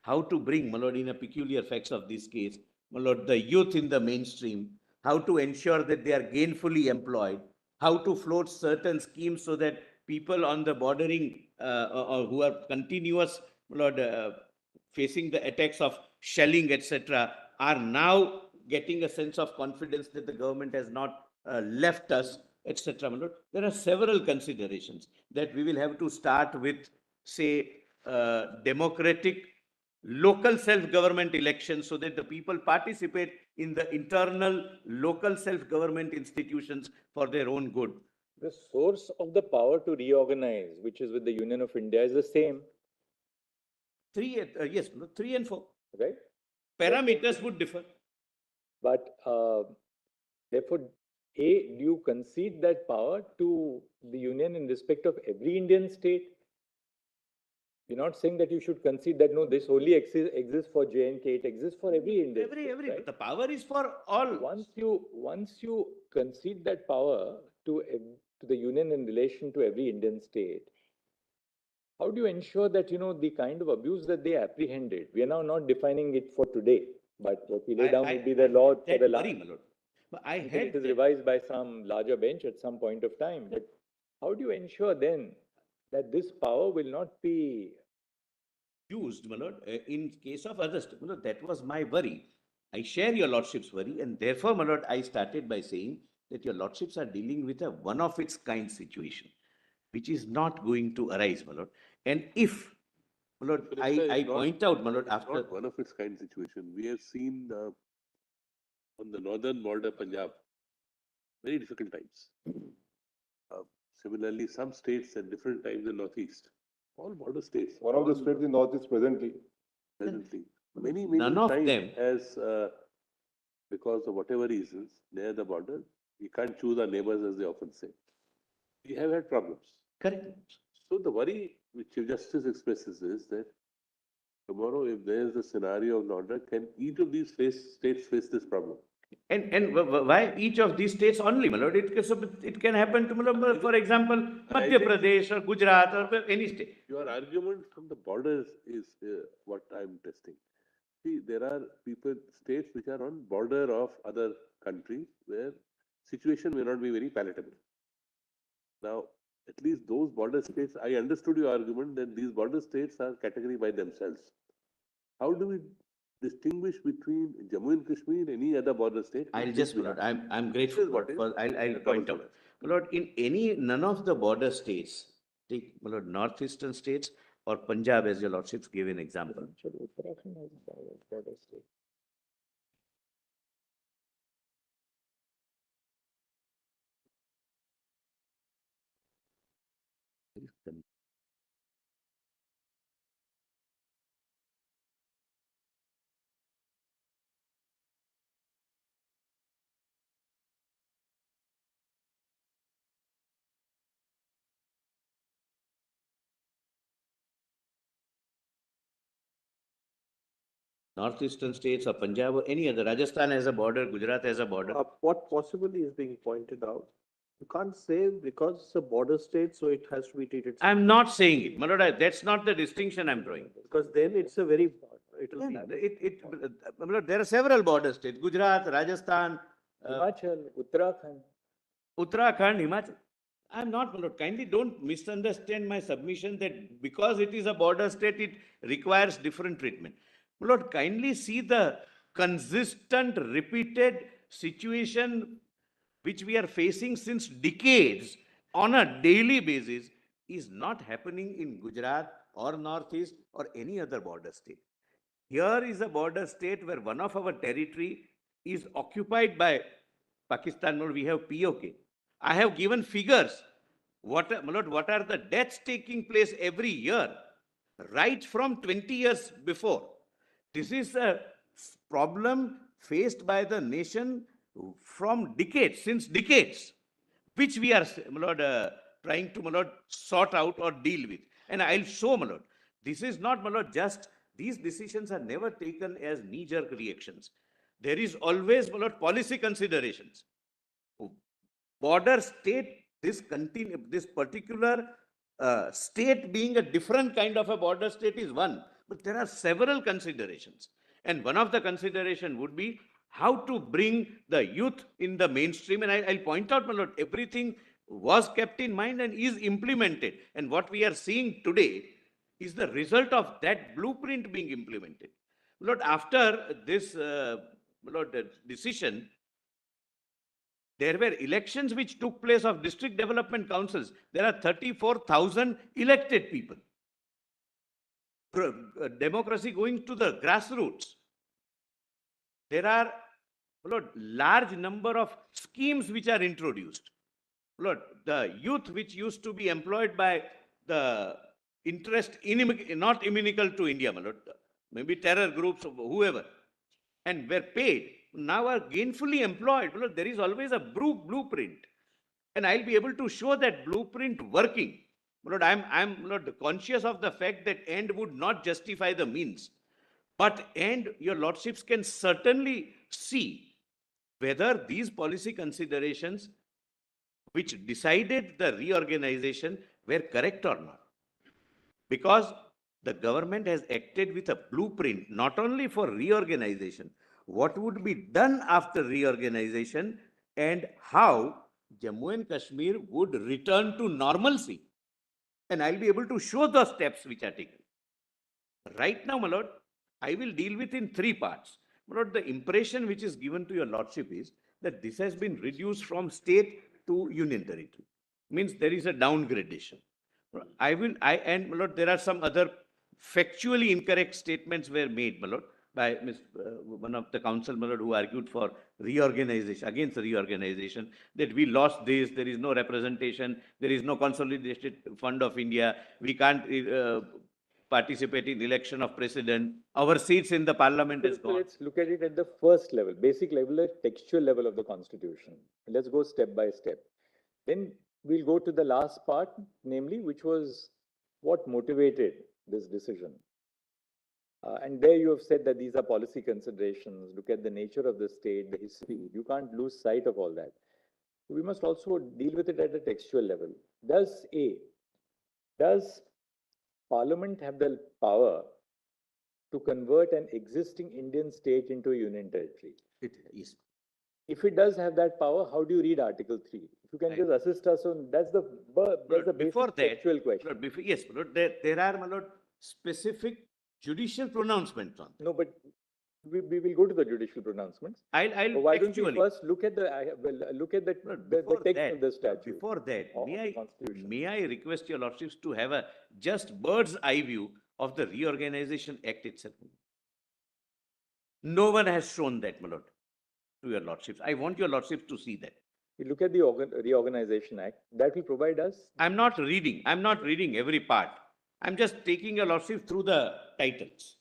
How to bring, my lord, in a peculiar facts of this case, my lord, the youth in the mainstream, how to ensure that they are gainfully employed, how to float certain schemes so that people on the bordering or who are continuous, Lord, facing the attacks of shelling, etc., are now getting a sense of confidence that the government has not left us, etc. There are several considerations that we will have to start with, say, democratic local self-government elections so that the people participate in the internal local self-government institutions for their own good. The source of the power to reorganize, which is with the Union of India, is the same. 3 and 4. Right? Parameters would differ. But therefore, A, do you concede that power to the union in respect of every Indian state? You're not saying that you should concede that, no, this only exists for J&K, it exists for every Indian state, right? The power is for all. Once you concede that power to the union in relation to every Indian state, how do you ensure that, you know, the kind of abuse that they apprehended, we are now not defining it for today, but what we lay down would be the law for the last. But I Until had it is that- revised by some larger bench at some point of time. But how do you ensure then that this power will not be used, my lord, in case of others. My lord, that was my worry. I share your lordship's worry, and therefore, my lord, I started by saying that your lordships are dealing with a one of its kind situation, which is not going to arise, my lord. And if, my lord, I point out, my lord, after Not one of its kind situation. We have seen on the northern border, Punjab, very difficult times. Similarly, some states at different times in Northeast, all border states. One of the states in Northeast presently. Presently, many none of times them. as because of whatever reasons near the border, we can't choose our neighbors, as they often say. We have had problems. Correct. So the worry which Chief Justice expresses is that tomorrow, if there is a scenario of order, can each of these states face this problem? And why each of these states only, my lord? It can happen to, my lord, for example, Madhya Pradesh or Gujarat or any state. Your argument from the borders is what I'm testing. See, there are states which are on border of other countries where situation may not be very palatable. Now, at least those border states, I understood your argument that these border states are category by themselves. How do we distinguish between Jammu and Kashmir and any other border state? I'll just, my lord, I'm grateful for, I'll point out. My lord, none of the border states, take, my lord, northeastern states or Punjab, as your lordships gave an example. Uttarakhand has a border state? Northeastern states or Punjab or any other. Rajasthan has a border, Gujarat has a border. What possibly is being pointed out, you can't say because it's a border state, so it has to be treated. I'm not saying it, my lord, that's not the distinction I'm drawing. Because then it's a very, it'll be. My lord, there are several border states, Gujarat, Rajasthan, Himachal, Uttarakhand. Uttarakhand, Himachal. I'm not, my lord, kindly don't misunderstand my submission that because it is a border state, it requires different treatment. My lord, kindly see the consistent, repeated situation which we are facing since decades on a daily basis is not happening in Gujarat or Northeast or any other border state. Here is a border state where one of our territory is occupied by Pakistan, or we have POK. I have given figures. What are the deaths taking place every year, right from 20 years before? This is a problem faced by the nation from decades, since decades, which we are, my lord, trying to, my lord, sort out or deal with. And I'll show, my lord, this is not, my lord, just, these decisions are never taken as knee-jerk reactions. There is always, my lord, policy considerations. Border state, this particular state being a different kind of a border state is one, but there are several considerations. And one of the consideration would be how to bring the youth in the mainstream. And I'll point out, my lord, everything was kept in mind and is implemented. And what we are seeing today is the result of that blueprint being implemented. My lord, after this my lord, decision, there were elections which took place of district development councils. There are 34,000 elected people. Democracy going to the grassroots. There are, Lord, large number of schemes which are introduced. Lord, the youth which used to be employed by the interest not inimical to India, my lord, maybe terror groups or whoever, and were paid now are gainfully employed. Well, there is always a blueprint. And I'll be able to show that blueprint working. Lord, I'm Lord, conscious of the fact that end would not justify the means. But end, your lordships can certainly see whether these policy considerations which decided the reorganization were correct or not. Because the government has acted with a blueprint, not only for reorganization, what would be done after reorganization and how Jammu and Kashmir would return to normalcy. And I'll be able to show the steps which are taken. Right now, my lord, I will deal with in three parts. My lord, the impression which is given to your lordship is that this has been reduced from state to union territory. Means there is a downgradation. And my lord, there are some other factually incorrect statements were made, my lord, by one of the council, my lord, who argued for reorganization, against reorganization, that we lost this, there is no representation, there is no consolidated fund of India, we can't participate in election of president, our seats in the parliament is gone. Let's look at it at the first level, basic level, the textual level of the constitution. Let's go step by step. Then we'll go to the last part, namely, which was what motivated this decision. And there you have said that these are policy considerations. Look at the nature of the state, the history. You can't lose sight of all that. We must also deal with it at a textual level. Does Parliament have the power to convert an existing Indian state into a union territory? Yes. If it does have that power, how do you read Article 3? If you can just assist us on, that's the basic textual question. Lord, yes, Lord, there are, my lord, specific judicial pronouncements on. No, but we will go to the judicial pronouncements. I'll Why don't you actually first look at the text of the statute? Before that, of the Constitution. may I request your lordships to have a just bird's eye view of the Reorganization Act itself? No one has shown that, my lord, to your lordships. I want your lordships to see that. We look at the Reorganization Act. That will provide us. I'm not reading every part. I'm just taking your lordship through the titles.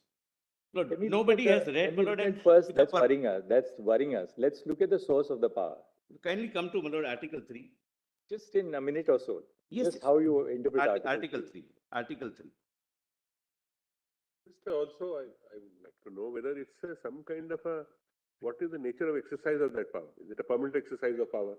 Lord, nobody has read, my lord. And first, that's worrying us. Let's look at the source of the power. Kindly come to, my lord, Article 3. Just in a minute or so. Yes. Just how you interpret Article 3. Article 3. Also, I would like to know whether it's some kind of a, what is the nature of exercise of that power? Is it a permanent exercise of power?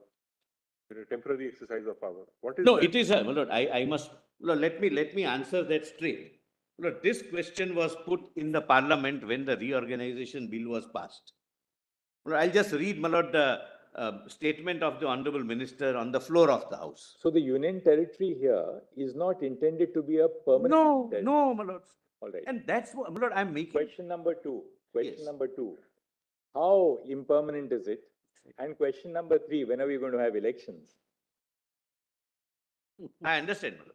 Is it a temporary exercise of power? What is No, that? it is, my lord, I must, Lord, let me answer that straight. Lord, this question was put in the parliament when the reorganization bill was passed. Lord, I'll just read, my lord, the statement of the honorable minister on the floor of the house. So the union territory here is not intended to be a permanent territory. No, my lord. All right. And that's what, my lord, I'm making. Question number two. Yes. Number two. How impermanent is it? And question number three, when are we going to have elections? I understand, my lord.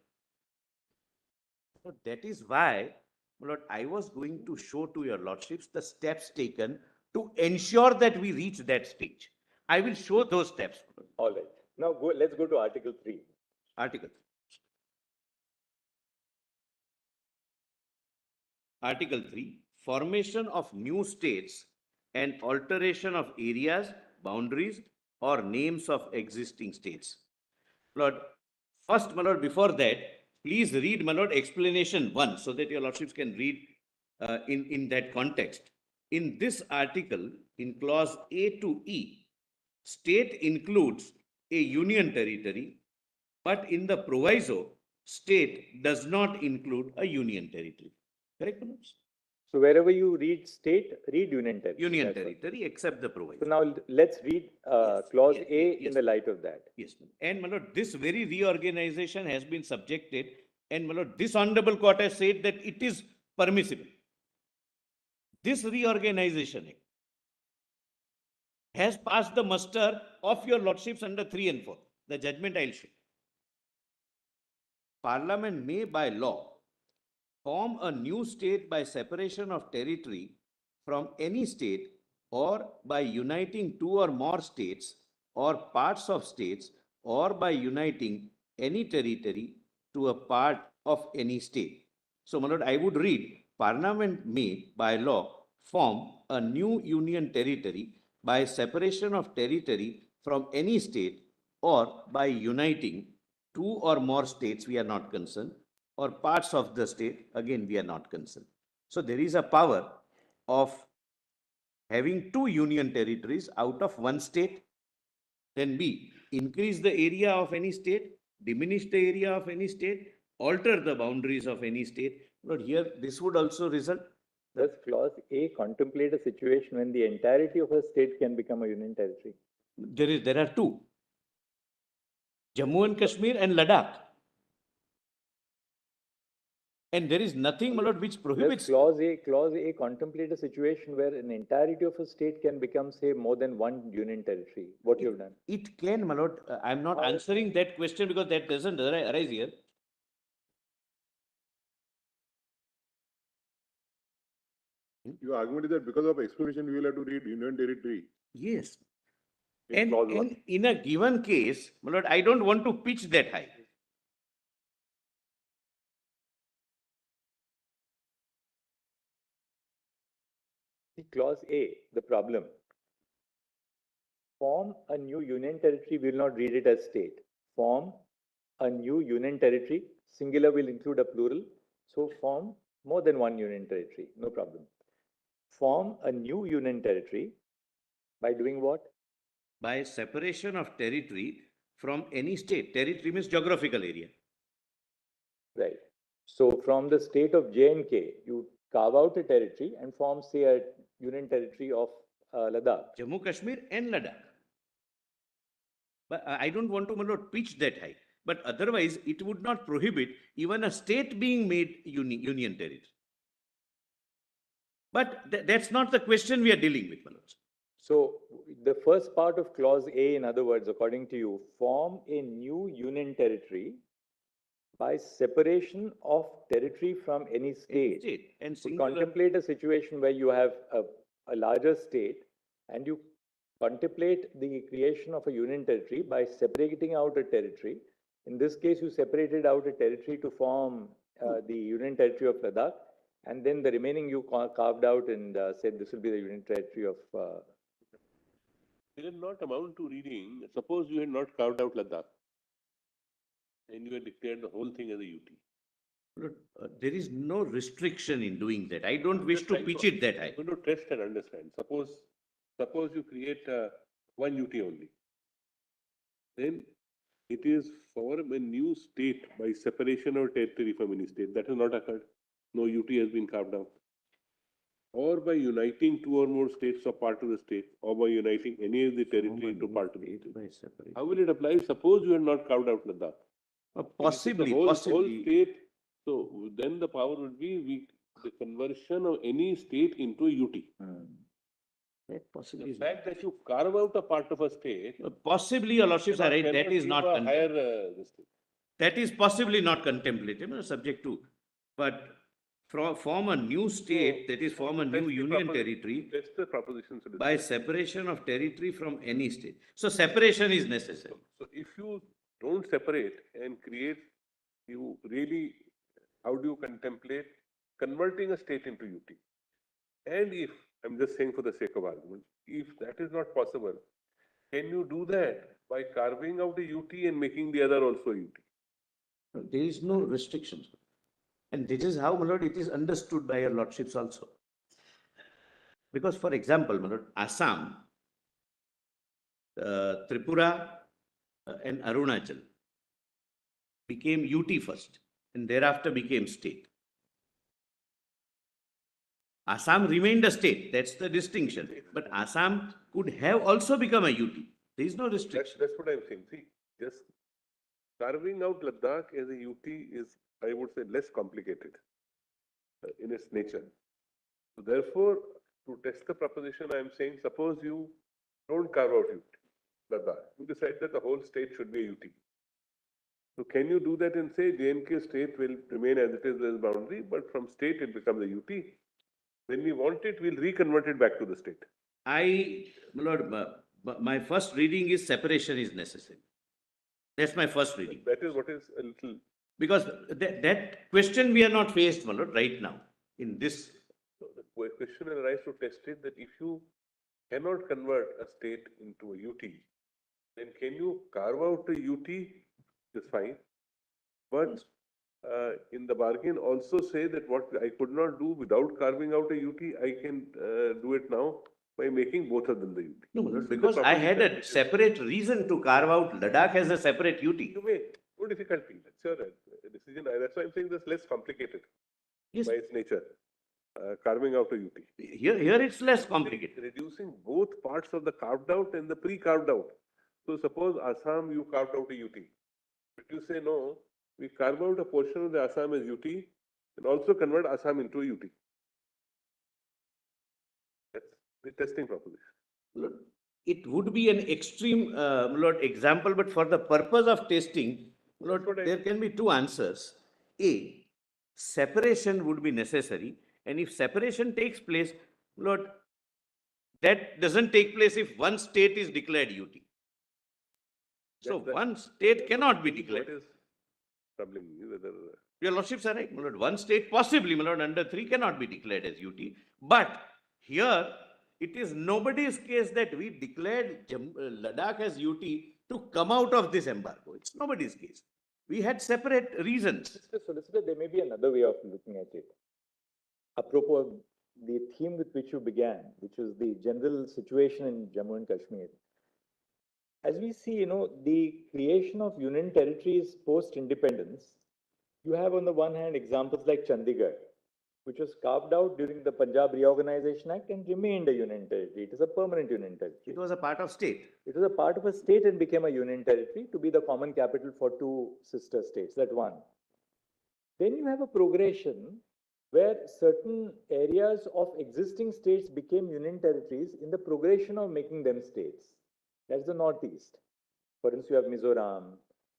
So that is why, my lord, I was going to show to your lordships the steps taken to ensure that we reach that stage. I will show those steps. All right. Now let's go to Article 3. Article 3. Article 3, formation of new states and alteration of areas, boundaries, or names of existing states. Lord, first, my lord, before that, please read, my lord, explanation 1 so that your lordships can read in that context. In this article, in clause A to E, state includes a union territory, but in the proviso, state does not include a union territory. Correct, my lords? So wherever you read state, read union territory. Union territory, except the proviso. So now let's read clause Yes, A yes. in the light of that. Yes, ma'am. And my lord, this very reorganization has been subjected, and my lord, this honorable court has said that it is permissible. This reorganization act has passed the muster of your lordships under 3 and 4. The judgment I'll show. Parliament may by law form a new state by separation of territory from any state or by uniting two or more states or parts of states or by uniting any territory to a part of any state. So, my lord, I would read, Parliament may by law form a new union territory by separation of territory from any state or by uniting two or more states, we are not concerned, or parts of the state, again, we are not concerned. So there is a power of having two union territories out of one state. Then B, increase the area of any state, diminish the area of any state, alter the boundaries of any state. But here, this would also result. Does clause A contemplate a situation when the entirety of a state can become a union territory? There are two. Jammu and Kashmir and Ladakh. And there is nothing, my lord, which Does prohibits. clause A contemplate a situation where an entirety of a state can become, say, more than one union territory? What you have done? It can, my lord. I'm not answering that question because that doesn't arise here. Your argument is that because of explanation, we will have to read union territory Yes. in clause one. And in a given case, my lord, I don't want to pitch that high. Clause A, the problem. Form a new union territory, we will not read it as state. Form a new union territory, singular will include a plural. So form more than one union territory, no problem. Form a new union territory by doing what? By separation of territory from any state. Territory means geographical area. Right. So from the state of J&K, you carve out a territory and form, say, a union territory of Ladakh. Jammu, Kashmir and Ladakh. But I don't want to, my lord, pitch that high. But otherwise, it would not prohibit even a state being made union territory. But that's not the question we are dealing with, my lord. So the first part of clause A, in other words, according to you, form a new union territory by separation of territory from any state. And Would singular. contemplate a situation where you have a larger state and you contemplate the creation of a union territory by separating out a territory. In this case, you separated out a territory to form the union territory of Ladakh, and then the remaining you carved out and said this will be the union territory of. It will not amount to reading. Suppose you had not carved out Ladakh and you had declared the whole thing as a UT. There is no restriction in doing that. I don't wish to pitch it that high. I'm going to test and understand. Suppose you create one UT only. Then it is form a new state by separation of territory from any state. That has not occurred. No UT has been carved out. Or by uniting two or more states or part of the state, or by uniting any of the territory into part of the state. How will it apply? Suppose you had not carved out Ladakh. Possibly, Whole possibly. state. So then the power would be the conversion of any state into a UT. That possibly The is. fact that you carve out a part of a state. Possibly, your lordships are right. That is not. a higher this thing. That is possibly not contemplated, subject to. But form a new state, that is form a new union territory That's the proposition. by separation of territory from any state. So separation is necessary. So if you don't separate and create, you really, how do you contemplate converting a state into UT? And if, I'm just saying for the sake of argument, if that is not possible, can you do that by carving out the UT and making the other also UT? There is no restrictions. And this is how, my lord, it is understood by your lordships also. Because, for example, my lord, Assam, Tripura and Arunachal became UT first and thereafter became state. Assam remained a state, that's the distinction. But Assam could have also become a UT. There is no restriction. That's what I'm saying. See, just carving out Ladakh as a UT is, I would say, less complicated in its nature. So therefore, to test the proposition, I'm saying, suppose you don't carve out UT, Ladakh. You decide that the whole state should be a UT. So can you do that and say J&K state will remain as it is as boundary, but from state it becomes a UT? When we want it, we'll reconvert it back to the state. My lord, my first reading is separation is necessary. That's my first reading. That is what is a little. Because that question we are not faced, my lord, right now in this. So the question will arise to test it that if you cannot convert a state into a UT, then can you carve out a UT? Is fine. But in the bargain, also say that what I could not do without carving out a UT, I can do it now by making both of them the UT. No, This is the because I had proposition a which is- separate reason to carve out Ladakh as a separate UT. You may, no difficulty, that's your decision. That's why I'm saying this less complicated Yes, by its nature, carving out a UT. here it's less complicated. Reducing both parts of the carved out and the pre-carved out. So suppose Assam, you carved out a UT. But you say, no, we carve out a portion of the Assam as UT and also convert Assam into a UT. That's the testing proposition. It would be an extreme Lord, example, but for the purpose of testing, Lord, That's what I- there can be two answers. A, separation would be necessary, and if separation takes place, Lord, that doesn't take place if one state is declared UT. So That- one state cannot be What declared. is troubling me, whether Your lordships are right, my lord. One state possibly, my lord, under 3 cannot be declared as UT. But here, it is nobody's case that we declared Ladakh as UT to come out of this embargo. It's nobody's case. We had separate reasons. Mr. Solicitor, there may be another way of looking at it. Apropos the theme with which you began, which is the general situation in Jammu and Kashmir. As we see, the creation of union territories post-independence, you have on the one hand examples like Chandigarh, which was carved out during the Punjab Reorganization Act and remained a union territory. It is a permanent union territory. It was a part of state. It was a part of a state and became a union territory to be the common capital for two sister states. That's one. Then you have a progression where certain areas of existing states became union territories in the progression of making them states. That's the Northeast. For instance, you have Mizoram,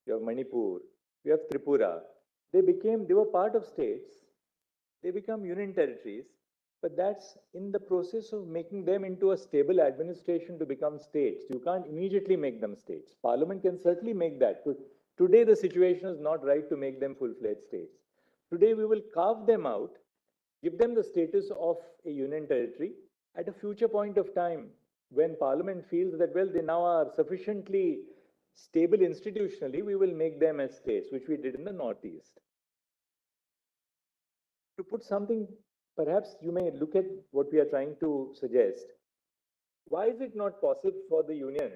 you have Manipur, you have Tripura. They were part of states. They become union territories, but that's in the process of making them into a stable administration to become states. You can't immediately make them states. Parliament can certainly make that. Today, the situation is not right to make them full-fledged states. Today, we will carve them out, give them the status of a union territory at a future point of time when Parliament feels that, well, they now are sufficiently stable institutionally, we will make them as states, which we did in the Northeast. To put something, perhaps you may look at what we are trying to suggest. Why is it not possible for the union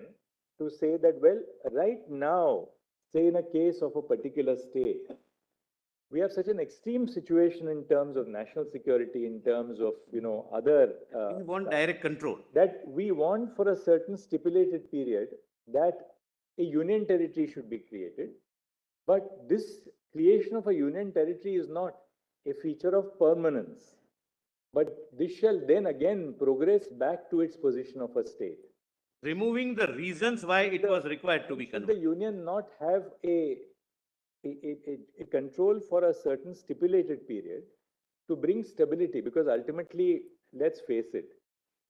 to say that, well, right now, say in a case of a particular state, we have such an extreme situation in terms of national security, in terms of, other... We want direct control. that we want for a certain stipulated period that a union territory should be created. But this creation of a union territory is not a feature of permanence. But this shall then again progress back to its position of a state. Removing the reasons why it was required to be Should the converted. union not have a control for a certain stipulated period to bring stability? Because ultimately, let's face it,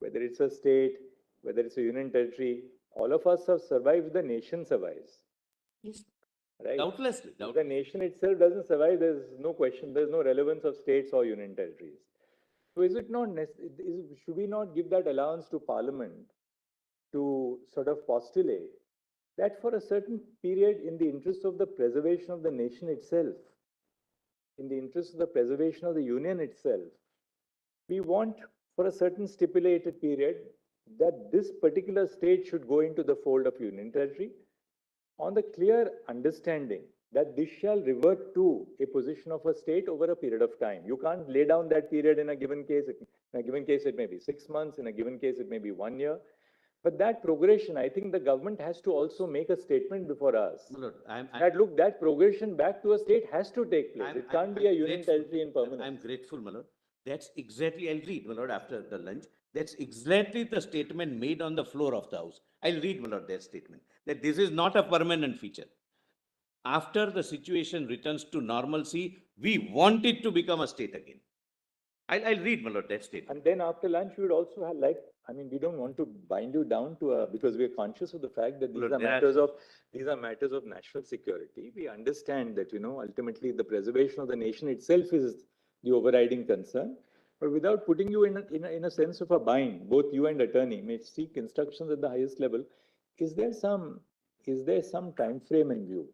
whether it's a state, whether it's a union territory, all of us have survived, the nation survives. Yes, Right? doubtlessly. If the nation itself doesn't survive, there's no question, there's no relevance of states or union territories. So is it not, should we not give that allowance to Parliament to sort of postulate that for a certain period, in the interest of the preservation of the nation itself, in the interest of the preservation of the union itself, we want for a certain stipulated period that this particular state should go into the fold of union territory on the clear understanding that this shall revert to a position of a state over a period of time. You can't lay down that period in a given case. In a given case, it may be 6 months. In a given case, it may be 1 year. But that progression, I think the government has to also make a statement before us. My lord, That look, that progression back to a state has to take place. It can't be a union grateful. territory in permanence. I'm grateful, my lord. That's exactly, I'll read, my lord, after the lunch. That's exactly the statement made on the floor of the House. I'll read, my lord, that statement, that this is not a permanent feature. After the situation returns to normalcy, we want it to become a state again. I'll read, my lord, that statement. And then after lunch, we would also have we don't want to bind you down to because we are conscious of the fact that these Look, are there are- matters of national security. We understand that, ultimately the preservation of the nation itself is the overriding concern. But without putting you in a sense of a bind, both you and attorney may seek instructions at the highest level. Is there some time frame in view?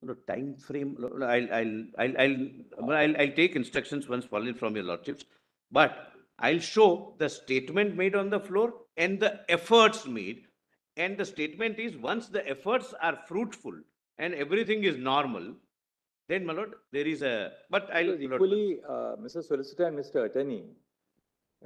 No, time frame, no, I'll take instructions once followed from your lordships, but I'll show the statement made on the floor and the efforts made. And the statement is, once the efforts are fruitful and everything is normal, then, my lord, there is a, but I'll. Because equally, Mr. Solicitor and Mr. Attorney,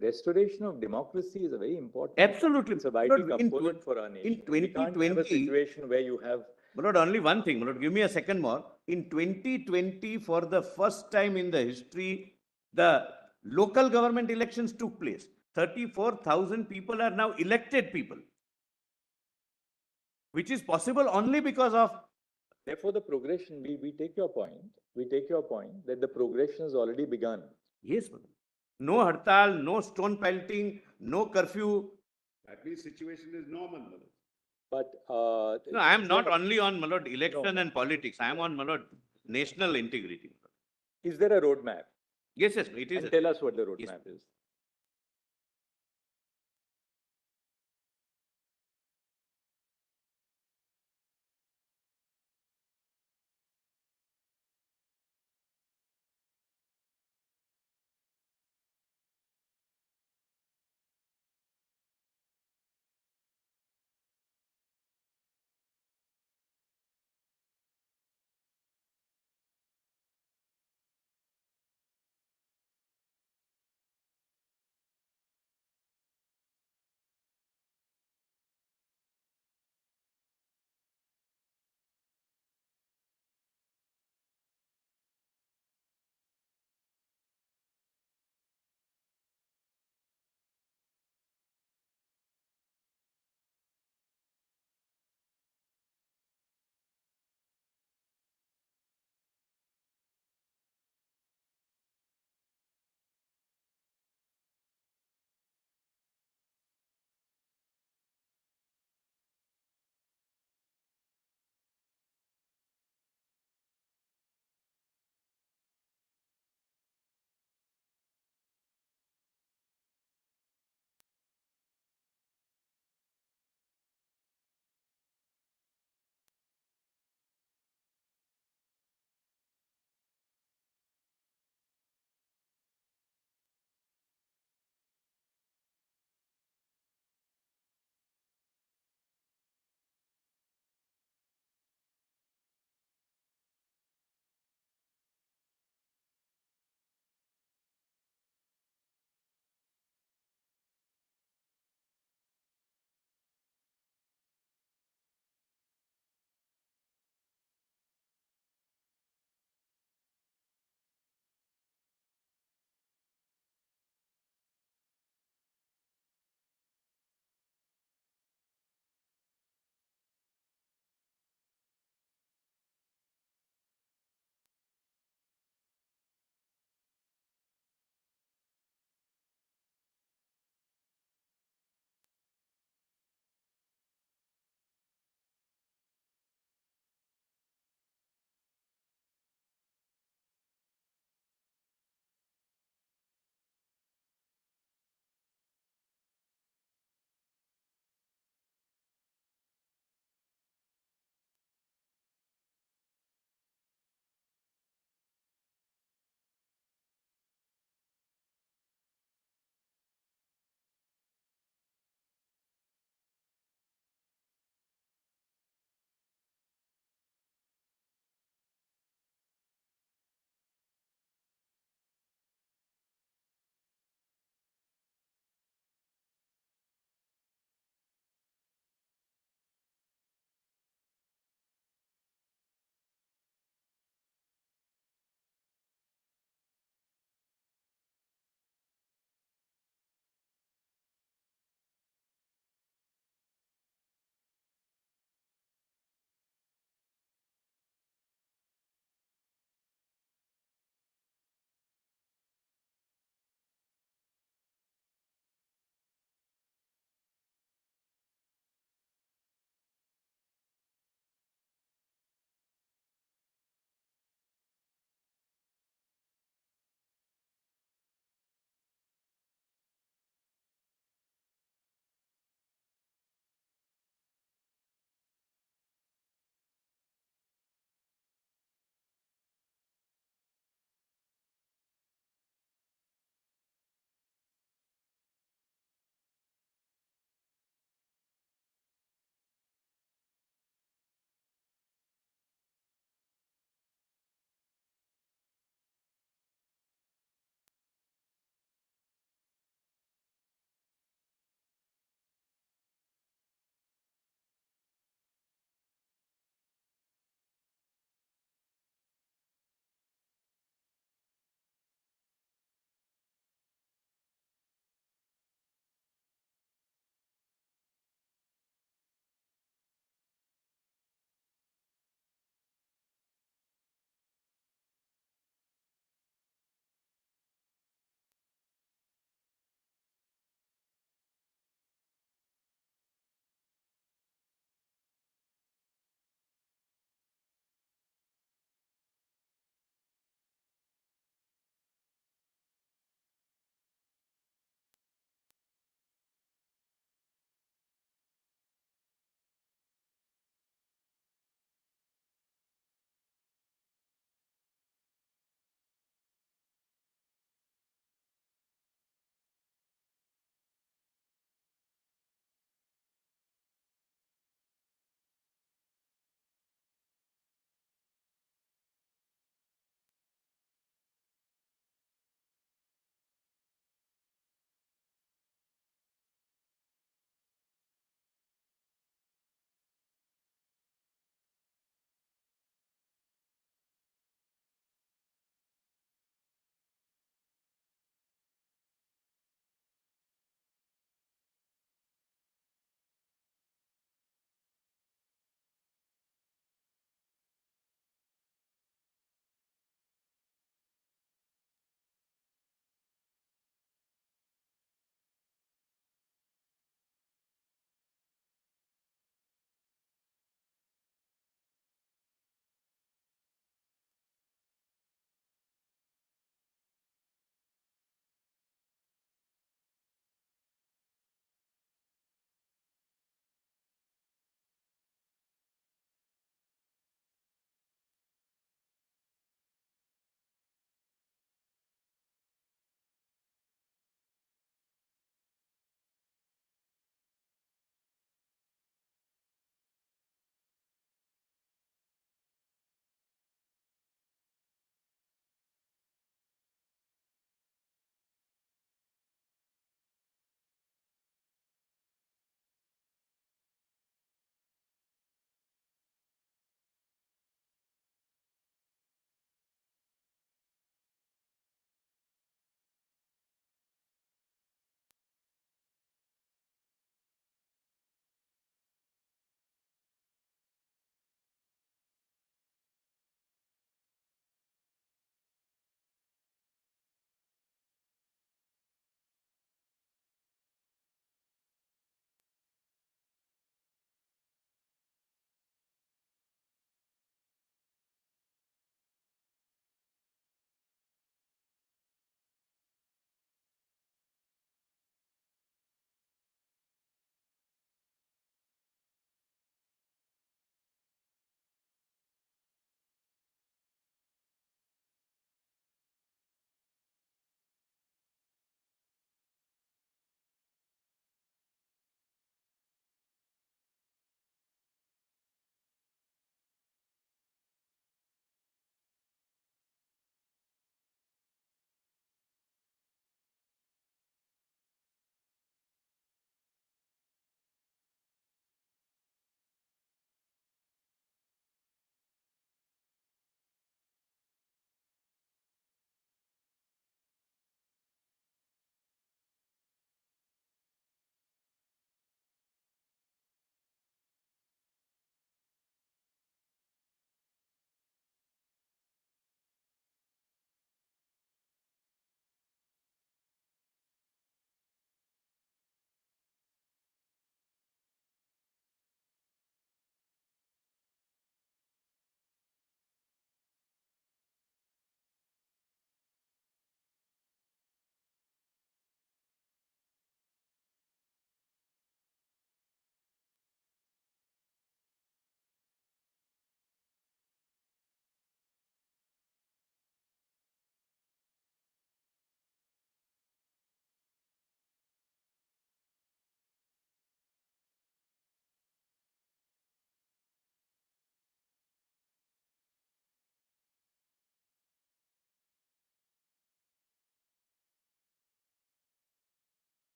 restoration of democracy is a very important. Absolutely. It's a vital Lord, in component for our nation. in We can't have a 2020 situation where you have. But not only one thing, but give me a second more. In 2020, for the first time in the history, the local government elections took place. 34,000 people are now elected people, which is possible only because of. Therefore, the progression, we take your point. We take your point that the progression has already begun. Yes, madam. No hartal, no stone pelting, no curfew. At least situation is normal, madam. But No, I am not only on, my lord, election and politics. I am on, my lord, national integrity. is there a roadmap? Yes, yes, it is. And tell us what the Yes. roadmap is.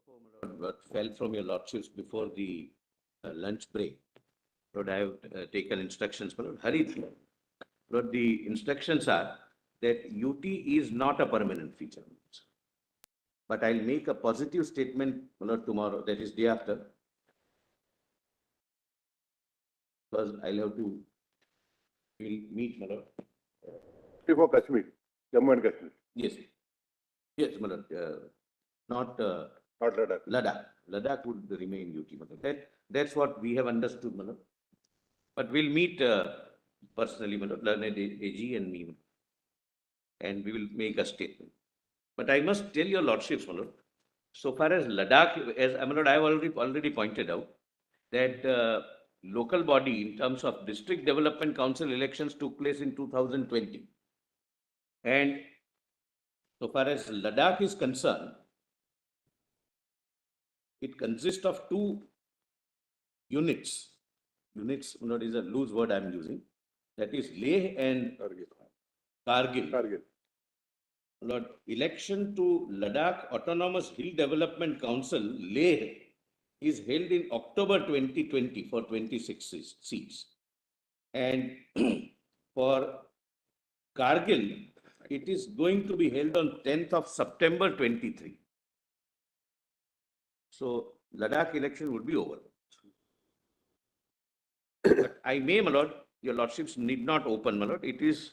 What fell from your lordships before the lunch break. Lord, I have taken instructions, my lord, hurriedly. Lord, the instructions are that UT is not a permanent feature. But I'll make a positive statement, my lord, tomorrow, that is day after. Because I'll have to, we'll meet, my lord. For Kashmir, Jammu and Kashmir, Yes, yes, my lord, not not Ladakh. Ladakh. Ladakh would remain UT, my lord. That's what we have understood, my lord. But we'll meet personally, my lord, learned AG and me, and we will make a statement. But I must tell your lordships, my lord, so far as Ladakh, as my lord, I have already pointed out that local body in terms of district development council elections took place in 2020. And so far as Ladakh is concerned, it consists of two units. Units, my lord, is a loose word I am using. That is Leh and Kargil. Kargil. Lord, election to Ladakh Autonomous Hill Development Council, Leh, is held in October 2020 for 26 seats. And for Kargil, it is going to be held on 10th of September 23. So Ladakh election would be over. But I may, my lord, your lordships need not open, my lord. It is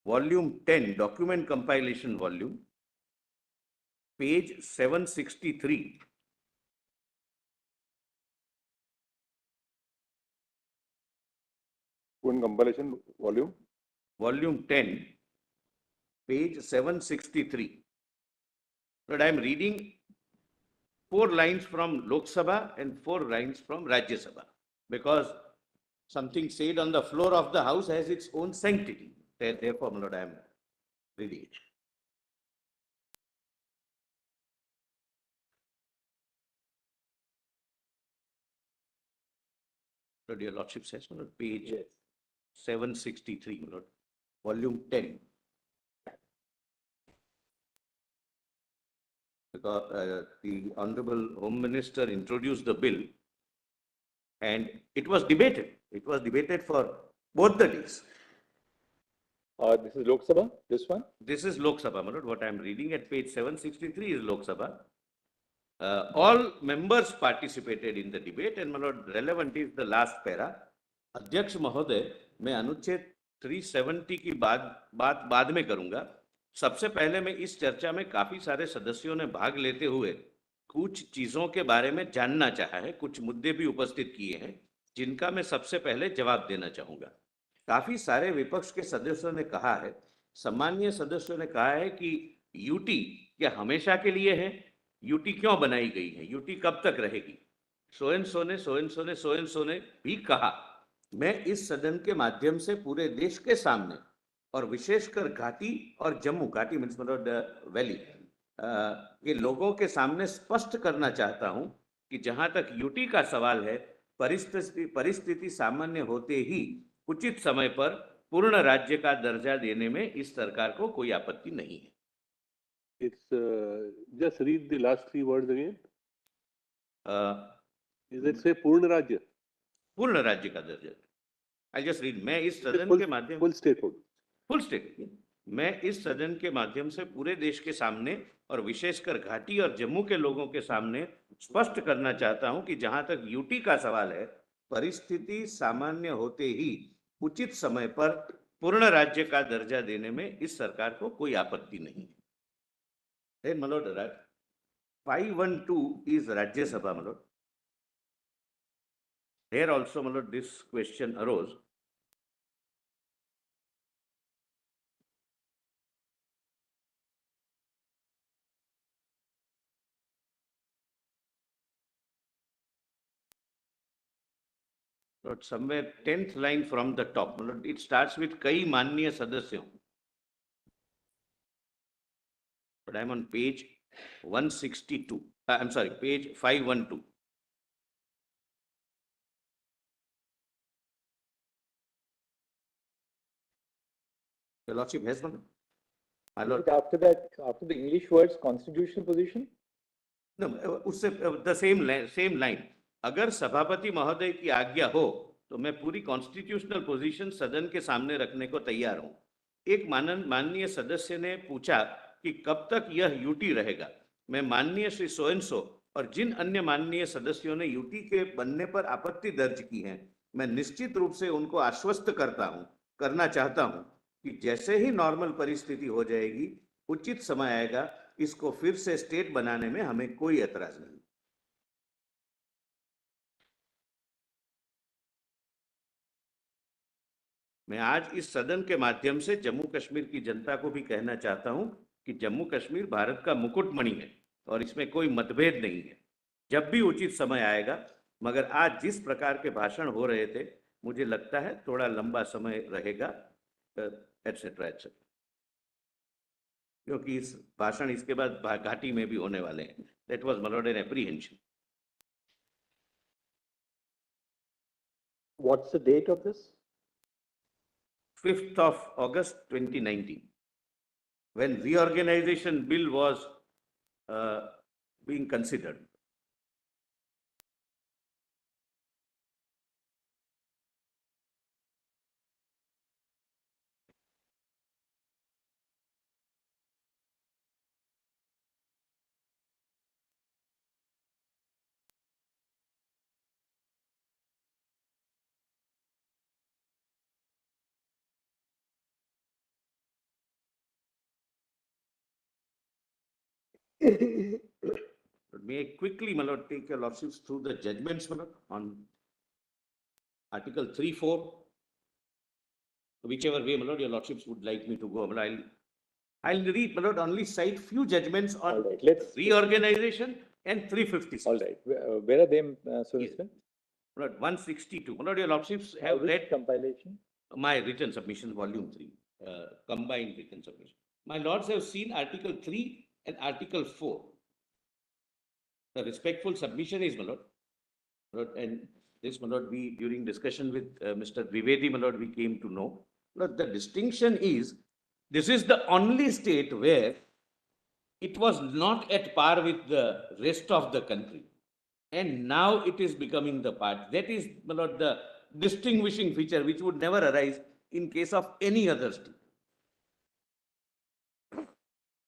volume 10, document compilation volume, page 763. One compilation volume. Volume 10, page 763. But I am reading 4 lines from Lok Sabha and 4 lines from Rajya Sabha, because something said on the floor of the house has its own sanctity. Therefore, my lord, I am reading it. Lord, your lordship says, my lord, page 763, my lord, volume 10. Because the Honorable Home Minister introduced the bill and it was debated. It was debated for both the days. This is Lok Sabha, this one? This is Lok Sabha, my lord. What I am reading at page 763 is Lok Sabha. All members participated in the debate and my lord, relevant is the last para. अध्यक्ष महोदय, मैं अनुच्छेद 370 की बात बाद में करूंगा. सबसे पहले मैं इस चर्चा में काफी सारे सदस्यों ने भाग लेते हुए कुछ चीजों के बारे में जानना चाहा है, कुछ मुद्दे भी उपस्थित किए हैं जिनका मैं सबसे पहले जवाब देना चाहूंगा. काफी सारे विपक्ष के सदस्यों ने कहा है, सम्मानीय सदस्यों ने कहा है कि यूटी क्या हमेशा के लिए है, यूटी क्यों बनाई गई है, यूटी कब तक रहेगी. सोएन सो ने भी कहा. मैं इस सदन के माध्यम से पूरे देश के सामने और विशेषकर घाटी और जम्मू, घाटी मीन्स मतलब वैली के लोगों के सामने स्पष्ट करना चाहता हूं कि जहां तक यूटी का सवाल है, परिस्थिति सामान्य होते ही उचित समय पर पूर्ण राज्य का दर्जा देने में इस सरकार को कोई आपत्ति नहीं है. It's just read the last 3 words again. Is it say पूर्ण राज्य? पूर्ण राज्य का दर्जा. I just read. मैं इस सदन के माध्यम फुल स्टेटहुड. Full state. मैं इस सदन के माध्यम से पूरे देश के सामने और विशेषकर घाटी और जम्मू के लोगों के सामने स्पष्ट करना चाहता हूं कि जहां तक यूटी का सवाल है, परिस्थिति सामान्य होते ही उचित समय पर पूर्ण राज्य का दर्जा देने में इस सरकार को कोई आपत्ति नहीं है. Then, my lord, 512 is Rajya Sabha, my lord. There also, my lord, this question arose. Lord, somewhere 10th line from the top, my lord, it starts with कई माननीय सदस्यों. But I am on page 162. I'm sorry, page 512. Your lordship has one. My lord, After that, after the English words, constitutional position? उससे the same line, अगर सभापति महोदय की आज्ञा हो तो मैं पूरी कॉन्स्टिट्यूशनल पोजीशन सदन के सामने रखने को तैयार हूं। एक माननीय सदस्य ने पूछा कि कब तक यह यूटी रहेगा। मैं माननीय श्री सोएनसो और जिन अन्य माननीय सदस्यों ने यूटी के बनने पर आपत्ति दर्ज की है, मैं निश्चित रूप से उनको आश्वस्त करना चाहता हूं कि जैसे ही नॉर्मल परिस्थिति हो जाएगी, उचित समय आएगा, इसको फिर से स्टेट बनाने में हमें कोई एतराज नहीं। मैं आज इस सदन के माध्यम से जम्मू कश्मीर की जनता को भी कहना चाहता हूं कि जम्मू कश्मीर भारत का मुकुटमणि है और इसमें कोई मतभेद नहीं है। जब भी उचित समय आएगा, मगर आज जिस प्रकार के भाषण हो रहे थे, मुझे लगता है थोड़ा लंबा समय रहेगा, एटसेट्रा एटसेट्रा, क्योंकि इस भाषण इसके बाद घाटी में भी होने वाले हैं। That was my lord an apprehension. What's the date of this? 5th of August 2019, when reorganization bill was being considered. May I quickly, my lord, take your lordships through the judgments, my lord, on Article 3, 4, whichever way, my lord, your lordships would like me to go. I'll read, my lord, only cite few judgments on All right, let's. reorganization and 356. All right, where are they, Solicitor? My lord, 162. My lord, your lordships have Which read compilation? my written submission, volume 3, combined written submission. My lords have seen Article 3 and Article 4. The respectful submission is, my lord, and this, my lord, we, during discussion with Mr. Dwivedi, my lord, we came to know, Lord, the distinction is, this is the only state where it was not at par with the rest of the country, and now it is becoming the part. That is, my lord, the distinguishing feature which would never arise in case of any other state.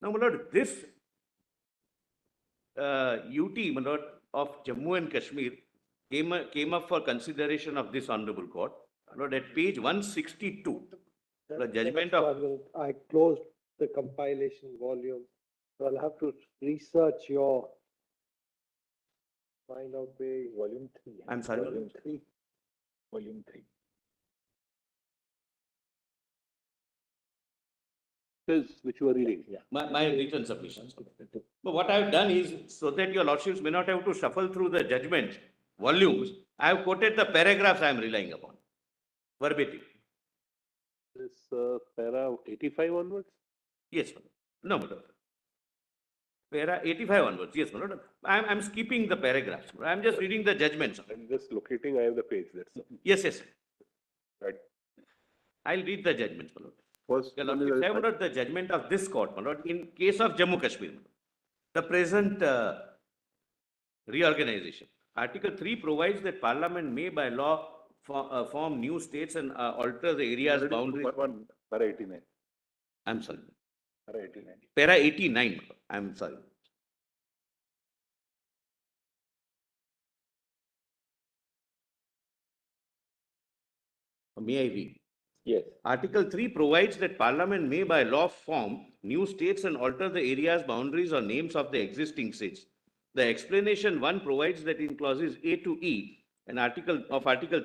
Now, my lord, this UT, my lord, of Jammu and Kashmir came up for consideration of this honorable court. My lord, at page 162, the judgment of... I closed the compilation volume, so I'll have to research find out where. Volume 3. I'm sorry? Volume 3. Volume 3. Which you are reading. Yeah. My written submissions. But what I've done is, so that your lordships may not have to shuffle through the judgment volumes, I have quoted the paragraphs I am relying upon, verbatim. This para 85 onwards? Yes, my lord. No, my lord. Para 85 onwards, yes, my lord. I'm skipping the paragraphs. I'm just reading the judgments. I'm just locating, I have the page, that's all. Yes, yes. Right. I'll read the judgments, my lord. First, Your lordships, I have noted the judgment of this court, my lord, in case of Jammu Kashmir. The present reorganization. Article 3 provides that Parliament may by law form new states and alter the area's boundaries. Para 89. I'm sorry. Para 89. Para 89, I'm sorry. May I read? Yes. Article 3 provides that Parliament may by law form new states and alter the area's boundaries or names of the existing states. The explanation 1 provides that in clauses A to E and Article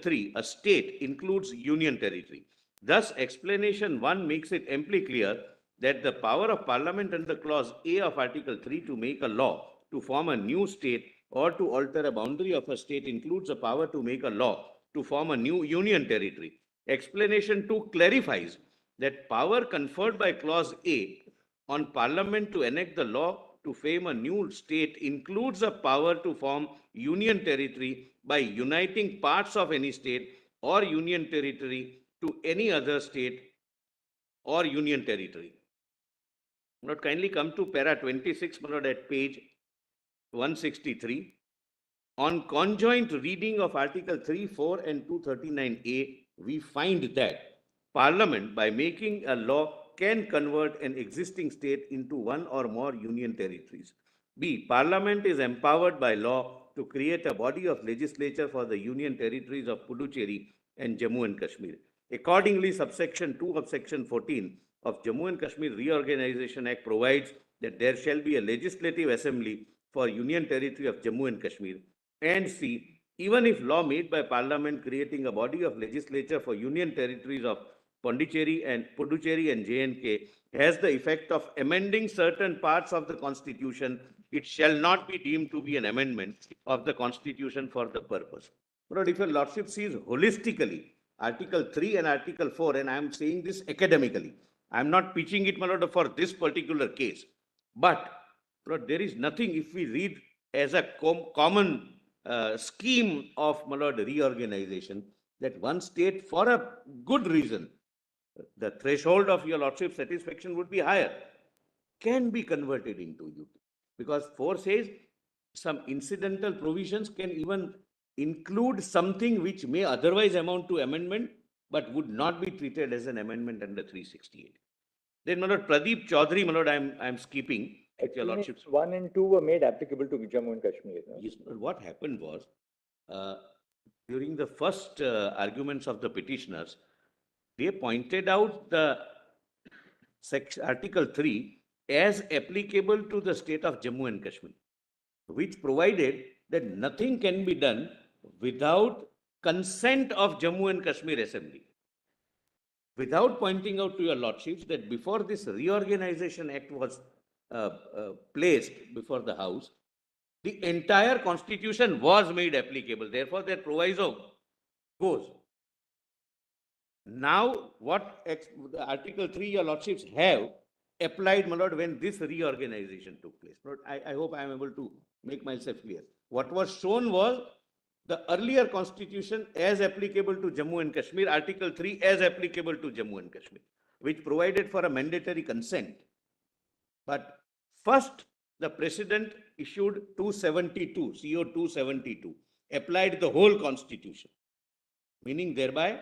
3, a state includes union territory. Thus, explanation 1 makes it amply clear that the power of Parliament under clause A of Article 3 to make a law to form a new state or to alter a boundary of a state includes a power to make a law to form a new union territory. Explanation 2 clarifies that power conferred by clause A on Parliament to enact the law to frame a new state includes a power to form union territory by uniting parts of any state or union territory to any other state or union territory. Lord, kindly come to para 26, my lord, at page 163. On conjoint reading of Article 3, 4 and 239A, we find that Parliament, by making a law, can convert an existing state into one or more union territories. B. Parliament is empowered by law to create a body of legislature for the union territories of Puducherry and Jammu and Kashmir. Accordingly, subsection 2 of section 14 of Jammu and Kashmir Reorganization Act provides that there shall be a legislative assembly for union territory of Jammu and Kashmir. And C, even if law made by Parliament creating a body of legislature for union territories of Puducherry and J&K has the effect of amending certain parts of the Constitution, it shall not be deemed to be an amendment of the Constitution for the purpose. But if your Lordship sees holistically Article 3 and Article 4, and I am saying this academically, I am not pitching it, my lord, for this particular case. But there is nothing, if we read as a common scheme of, my lord, reorganization, that one state, for a good reason, the threshold of your lordship satisfaction would be higher, can be converted into UT. Because 4 says some incidental provisions can even include something which may otherwise amount to amendment, but would not be treated as an amendment under 368. Then, my lord, Pradeep Chaudhary, my lord, I am skipping. Your lordship. 1 and 2 were made applicable to Jammu and Kashmir. No? Yes, but what happened was, during the first arguments of the petitioners, they pointed out the Article 3 as applicable to the state of Jammu and Kashmir, which provided that nothing can be done without consent of Jammu and Kashmir Assembly. Without pointing out to your lordships that before this Reorganization Act was placed before the House, the entire Constitution was made applicable. Therefore, that proviso goes. Now, what Article 3 your lordships have applied, my lord, when this reorganization took place. Lord, I hope I am able to make myself clear. What was shown was the earlier Constitution as applicable to Jammu and Kashmir, Article 3 as applicable to Jammu and Kashmir, which provided for a mandatory consent. But first, the President issued 272, CO 272, applied the whole Constitution, meaning thereby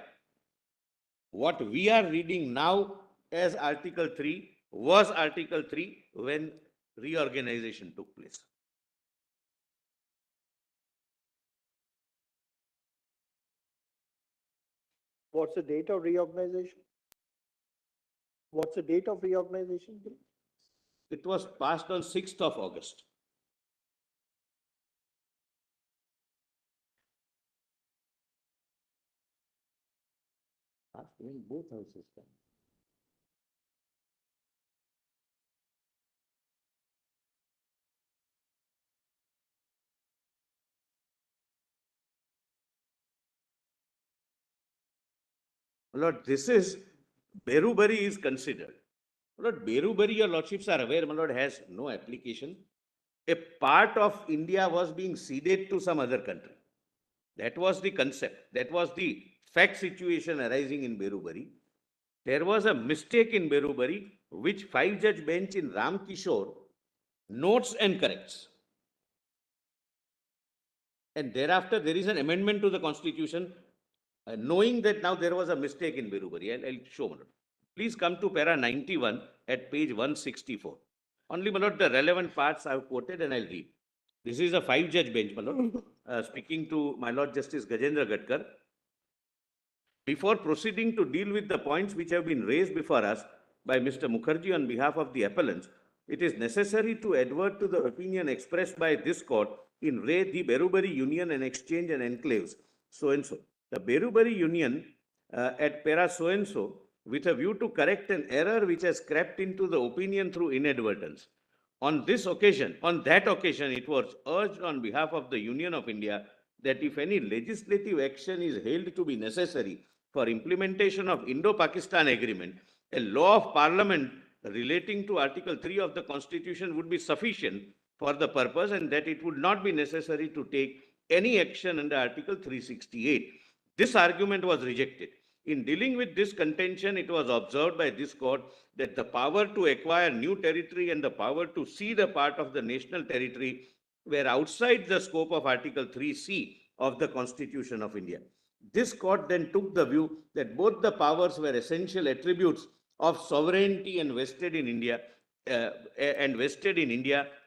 what we are reading now as Article 3 was Article 3 when reorganization took place. What's the date of reorganization? What's the date of reorganization? It was passed on 6th of August. In both houses. Lord, this is, Berubari is considered. Lord, Berubari, your lordships are aware, my lord, has no application. A part of India was being ceded to some other country. That was the concept. That was the fact situation arising in Berubari. There was a mistake in Berubari, which 5-judge bench in Ram Kishore notes and corrects. And thereafter, there is an amendment to the Constitution, knowing that now there was a mistake in Berubari. I'll show, my lord. Please come to para 91 at page 164. Only, my lord, the relevant parts I have quoted and I'll read. This is a 5-judge bench, my lord, speaking to my Lord Justice Gajendra Gadkar. Before proceeding to deal with the points which have been raised before us by Mr. Mukherjee on behalf of the appellants, it is necessary to advert to the opinion expressed by this court in re the Berubari Union and Exchange and Enclaves, so-and-so. The Berubari Union at para so-and-so, with a view to correct an error which has crept into the opinion through inadvertence. On that occasion, it was urged on behalf of the Union of India that if any legislative action is held to be necessary for implementation of Indo-Pakistan Agreement, a law of Parliament relating to Article 3 of the Constitution would be sufficient for the purpose, and that it would not be necessary to take any action under Article 368. This argument was rejected. In dealing with this contention, it was observed by this court that the power to acquire new territory and the power to cede a part of the national territory were outside the scope of Article 3C of the Constitution of India. This court then took the view that both the powers were essential attributes of sovereignty and vested in India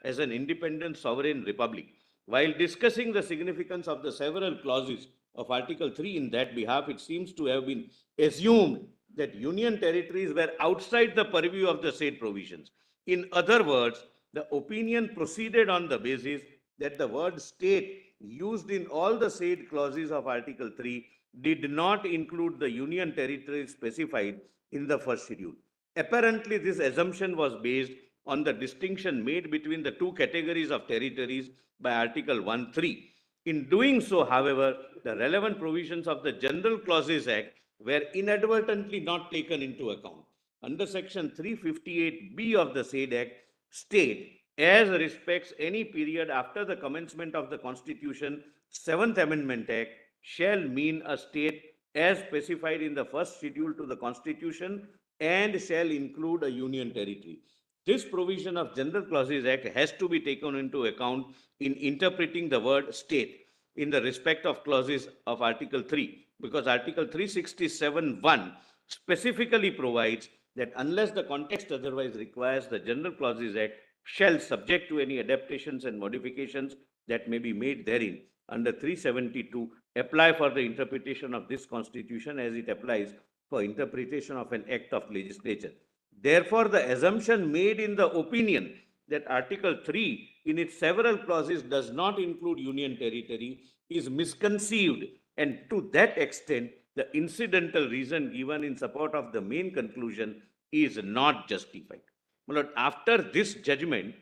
as an independent sovereign republic. While discussing the significance of the several clauses of Article 3 in that behalf, it seems to have been assumed that union territories were outside the purview of the said provisions. In other words, the opinion proceeded on the basis that the word state used in all the said clauses of Article 3 did not include the union territories specified in the first schedule. Apparently, this assumption was based on the distinction made between the two categories of territories by Article 1(3). In doing so, however, the relevant provisions of the General Clauses Act were inadvertently not taken into account. Under Section 358B of the said Act, state, as respects any period after the commencement of the Constitution, 7th Amendment Act shall mean a state as specified in the first schedule to the Constitution and shall include a union territory. This provision of General Clauses Act has to be taken into account in interpreting the word state in the respect of clauses of Article 3, because Article 367(1) specifically provides that unless the context otherwise requires, the General Clauses Act shall, subject to any adaptations and modifications that may be made therein, under 372, apply for the interpretation of this Constitution as it applies for interpretation of an act of legislature. Therefore, the assumption made in the opinion that Article 3 in its several clauses does not include union territory is misconceived, and to that extent, the incidental reason given in support of the main conclusion is not justified. My Lord, after this judgment,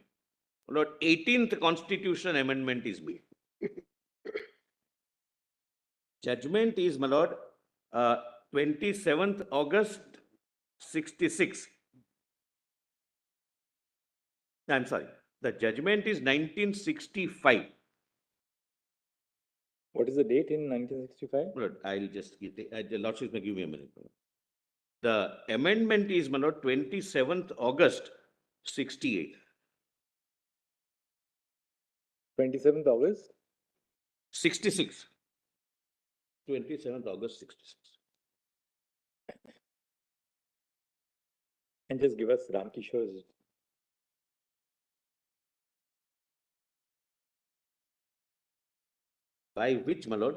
my Lord, 18th Constitution Amendment is made. Judgment is, my Lord, 27th August 66. I'm sorry, the judgment is 1965. What is the date in 1965? Lord, I'll just, the Lordship may give me a minute. The amendment is, my Lord, 27th August 68. 27th August? 66. 27th August 66. And just give us Ram Kishore's. By which, my Lord,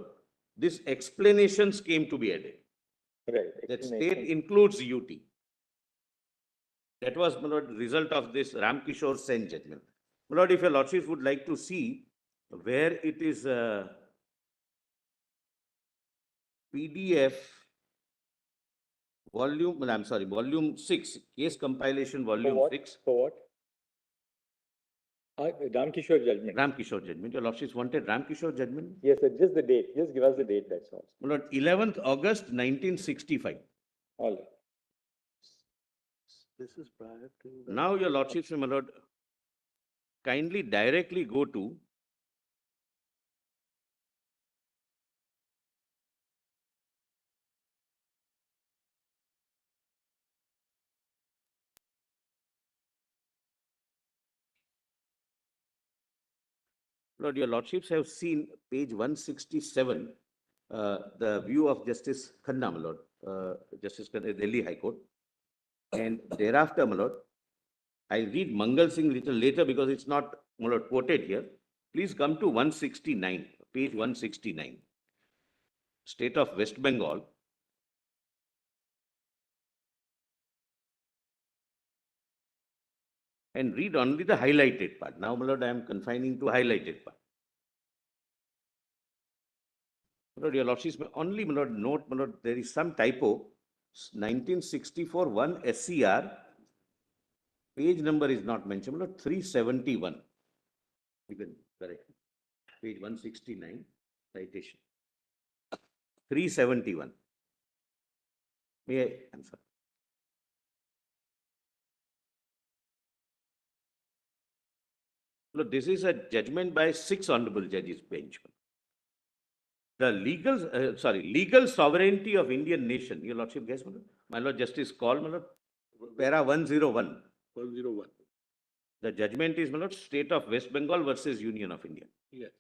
these explanations came to be added. Right. That state includes UT. That was, my Lord, result of this Ram Kishore Sen judgment. My Lord, if your Lordship would like to see where it is PDF volume, I'm sorry, volume 6, case compilation volume 6. For what? Ram Kishore judgment. Ram Kishore judgment. Your Lordship wanted Ram Kishore judgment? Yes, sir. Just the date. Just give us the date, that's all. My Lord, 11th August 1965. All right. This is prior to. Now, your Lordship, my Lord, kindly directly go to Lord, your Lordships have seen page 167, the view of Justice Khanna, my Lord, Justice Khanna, Delhi High Court. And thereafter, my Lord, I'll read Mangal Singh little later because it's not, my Lord, quoted here. Please come to 169, page 169. State of West Bengal. And read only the highlighted part. Now, my Lord, I am confining to highlighted part. My Lord, your Lordships, only, my Lord, note, my Lord, there is some typo. 1964 1 SCR, page number is not mentioned, my Lord, 371. You can correct. Page 169, citation. 371. May I answer? Look, this is a judgment by 6 honorable judges bench. The legal sovereignty of Indian nation. Your Lordship, guess, my Lord, Justice called, my Lord, para 101. 101. The judgment is, my lord, State of West Bengal versus Union of India. Yes.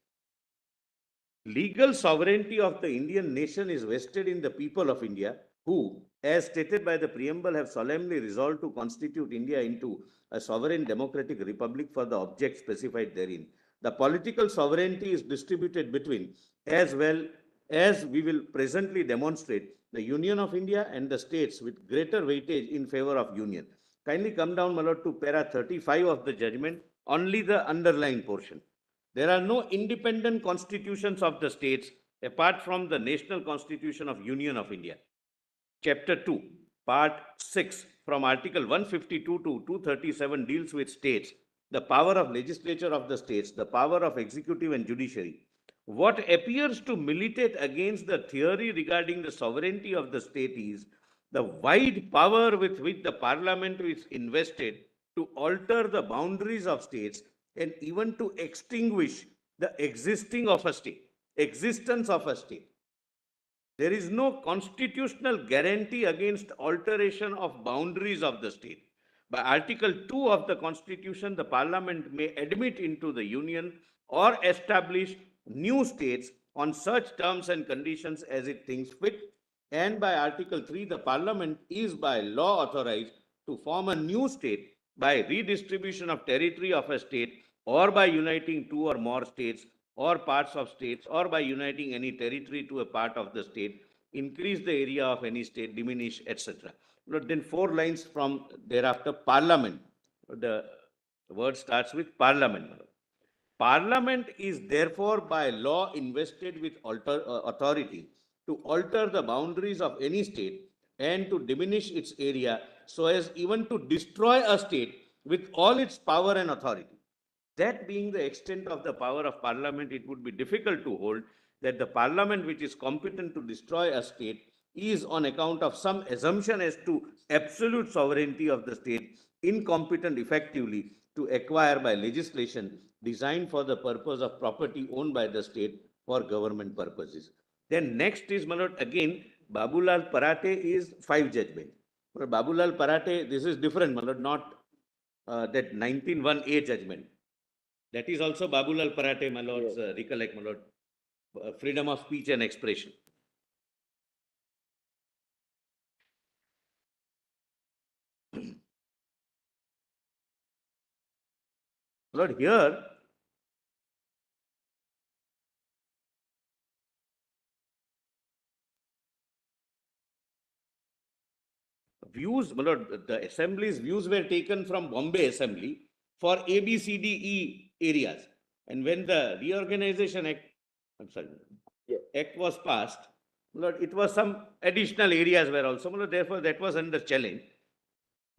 Legal sovereignty of the Indian nation is vested in the people of India, who, as stated by the preamble, have solemnly resolved to constitute India into a sovereign democratic republic for the object specified therein. The political sovereignty is distributed between, as well as we will presently demonstrate, the Union of India and the states with greater weightage in favor of union. Kindly come down, my lord, to para 35 of the judgment, only the underlying portion. There are no independent constitutions of the states apart from the National Constitution of Union of India. Chapter 2, Part 6, from Article 152 to 237 deals with states, the power of legislature of the states, the power of executive and judiciary. What appears to militate against the theory regarding the sovereignty of the state is the wide power with which the parliament is invested to alter the boundaries of states and even to extinguish the existence of a state. There is no constitutional guarantee against alteration of boundaries of the state. By Article 2 of the Constitution, the Parliament may admit into the Union or establish new states on such terms and conditions as it thinks fit. And by Article 3, the Parliament is by law authorized to form a new state by redistribution of territory of a state or by uniting two or more states or parts of states or by uniting any territory to a part of the state, increase the area of any state, diminish, etc. Then 4 lines from thereafter, Parliament. The word starts with Parliament. Parliament is therefore by law invested with authority to alter the boundaries of any state and to diminish its area so as even to destroy a state with all its power and authority. That being the extent of the power of Parliament, it would be difficult to hold that the Parliament which is competent to destroy a state is, on account of some assumption as to absolute sovereignty of the state, incompetent effectively to acquire by legislation designed for the purpose of property owned by the state for government purposes. Then next is, my lord, again, Babulal Parate is 5 judgment. Babulal Parate, this is different, my lord, not that 19(1)A judgment. That is also Babulal Parate, my lords, recollect, my lord, freedom of speech and expression. Lord, here views, my lord, the assembly's views were taken from Bombay Assembly for ABCDE areas. And when the Reorganization Act, Act was passed, my lord, it was some additional areas were also, my lord, therefore that was under challenge.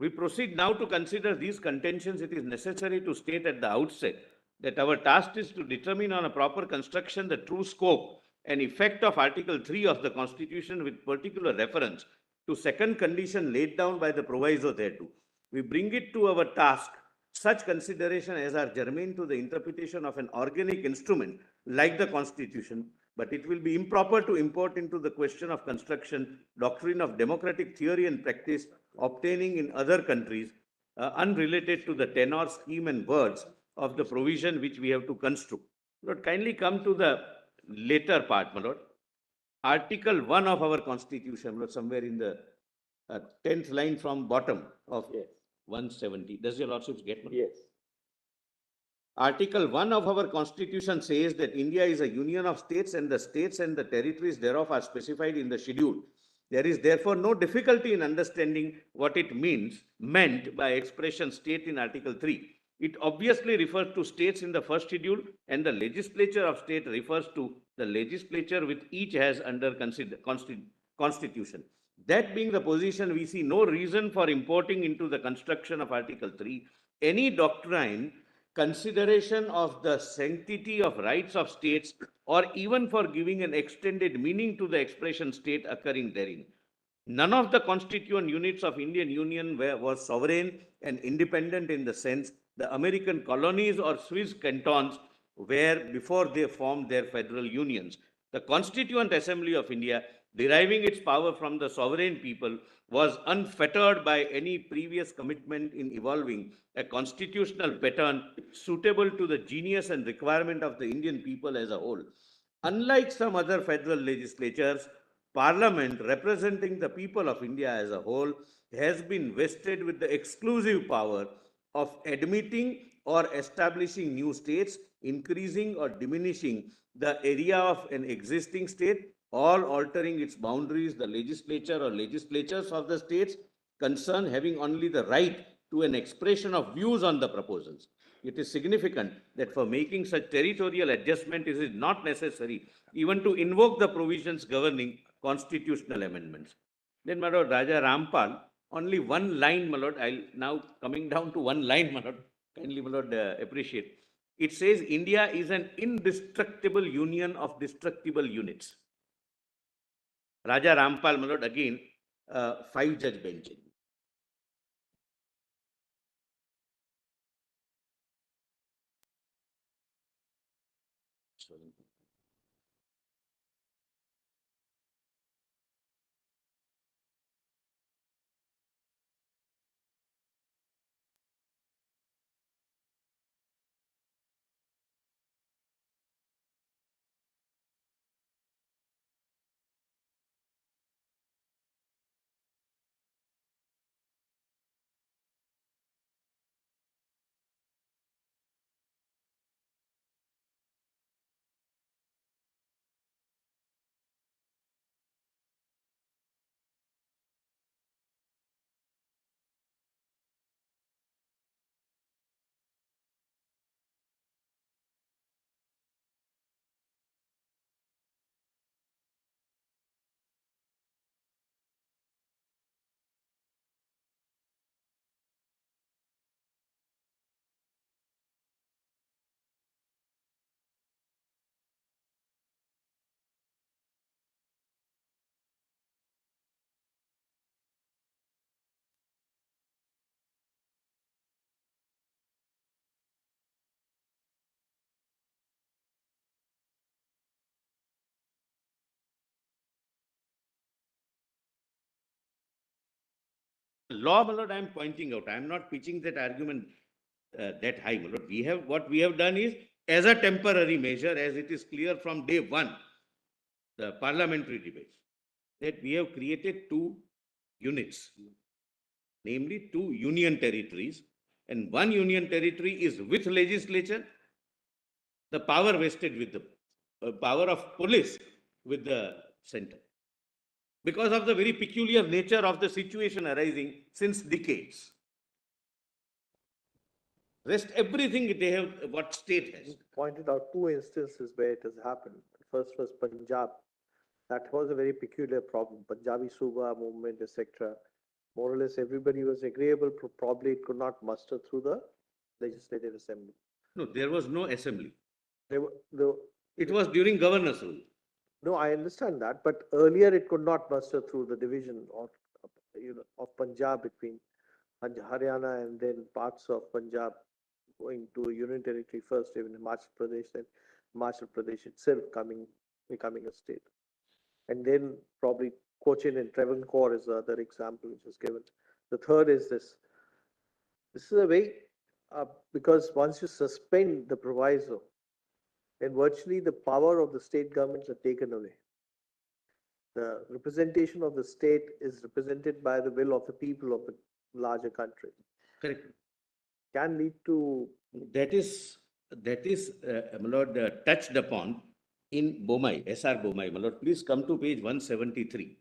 We proceed now to consider these contentions. It is necessary to state at the outset that our task is to determine on a proper construction the true scope and effect of Article 3 of the Constitution with particular reference to second condition laid down by the proviso thereto. We bring it to our task such consideration as are germane to the interpretation of an organic instrument like the Constitution, but it will be improper to import into the question of construction doctrine of democratic theory and practice obtaining in other countries unrelated to the tenor, scheme and words of the provision which we have to construe. Lord, kindly come to the later part, my lord. Article 1 of our Constitution, Lord, somewhere in the 10th line from bottom of 170. Does your lordships get me? Yes. Article 1 of our Constitution says that India is a union of states and the territories thereof are specified in the schedule. There is therefore no difficulty in understanding what it meant by expression state in Article 3. It obviously refers to states in the first schedule, and the legislature of state refers to the legislature which each has under constitution. That being the position, we see no reason for importing into the construction of Article 3 any doctrine, consideration of the sanctity of rights of states, or even for giving an extended meaning to the expression state occurring therein. None of the constituent units of Indian Union was sovereign and independent in the sense the American colonies or Swiss cantons were before they formed their federal unions. The Constituent Assembly of India, deriving its power from the sovereign people, was unfettered by any previous commitment in evolving a constitutional pattern suitable to the genius and requirement of the Indian people as a whole. Unlike some other federal legislatures, Parliament representing the people of India as a whole has been vested with the exclusive power of admitting or establishing new states, increasing or diminishing the area of an existing state, or altering its boundaries, the legislature or legislatures of the states concerned having only the right to an expression of views on the proposals. It is significant that for making such territorial adjustment, it is not necessary even to invoke the provisions governing constitutional amendments. Then, my lord, Raja Rampal, only one line, my lord, I'll now coming down to one line, my lord, kindly, my lord, appreciate. It says India is an indestructible union of destructible units. Raja Rampal, my lord, again, 5-judge bench. Law, my lord, I am pointing out. I am not pitching that argument that high, my lord. What we have done is, as a temporary measure, as it is clear from day one, the parliamentary debates, that we have created two units, namely two union territories, and one union territory is with legislature, the power vested with the power of police with the center, because of the very peculiar nature of the situation arising since decades. Rest everything they have, what state has. You pointed out two instances where it has happened. The first was Punjab. That was a very peculiar problem. Punjabi Suba movement, etc. More or less everybody was agreeable, probably it could not muster through the legislative assembly. No, there was no assembly. The It was during governor's rule. No, I understand that, but earlier it could not muster through the division of Punjab between Haryana and then parts of Punjab going to Union Territory first, even Himachal Pradesh, then Himachal Pradesh itself becoming a state. And then probably Cochin and Travancore is the other example which is given. The third is this. This is a way, because once you suspend the proviso, then virtually the power of the state governments are taken away. The representation of the state is represented by the will of the people of the larger country. Correct. Can lead to. That is, my lord, touched upon in Bomai, S.R. Bomai. My lord, please come to page 173.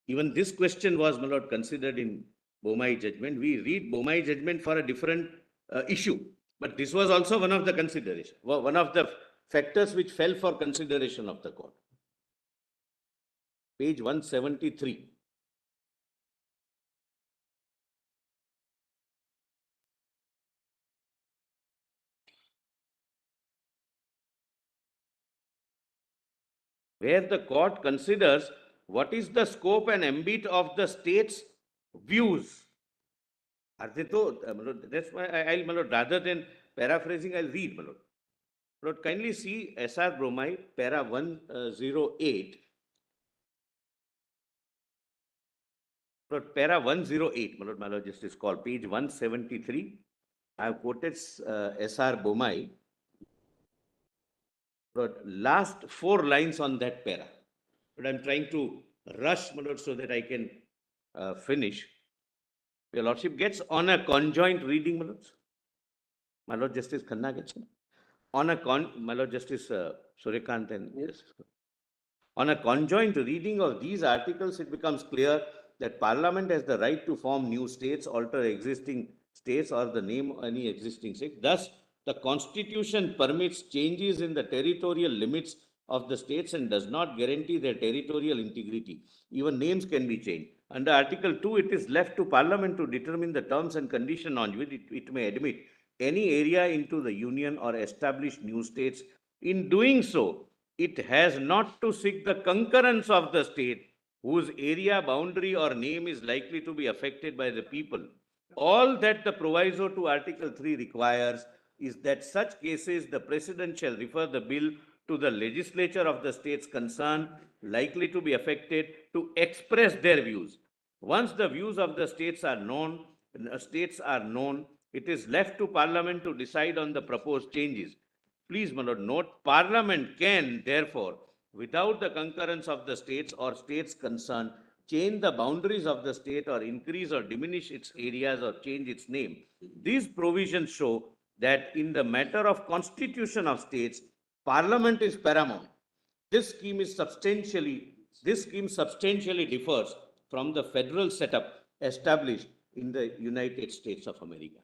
Even this question was, my lord, considered in Bomai judgment. We read Bomai judgment for a different issue, but this was also one of the consideration, one of the factors which fell for consideration of the court. Page 173. Where the court considers what is the scope and ambit of the state's views. That's why I'll, rather than paraphrasing, I'll read, my lord. Lord, kindly see S.R. Bromai, para 108. Lord, para 108, my Lord Justice call, page 173. I have quoted S.R. Bomai. Lord, last 4 lines on that para. But I'm trying to rush, my Lord, so that I can finish. Your Lordship gets on a conjoint reading, my Lord. My Lord Justice Khanna gets it. On a my Lord Justice Suryakant and yes. On a conjoint reading of these articles, it becomes clear that Parliament has the right to form new states, alter existing states, or the name of any existing state. Thus, the Constitution permits changes in the territorial limits of the states and does not guarantee their territorial integrity. Even names can be changed. Under Article 2, it is left to Parliament to determine the terms and conditions on which it may admit any area into the Union or establish new states. In doing so, it has not to seek the concurrence of the state whose area, boundary, or name is likely to be affected by the people. All that the proviso to Article 3 requires is that such cases the President shall refer the bill to the legislature of the states concerned likely to be affected to express their views. Once the views of the states are known, it is left to Parliament to decide on the proposed changes. Please, my Lord, note, Parliament can, therefore, without the concurrence of the states or states concerned, change the boundaries of the state or increase or diminish its areas or change its name. These provisions show that in the matter of constitution of states, Parliament is paramount. This scheme substantially differs from the federal setup established in the United States of America.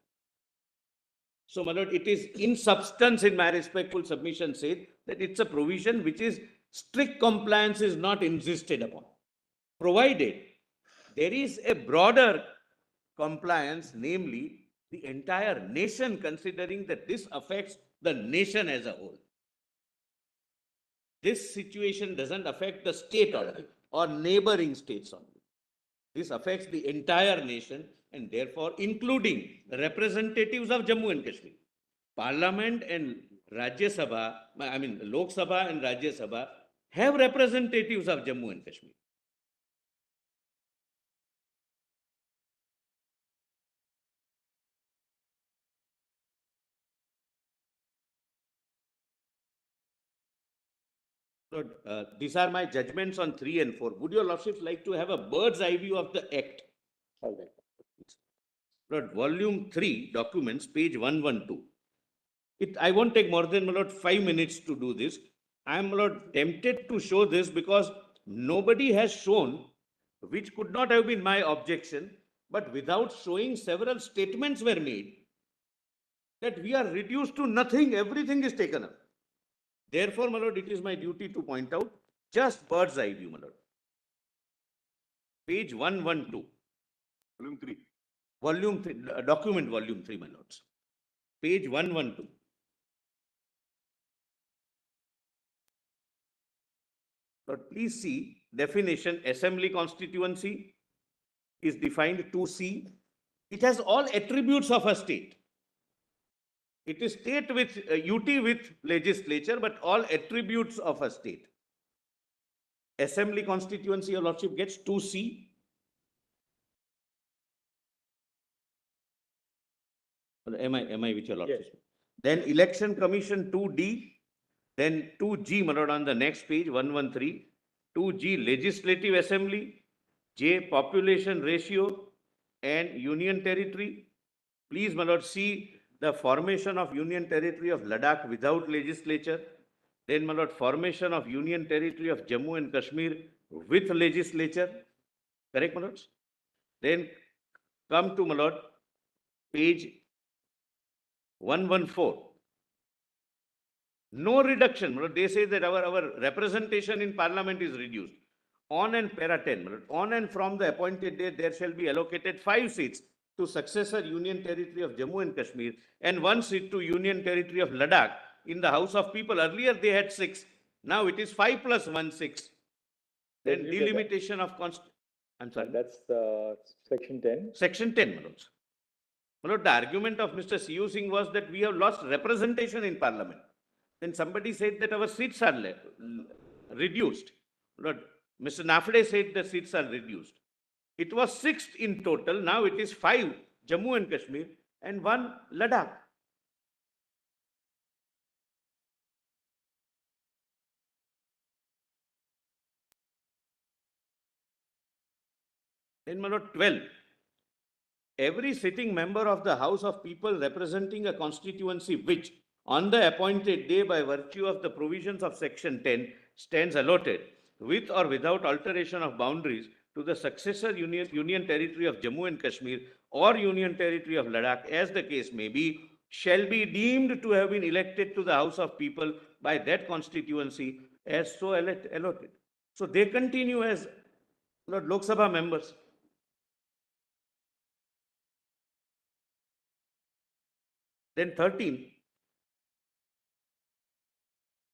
So, my Lord, it is in substance, in my respectful submission, said that it's a provision which is strict compliance is not insisted upon, provided there is a broader compliance, namely the entire nation, considering that this affects the nation as a whole. This situation doesn't affect the state only or neighboring states only. This affects the entire nation and therefore including representatives of Jammu and Kashmir. Parliament and Rajya Sabha, Lok Sabha and Rajya Sabha have representatives of Jammu and Kashmir. So, these are my judgments on 3 and 4. Would your Lordships like to have a bird's eye view of the Act? All right. Lord, volume 3, documents, page 112. I won't take more than, my Lord, 5 minutes to do this. I am, my Lord, tempted to show this because nobody has shown, which could not have been my objection, but without showing several statements were made that we are reduced to nothing, everything is taken up. Therefore, my Lord, it is my duty to point out just bird's eye view, my Lord. Page 112. Volume 3. Volume 3, document volume 3, my Lords. Page 112. But please see, definition, assembly constituency is defined 2C. It has all attributes of a state. It is state with UT with legislature, but all attributes of a state. Assembly constituency, your Lordship gets 2C. Am I with your Lordship? Yes. Then election commission 2D. Then 2G, my Lord, on the next page, 113. 2G, legislative assembly. J, population ratio and union territory. Please, my Lord, see the formation of union territory of Ladakh without legislature. Then, my Lord, formation of union territory of Jammu and Kashmir with legislature. Correct, my Lords? Then come to, my Lord, page 114. No reduction. They say that our representation in Parliament is reduced. On and para 10. On and from the appointed date, there shall be allocated 5 seats to successor Union Territory of Jammu and Kashmir and 1 seat to Union Territory of Ladakh in the House of People. Earlier they had 6. Now it is 5 plus 1, 6. Then delimitation of I'm sorry. That's section 10. Section 10, my Lords. My Lord, the argument of Mr. C.U. Singh was that we have lost representation in Parliament. Then somebody said that our seats are reduced. Lord, Mr. Nafde said the seats are reduced. It was 6 in total. Now it is 5 Jammu and Kashmir and 1 Ladakh. Then, my lord, 12. Every sitting member of the House of People representing a constituency which, on the appointed day by virtue of the provisions of Section 10, stands allotted, with or without alteration of boundaries, to the successor Union Territory of Jammu and Kashmir or Union Territory of Ladakh, as the case may be, shall be deemed to have been elected to the House of People by that constituency as so allotted. So they continue as Lord Lok Sabha members. Then 13,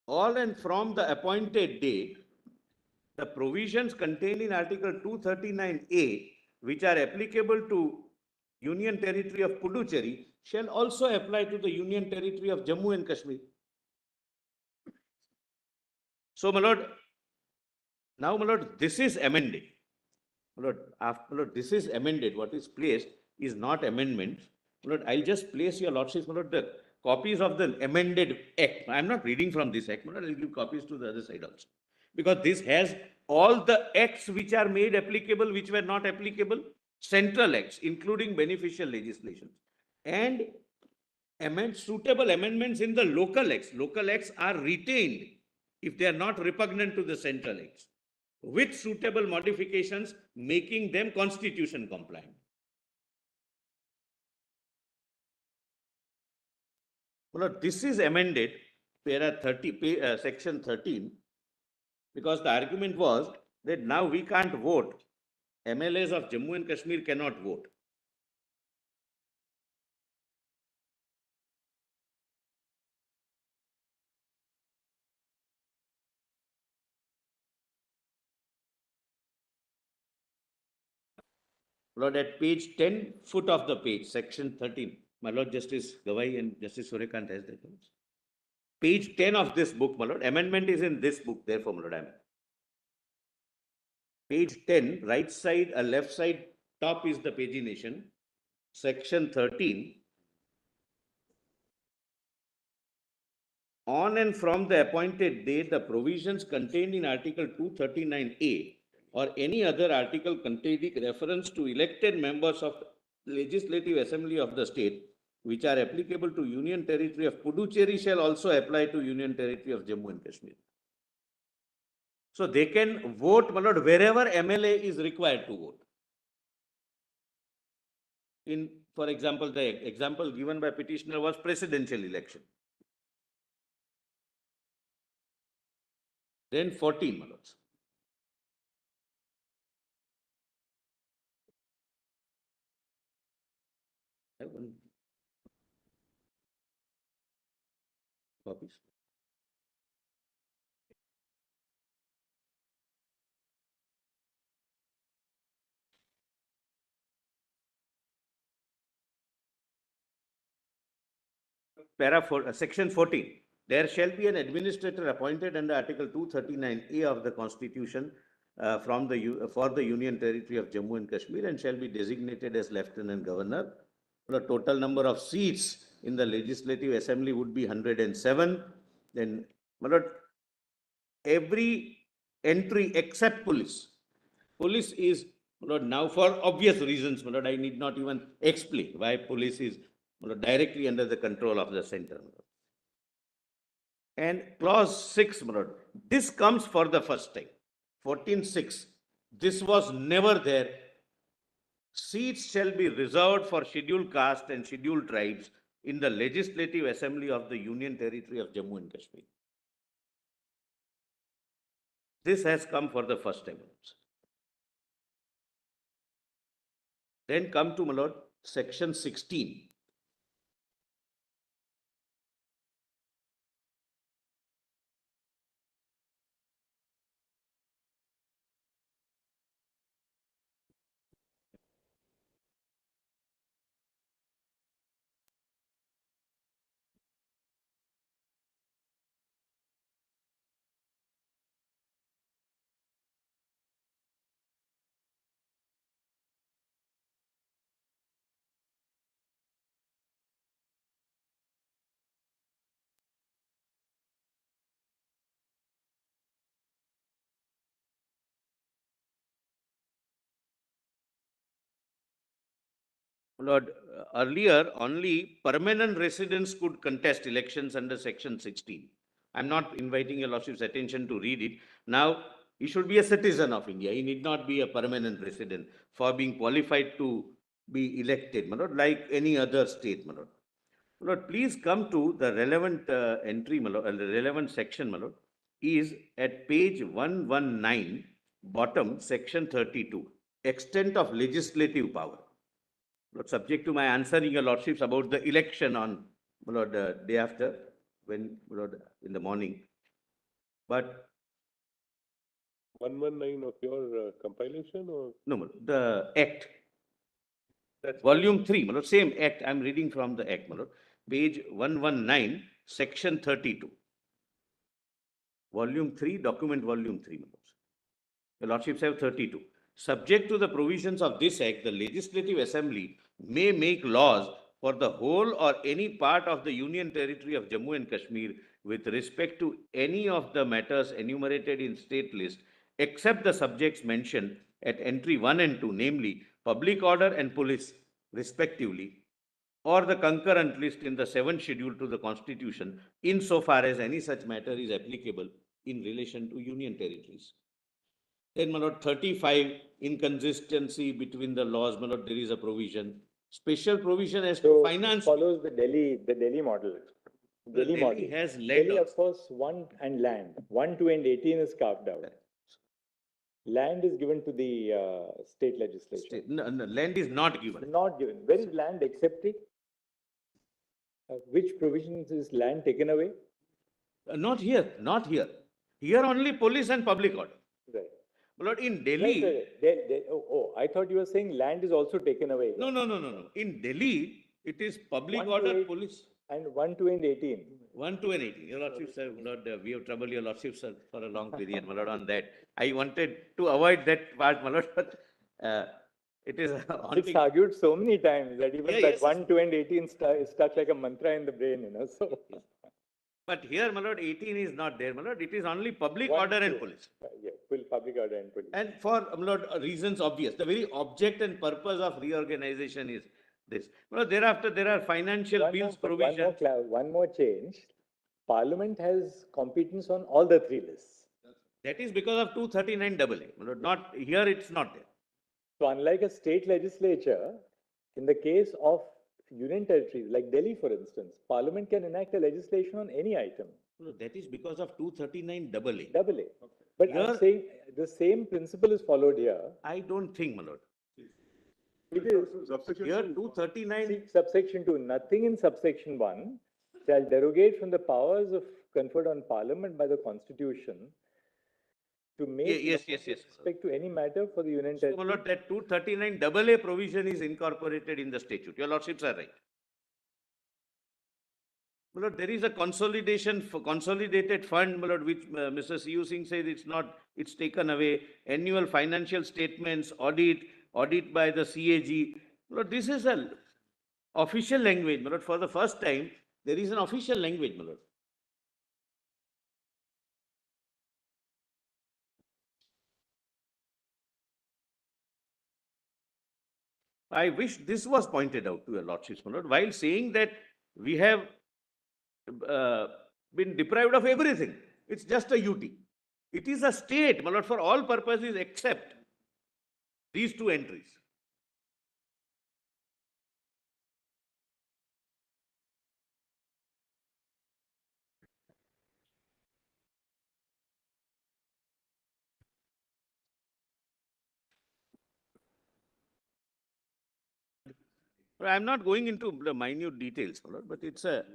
all and from the appointed date, the provisions contained in Article 239A, which are applicable to Union Territory of Puducherry, shall also apply to the Union Territory of Jammu and Kashmir. So, my lord, now, my lord, this is amended. My lord, this is amended. What is placed is not amendment. My lord, I'll just place your lordship, my lord, the copies of the amended act. I'm not reading from this act, my lord, I'll give copies to the other side also. Because this has all the acts which are made applicable, which were not applicable, central acts, including beneficial legislation, and suitable amendments in the local acts. Local acts are retained if they are not repugnant to the central acts, with suitable modifications making them constitution compliant. Well, this is amended, section 13, because the argument was that now we can't vote. MLAs of Jammu and Kashmir cannot vote. Lord, at page 10, foot of the page, section 13, my Lord Justice Gawai and Justice Suryakant has that. Page 10 of this book, my Lord, amendment is in this book, therefore, my Lord, I'm. Page 10, right side, left side, top is the pagination, section 13. On and from the appointed date, the provisions contained in Article 239A or any other article containing reference to elected members of Legislative Assembly of the state, which are applicable to Union Territory of Puducherry, shall also apply to Union Territory of Jammu and Kashmir. So they can vote, my lord, wherever MLA is required to vote. For example, the example given by petitioner was presidential election. Then 14, my lords. I have one. Copies. Section 14. There shall be an administrator appointed under Article 239A of the Constitution for the Union Territory of Jammu and Kashmir, and shall be designated as Lieutenant Governor. The total number of seats in the Legislative Assembly would be 107. Then, every entry except police. Police is, now for obvious reasons, I need not even explain why police is directly under the control of the center. And clause 6, this comes for the first time. 14.6, this was never there. Seats shall be reserved for scheduled caste and scheduled tribes in the Legislative Assembly of the Union Territory of Jammu and Kashmir. This has come for the first time. Then come to, my lord, section 16. Lord, earlier only permanent residents could contest elections under section 16. I'm not inviting your lordship's attention to read it. Now, he should be a citizen of India. He need not be a permanent resident for being qualified to be elected, my lord, like any other state, my lord. My lord, please come to the relevant entry, my lord, the relevant section, my lord, is at page 119, bottom, section 32, extent of legislative power. Lord, subject to my answering your lordships about the election on, my lord, day after, when, my lord, in the morning. But 119 of your compilation or? no, my lord, the act, That's volume 3, my lord, same act, I'm reading from the act, my lord, page 119, section 32. Volume 3, document volume 3, my lord. The lordships have 32. Subject to the provisions of this act, the Legislative Assembly may make laws for the whole or any part of the Union Territory of Jammu and Kashmir with respect to any of the matters enumerated in state list, except the subjects mentioned at entry 1 and 2, namely public order and police, respectively, or the concurrent list in the 7th schedule to the Constitution, insofar as any such matter is applicable in relation to Union territories. Then, my lord, 35, inconsistency between the laws, my lord, there is a provision. Special provision as to So finance. follows the Delhi model. Delhi model. Delhi has led. Delhi, of course, 1 and land. 1, 2, and 18 is carved out. Land is given to the state legislature. No, land is not given. Not given. Where is land accepted? Which provisions is land taken away? Not here, not here. Here only police and public order. Right. My lord, in Delhi. I thought you were saying land is also taken away. No. In Delhi, it is public 1 to order, 8 police. And 1, 2, and 18. 1, 2, and 18. Your lordship, sir, Lord, we have troubled your lordship, sir, for a long period, my lord, on that. I wanted to avoid that part, my lord, but it is It's argued so many times that even Yeah, that yes, 1, 2, and 18 is stuck like a mantra in the brain, you know. So But here, my lord, 18 is not there, my lord. It is only public 1, order and 2. police. Yeah, full public order and police. And for, my lord, reasons obvious. The very object and purpose of reorganization is this. My lord, thereafter, there are financial bills provisions. One more change. Parliament has competence on all the 3 lists. That is because of 239AA. My lord, not here, it's not there. So unlike a state legislature, in the case of union territories like Delhi, for instance, Parliament can enact a legislation on any item. No, that is because of 239AA. Double A. But I'm Here- saying the same principle is followed here. I don't think, my lord. It is Subsection Here, 2. 239. see, subsection 2, nothing in subsection 1 shall derogate from the powers conferred on Parliament by the Constitution to make Yes. laws with respect to any matter for the union So, my territory. lord, that 239AA provision is incorporated in the statute. Your lordships are right. My lord, there is a consolidation for consolidated fund, my lord, which Mr. C.U. Singh says it's taken away. Annual financial statements, audit by the CAG. My lord, this is an official language, my lord. For the first time, there is an official language, my lord. I wish this was pointed out to your lordships, my lord, while saying that we have been deprived of everything. It's just a UT. It is a state, my lord, for all purposes except these 2 entries. I'm not going into the minute details, my lord, but it's a.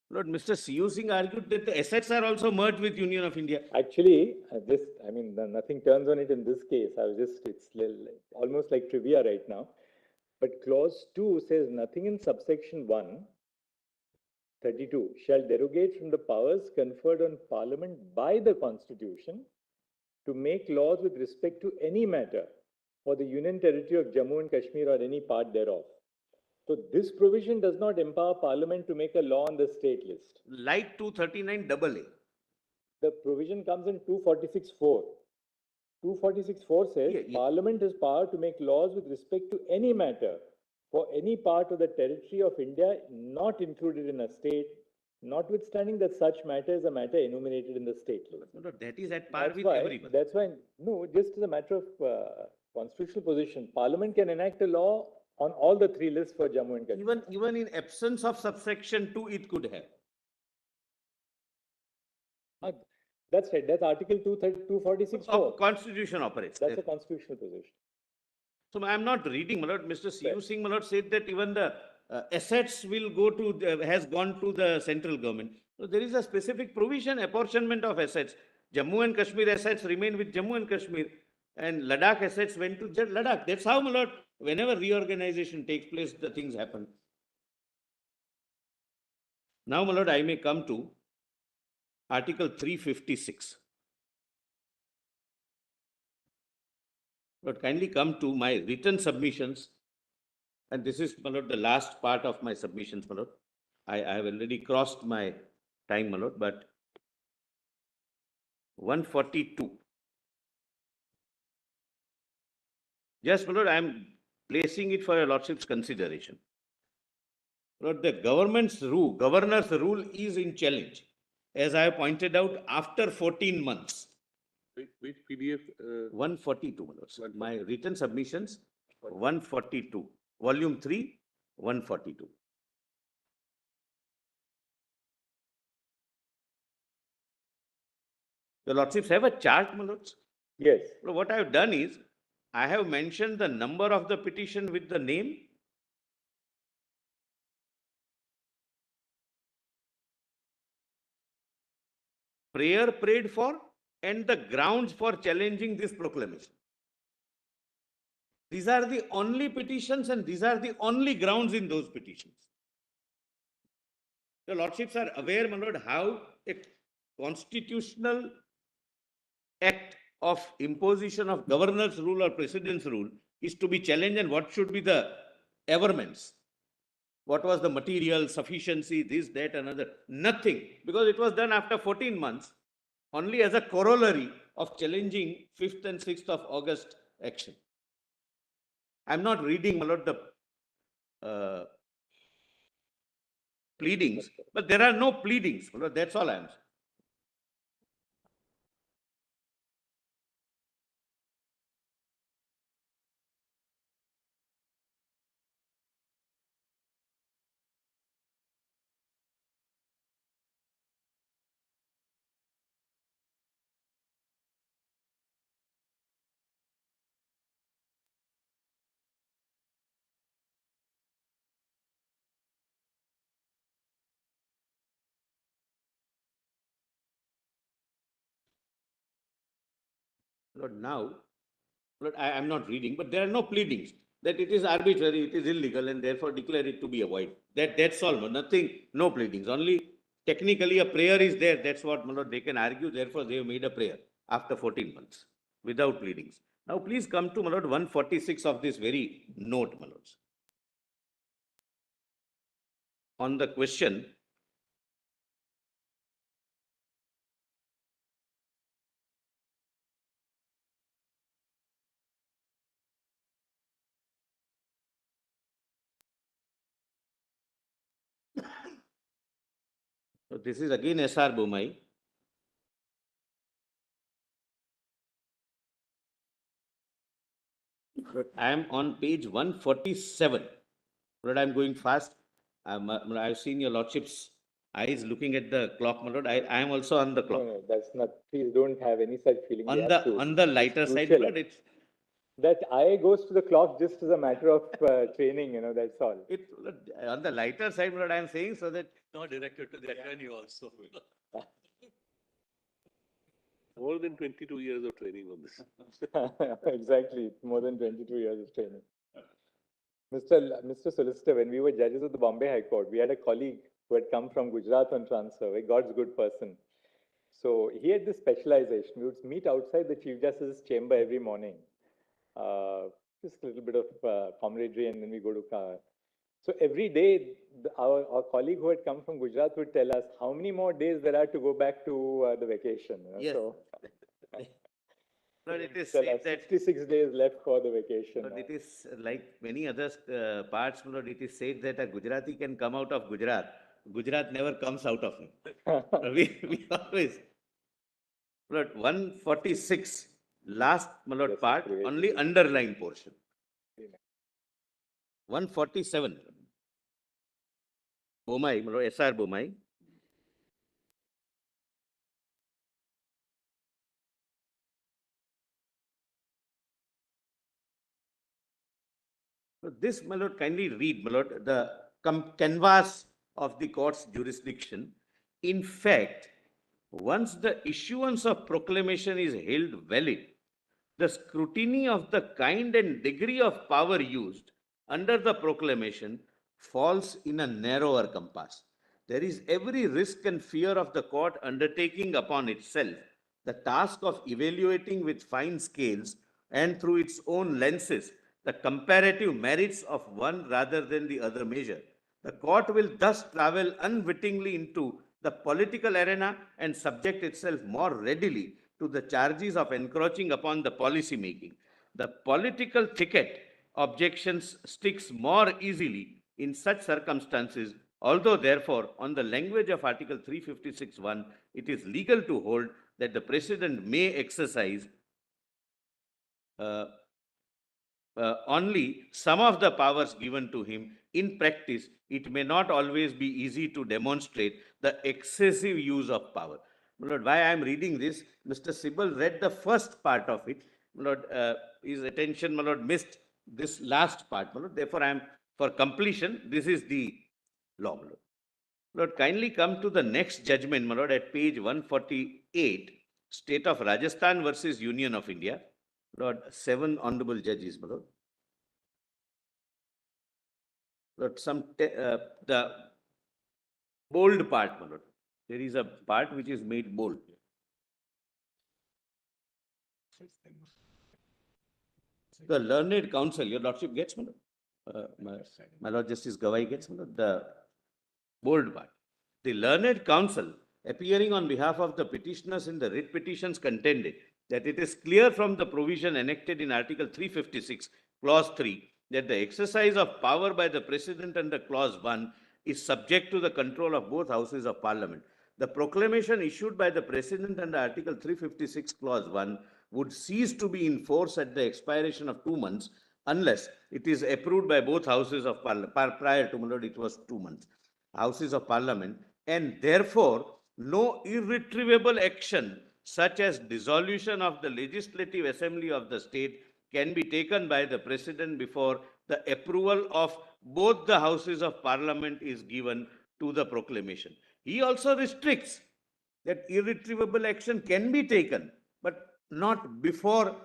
Lord, Mr. C.U. Singh argued that the assets are also merged with Union of India. Actually, nothing turns on it in this case. It's almost like trivia right now. But clause 2 says nothing in subsection 1 32, shall derogate from the powers conferred on Parliament by the Constitution to make laws with respect to any matter for the Union Territory of Jammu and Kashmir or any part thereof. So this provision does not empower Parliament to make a law on the state list. Like 239 double A. The provision comes in 246(4). 246(4) says, Yeah, yeah. Parliament has power to make laws with respect to any matter for any part of the territory of India not included in a state, notwithstanding that such matter is a matter enumerated in the state list. No, that is at par with everyone. That's why, no, just as a matter of constitutional position, Parliament can enact a law on all the three lists for Jammu and Kashmir. Even in absence of subsection 2, it could have. That's right, that's Article 246(4). Constitution operates. That's a constitutional position. So I am not reading, my lord. Mr. C.U. Singh, my lord, said that even the assets will go to, has gone to the central government. So there is a specific provision, apportionment of assets. Jammu and Kashmir assets remain with Jammu and Kashmir, and Ladakh assets went to Ladakh. That's how, my lord, whenever reorganization takes place, the things happen. Now, my lord, I may come to Article 356. But kindly come to my written submissions. And this is, my lord, the last part of my submissions, my lord. I have already crossed my time, my lord, but 142. Yes, my lord, I am placing it for your lordship's consideration. Lord, the government's rule, governor's rule is in challenge, as I have pointed out, after 14 months. Which PDF? 142, my lords. My written submissions, 142. Volume 3, 142. The lordships have a chart, my lords. Yes. What I have done is, I have mentioned the number of the petition with the name, prayer prayed for, and the grounds for challenging this proclamation. These are the only petitions and these are the only grounds in those petitions. The lordships are aware, my lord, how a constitutional act of imposition of governor's rule or president's rule is to be challenged, and what should be the averments. What was the material, sufficiency, this, that, another? Nothing, because it was done after 14 months, only as a corollary of challenging 5th and 6th of August action. I'm not reading, my lord, the pleadings, but there are no pleadings, my lord, that's all I am saying. Lord, now, Lord, I am not reading, but there are no pleadings that it is arbitrary, it is illegal, and therefore declare it to be a void. That's all, nothing, no pleadings. Only technically a prayer is there. That's what, my lord, they can argue. Therefore, they have made a prayer after 14 months without pleadings. Now, please come to, my lord, 146 of this very note, my lords. On the question, so this is again S.R. Bomai. I am on page 147. Lord, I am going fast. I've seen your lordship's eyes looking at the clock, my lord. I am also on the clock. No, that's not, please don't have any such feeling. On the lighter side, crucial. but it's That eye goes to the clock just as a matter of training, that's all. on the lighter side, what I am saying, so that Not directed to the attorney also. More than 22 years of training on this. Exactly, more than 22 years of training. Mr. Solicitor, when we were judges of the Bombay High Court, we had a colleague who had come from Gujarat on transfer, a God's good person. So he had this specialization. We would meet outside the Chief Justice's chamber every morning. Just a little bit of camaraderie, and then we go to So every day, our colleague who had come from Gujarat would tell us how many more days there are to go back to the vacation. Yes. So But it is tell said us that, 66 days left for the vacation. but it is like many other parts, Lord, it is said that a Gujarati can come out of Gujarat. Gujarat never comes out of him. we always, Lord, 146, last, my Lord, Yes, part, abbreviation. only underline portion. 147. Bomai, my Lord, S.R. Bomai. So this, my Lord, kindly read, my Lord, the canvas of the court's jurisdiction. In fact, once the issuance of proclamation is held valid, the scrutiny of the kind and degree of power used under the proclamation falls in a narrower compass. There is every risk and fear of the court undertaking upon itself the task of evaluating with fine scales and through its own lenses the comparative merits of one rather than the other measure. The court will thus travel unwittingly into the political arena and subject itself more readily to the charges of encroaching upon the policy making. The political ticket objections sticks more easily in such circumstances, although therefore on the language of Article 356(1), it is legal to hold that the President may exercise only some of the powers given to him. In practice, it may not always be easy to demonstrate the excessive use of power. My Lord, why I am reading this, Mr. Sibal read the first part of it. My Lord, his attention, my Lord, missed this last part. My Lord, therefore, I am, for completion, this is the law. My Lord. Lord, kindly come to the next judgment, my Lord, at page 148, State of Rajasthan versus Union of India. Lord, 7 honorable judges, my Lord. Lord, the bold part, my Lord. There is a part which is made bold. The learned counsel, your Lordship gets, my Lord. My Lord Justice Gawai gets, my Lord, the bold part. The learned counsel, appearing on behalf of the petitioners in the writ petitions, contended that it is clear from the provision enacted in Article 356, Clause 3, that the exercise of power by the President under Clause 1 is subject to the control of both houses of Parliament. The proclamation issued by the President under Article 356, Clause 1 would cease to be in force at the expiration of 2 months unless it is approved by both houses of Parliament. Prior to, my Lord, it was 2 months. Houses of Parliament, and therefore no irretrievable action such as dissolution of the Legislative Assembly of the state can be taken by the President before the approval of both the Houses of Parliament is given to the proclamation. He also restricts that irretrievable action can be taken, but not before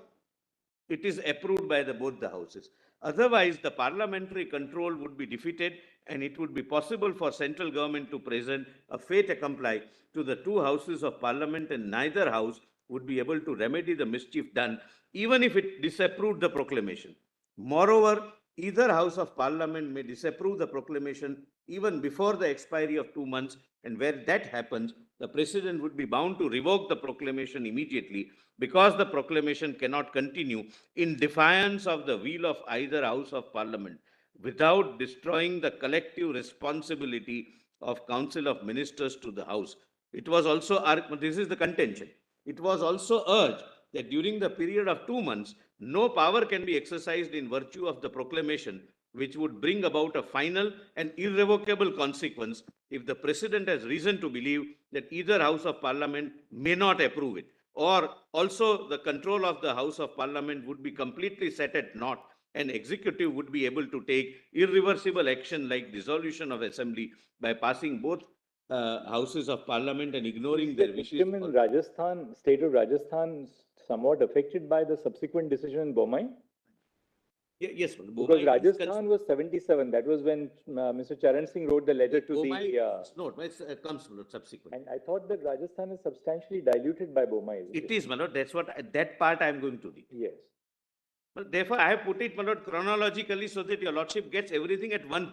it is approved by both the houses. Otherwise, the parliamentary control would be defeated and it would be possible for central government to present a fait accompli to the 2 houses of Parliament, and neither house would be able to remedy the mischief done even if it disapproved the proclamation. Moreover, either House of Parliament may disapprove the proclamation even before the expiry of 2 months, and where that happens, the President would be bound to revoke the proclamation immediately, because the proclamation cannot continue in defiance of the will of either House of Parliament without destroying the collective responsibility of Council of Ministers to the House. It was also, this is the contention, it was also urged that during the period of 2 months, no power can be exercised in virtue of the proclamation, which would bring about a final and irrevocable consequence if the President has reason to believe that either House of Parliament may not approve it, or also the control of the House of Parliament would be completely set at naught, and executive would be able to take irreversible action like dissolution of assembly by passing both houses of Parliament and ignoring their wishes. In Rajasthan, state of Rajasthan, somewhat affected by the subsequent decision in Bomai? Yes, Because Bomai is Rajasthan was 77. That was when Mr. Charan Singh wrote the letter to Bomai the. is not, it's, comes my lord, subsequent. And I thought that Rajasthan is substantially diluted by Bomai. Isn't It is, my lord, that's what, that part I am going to read. Yes. But therefore, I have put it, my lord, chronologically so that your lordship gets everything at one,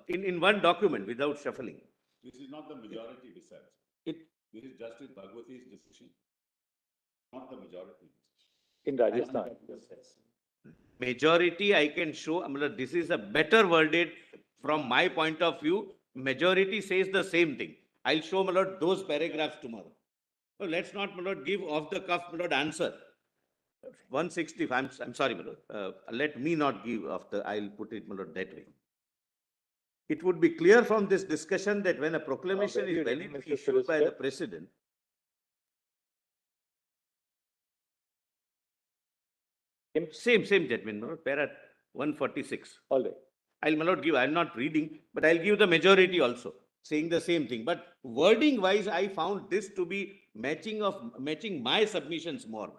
in one document without shuffling. This is not the majority decision. It, This is Justice Bhagwati's decision, not the majority. In Rajasthan. majority I can show, my lord, this is a better worded from my point of view. Majority says the same thing. I'll show, my lord, those paragraphs tomorrow. So let's not, my lord, give off the cuff, my lord, answer. 160, I'm sorry, my lord. Let me not give off the, I'll put it, my lord, that way. It would be clear from this discussion that when a proclamation where is you reading, validly Mr. issued by the Solicitor? president, same judgment, my lord, para 146. All right. I'll, my lord, give, I'm not reading, but I'll give the majority also, saying the same thing. But wording wise, I found this to be matching my submissions more.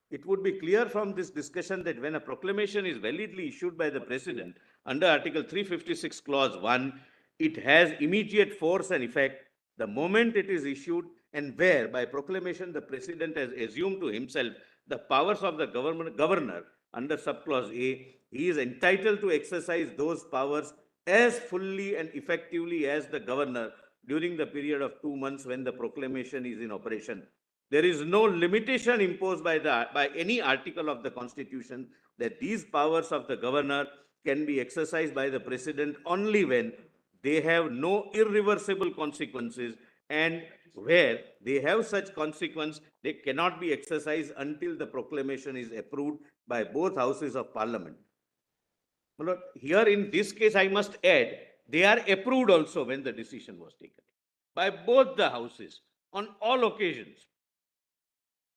It would be clear from this discussion that when a proclamation is validly issued by the president under Article 356 Clause 1, it has immediate force and effect the moment it is issued, and where by proclamation the president has assumed to himself the powers of the governor under subclause A, he is entitled to exercise those powers as fully and effectively as the governor during the period of 2 months when the proclamation is in operation. There is no limitation imposed by any article of the Constitution that these powers of the governor can be exercised by the president only when they have no irreversible consequences, and where they have such consequence, they cannot be exercised until the proclamation is approved by both houses of parliament. Here in this case, I must add, they are approved also when the decision was taken by both the houses on all occasions.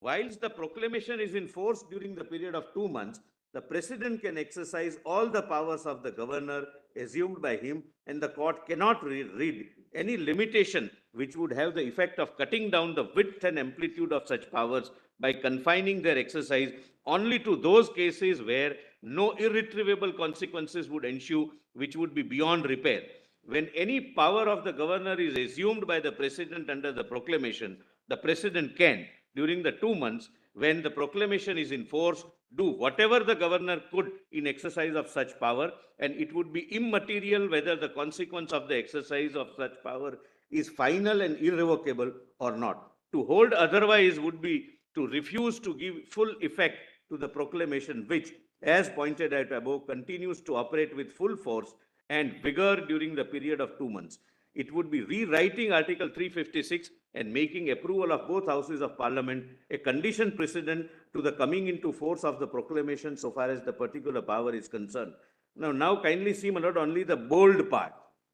Whilst the proclamation is in force during the period of 2 months, the president can exercise all the powers of the governor assumed by him, and the court cannot read any limitation which would have the effect of cutting down the width and amplitude of such powers by confining their exercise only to those cases where no irretrievable consequences would ensue, which would be beyond repair. When any power of the governor is assumed by the president under the proclamation, the president can, during the 2 months when the proclamation is in force, do whatever the governor could in exercise of such power, and it would be immaterial whether the consequence of the exercise of such power is final and irrevocable or not. To hold otherwise would be to refuse to give full effect to the proclamation, which, as pointed out above, continues to operate with full force and vigor during the period of 2 months. It would be rewriting Article 356 and making approval of both houses of parliament a condition precedent to the coming into force of the proclamation so far as the particular power is concerned. Now kindly see, my lord, only the bold part.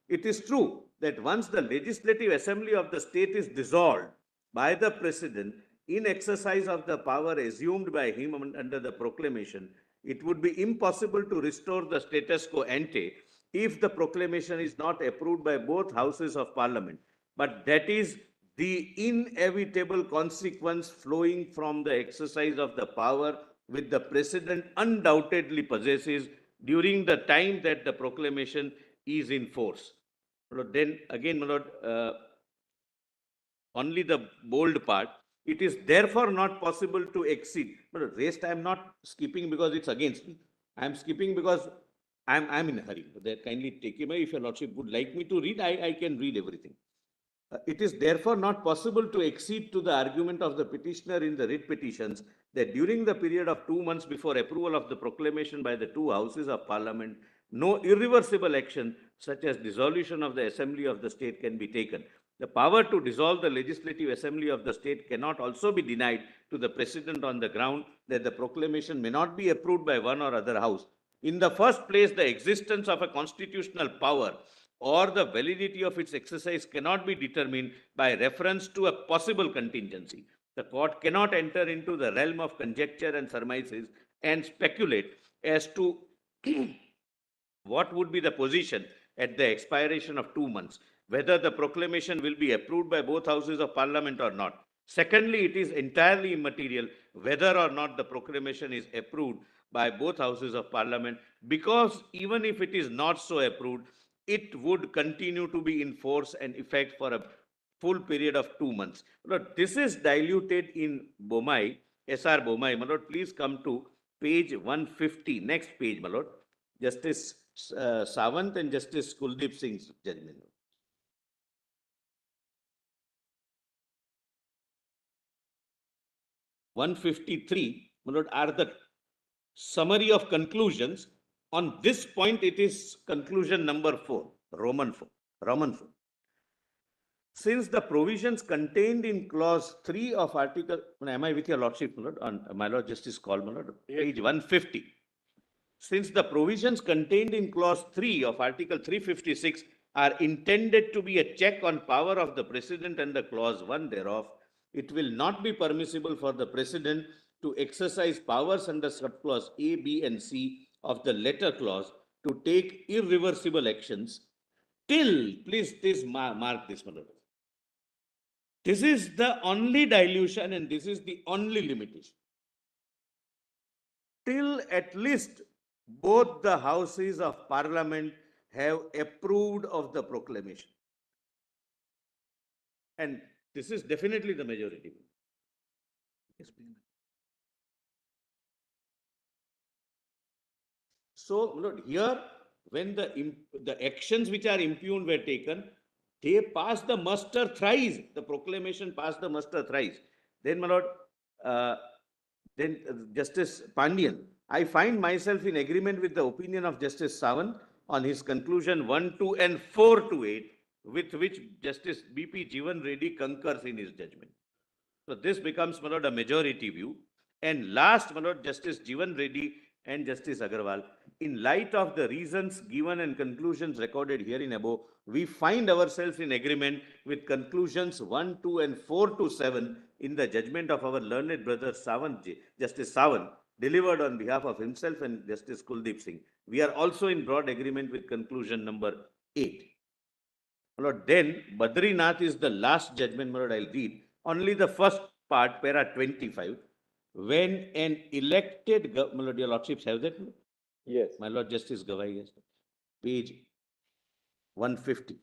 It is true that once the legislative assembly of the state is dissolved by the president in exercise of the power assumed by him under the proclamation, it would be impossible to restore the status quo ante if the proclamation is not approved by both houses of parliament. But that is the inevitable consequence flowing from the exercise of the power which the president undoubtedly possesses during the time that the proclamation is in force. Then again, my lord, only the bold part. It is therefore not possible to exceed. But rest I am not skipping because it's against me. I am skipping because I'm in a hurry. That kindly take him. If your lordship would like me to read, I can read everything. It is therefore not possible to accede to the argument of the petitioner in the writ petitions that during the period of 2 months before approval of the proclamation by the two houses of parliament, no irreversible action such as dissolution of the assembly of the state can be taken. The power to dissolve the legislative assembly of the state cannot also be denied to the president on the ground that the proclamation may not be approved by one or other house. In the first place, the existence of a constitutional power or the validity of its exercise cannot be determined by reference to a possible contingency. The court cannot enter into the realm of conjecture and surmises and speculate as to what would be the position at the expiration of 2 months, whether the proclamation will be approved by both houses of parliament or not. Secondly, it is entirely immaterial whether or not the proclamation is approved by both houses of parliament, because even if it is not so approved, it would continue to be in force and effect for a full period of 2 months. My lord, this is diluted in Bomai, SR Bomai. My lord, please come to page 150, next page, my lord. Justice Sawant and Justice Kuldeep Singh's judgment. 153, my lord, are the summary of conclusions. On this point, it is conclusion number 4, Roman 4. Since the provisions contained in clause 3 of article, am I with your lordship, my lord, on my lord justice call, my lord, page 150. Since the provisions contained in clause 3 of article 356 are intended to be a check on power of the president and the clause 1 thereof, it will not be permissible for the president to exercise powers under subclause A, B, and C of the letter clause to take irreversible actions till, please mark this, my lord. This is the only dilution and this is the only limitation. Till at least both the houses of parliament have approved of the proclamation. And this is definitely the majority. Yes, please. So, Lord, here, when the actions which are impugned were taken, they passed the muster thrice. The proclamation passed the muster thrice. Then, my lord, Justice Pandian, I find myself in agreement with the opinion of Justice Sawant on his conclusion 1, 2, and 4 to 8, with which Justice B.P. Jeevan Reddy concurs in his judgment. So this becomes, my lord, a majority view. And last, my lord, Justice Jeevan Reddy and Justice Agarwal, in light of the reasons given and conclusions recorded herein above, we find ourselves in agreement with conclusions 1, 2, and 4 to 7 in the judgment of our learned brother Sawant, Justice Sawant, delivered on behalf of himself and Justice Kuldeep Singh. We are also in broad agreement with conclusion number 8. My lord, then Badrinath is the last judgment, my lord, I'll read. Only the first part, para 25, when an elected, my lord, your lordships have that? Yes. My lord Justice Gavai, yes. Page 150.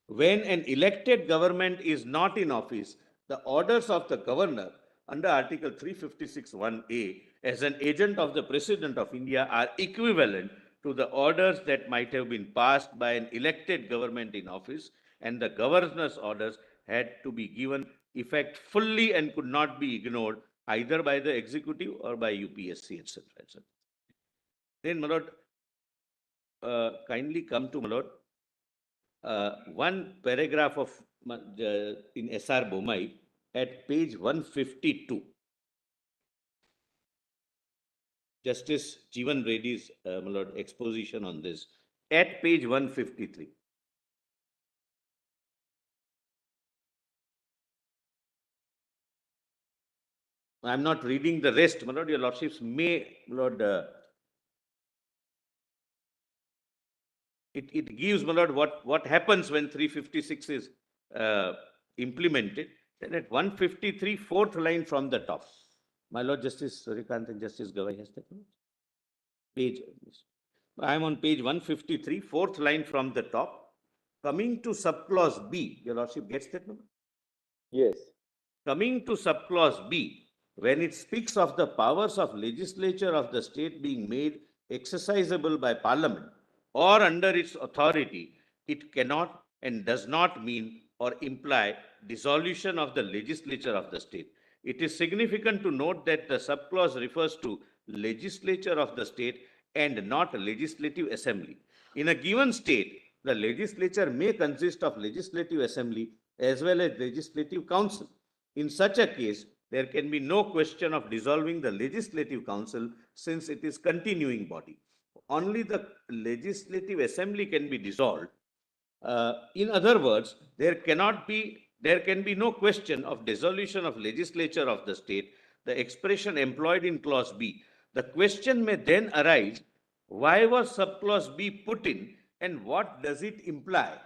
When an elected government is not in office, the orders of the governor under Article 356(1)(a) as an agent of the President of India are equivalent to the orders that might have been passed by an elected government in office, and the governor's orders had to be given effect fully and could not be ignored either by the executive or by UPSC, etc. etc. Then, my lord, kindly come to, my lord, one paragraph of in SR Bomai at page 152. Justice Jeevan Reddy's my lord, exposition on this at page 153. I'm not reading the rest, my lord. Your lordships may, my lord, it gives, my lord, what happens when 356 is implemented. Then at 153, fourth line from the top. My lord Justice Surikant and Justice Gavai has that page. I am on page 153, fourth line from the top. Coming to subclause B, your lordship gets that number? Yes. Coming to subclause B, when it speaks of the powers of legislature of the state being made exercisable by parliament or under its authority, it cannot and does not mean or imply dissolution of the legislature of the state. It is significant to note that the subclause refers to legislature of the state and not legislative assembly. In a given state, the legislature may consist of legislative assembly as well as legislative council. In such a case, there can be no question of dissolving the legislative council since it is continuing body. Only the legislative assembly can be dissolved. In other words, there can be no question of dissolution of legislature of the state, the expression employed in clause B. The question may then arise, why was subclause B put in and what does it imply?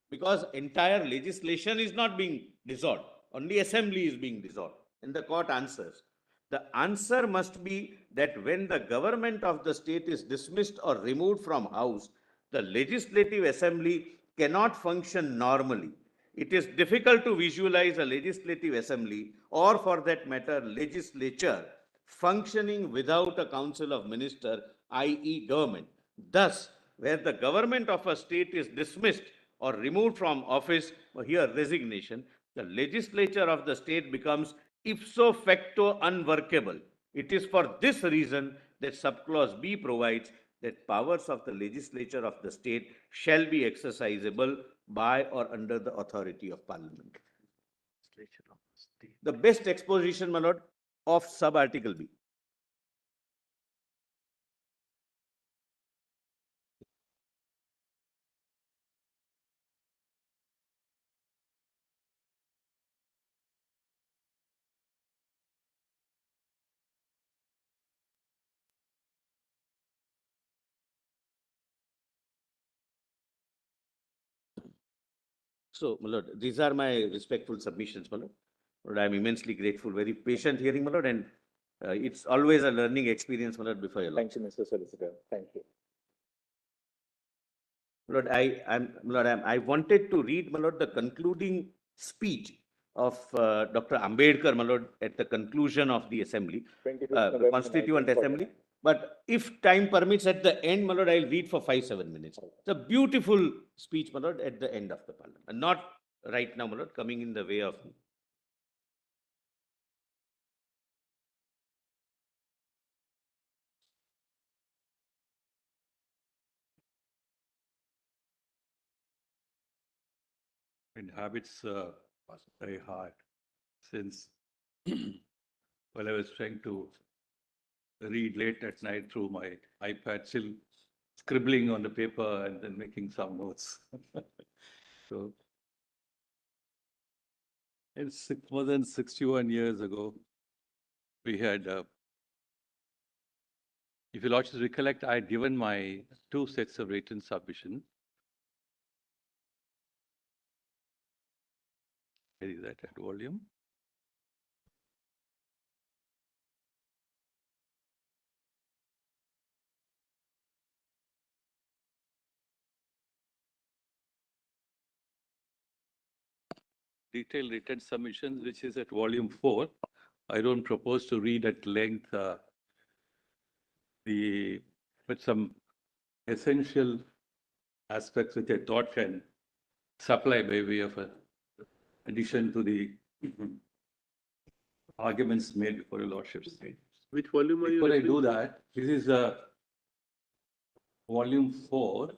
Because entire legislation is not being dissolved, only assembly is being dissolved. And the court answers, The answer must be that when the government of the state is dismissed or removed from house, the legislative assembly cannot function normally. It is difficult to visualize a legislative assembly or for that matter legislature functioning without a council of minister, i.e. government. Thus, where the government of a state is dismissed or removed from office, or here resignation, the legislature of the state becomes ipso facto unworkable. It is for this reason that subclause B provides that powers of the legislature of the state shall be exercisable by or under the authority of parliament. The best exposition, my lord, of sub-article B. So, my lord, these are my respectful submissions, my lord. Lord, I am immensely grateful, very patient hearing, my lord, and it's always a learning experience, my lord, before your lord. Thank you, Mr. Solicitor. Thank you. Lord, I wanted to read, my lord, the concluding speech of Dr. Ambedkar, my lord, at the conclusion of the assembly, 25th November Constituent 1949. Assembly. But if time permits, at the end, my lord, I'll read for 5-7 minutes. It's a beautiful speech, my lord, at the end of the parliament. And not right now, my lord, coming in the way of me. Inhabits very hard since while I was trying to read late at night through my iPad, still scribbling on the paper and then making some notes. So it's more than 61 years ago. We had, if you lordships recollect, I had given my 2 sets of written submission. Where is that at volume? Detailed written submissions, which is at volume 4. I don't propose to read at length but some essential aspects which I thought can supply by way of an addition to the arguments made before your lordships. Which volume are you Before I referring do to? that, this is volume 4.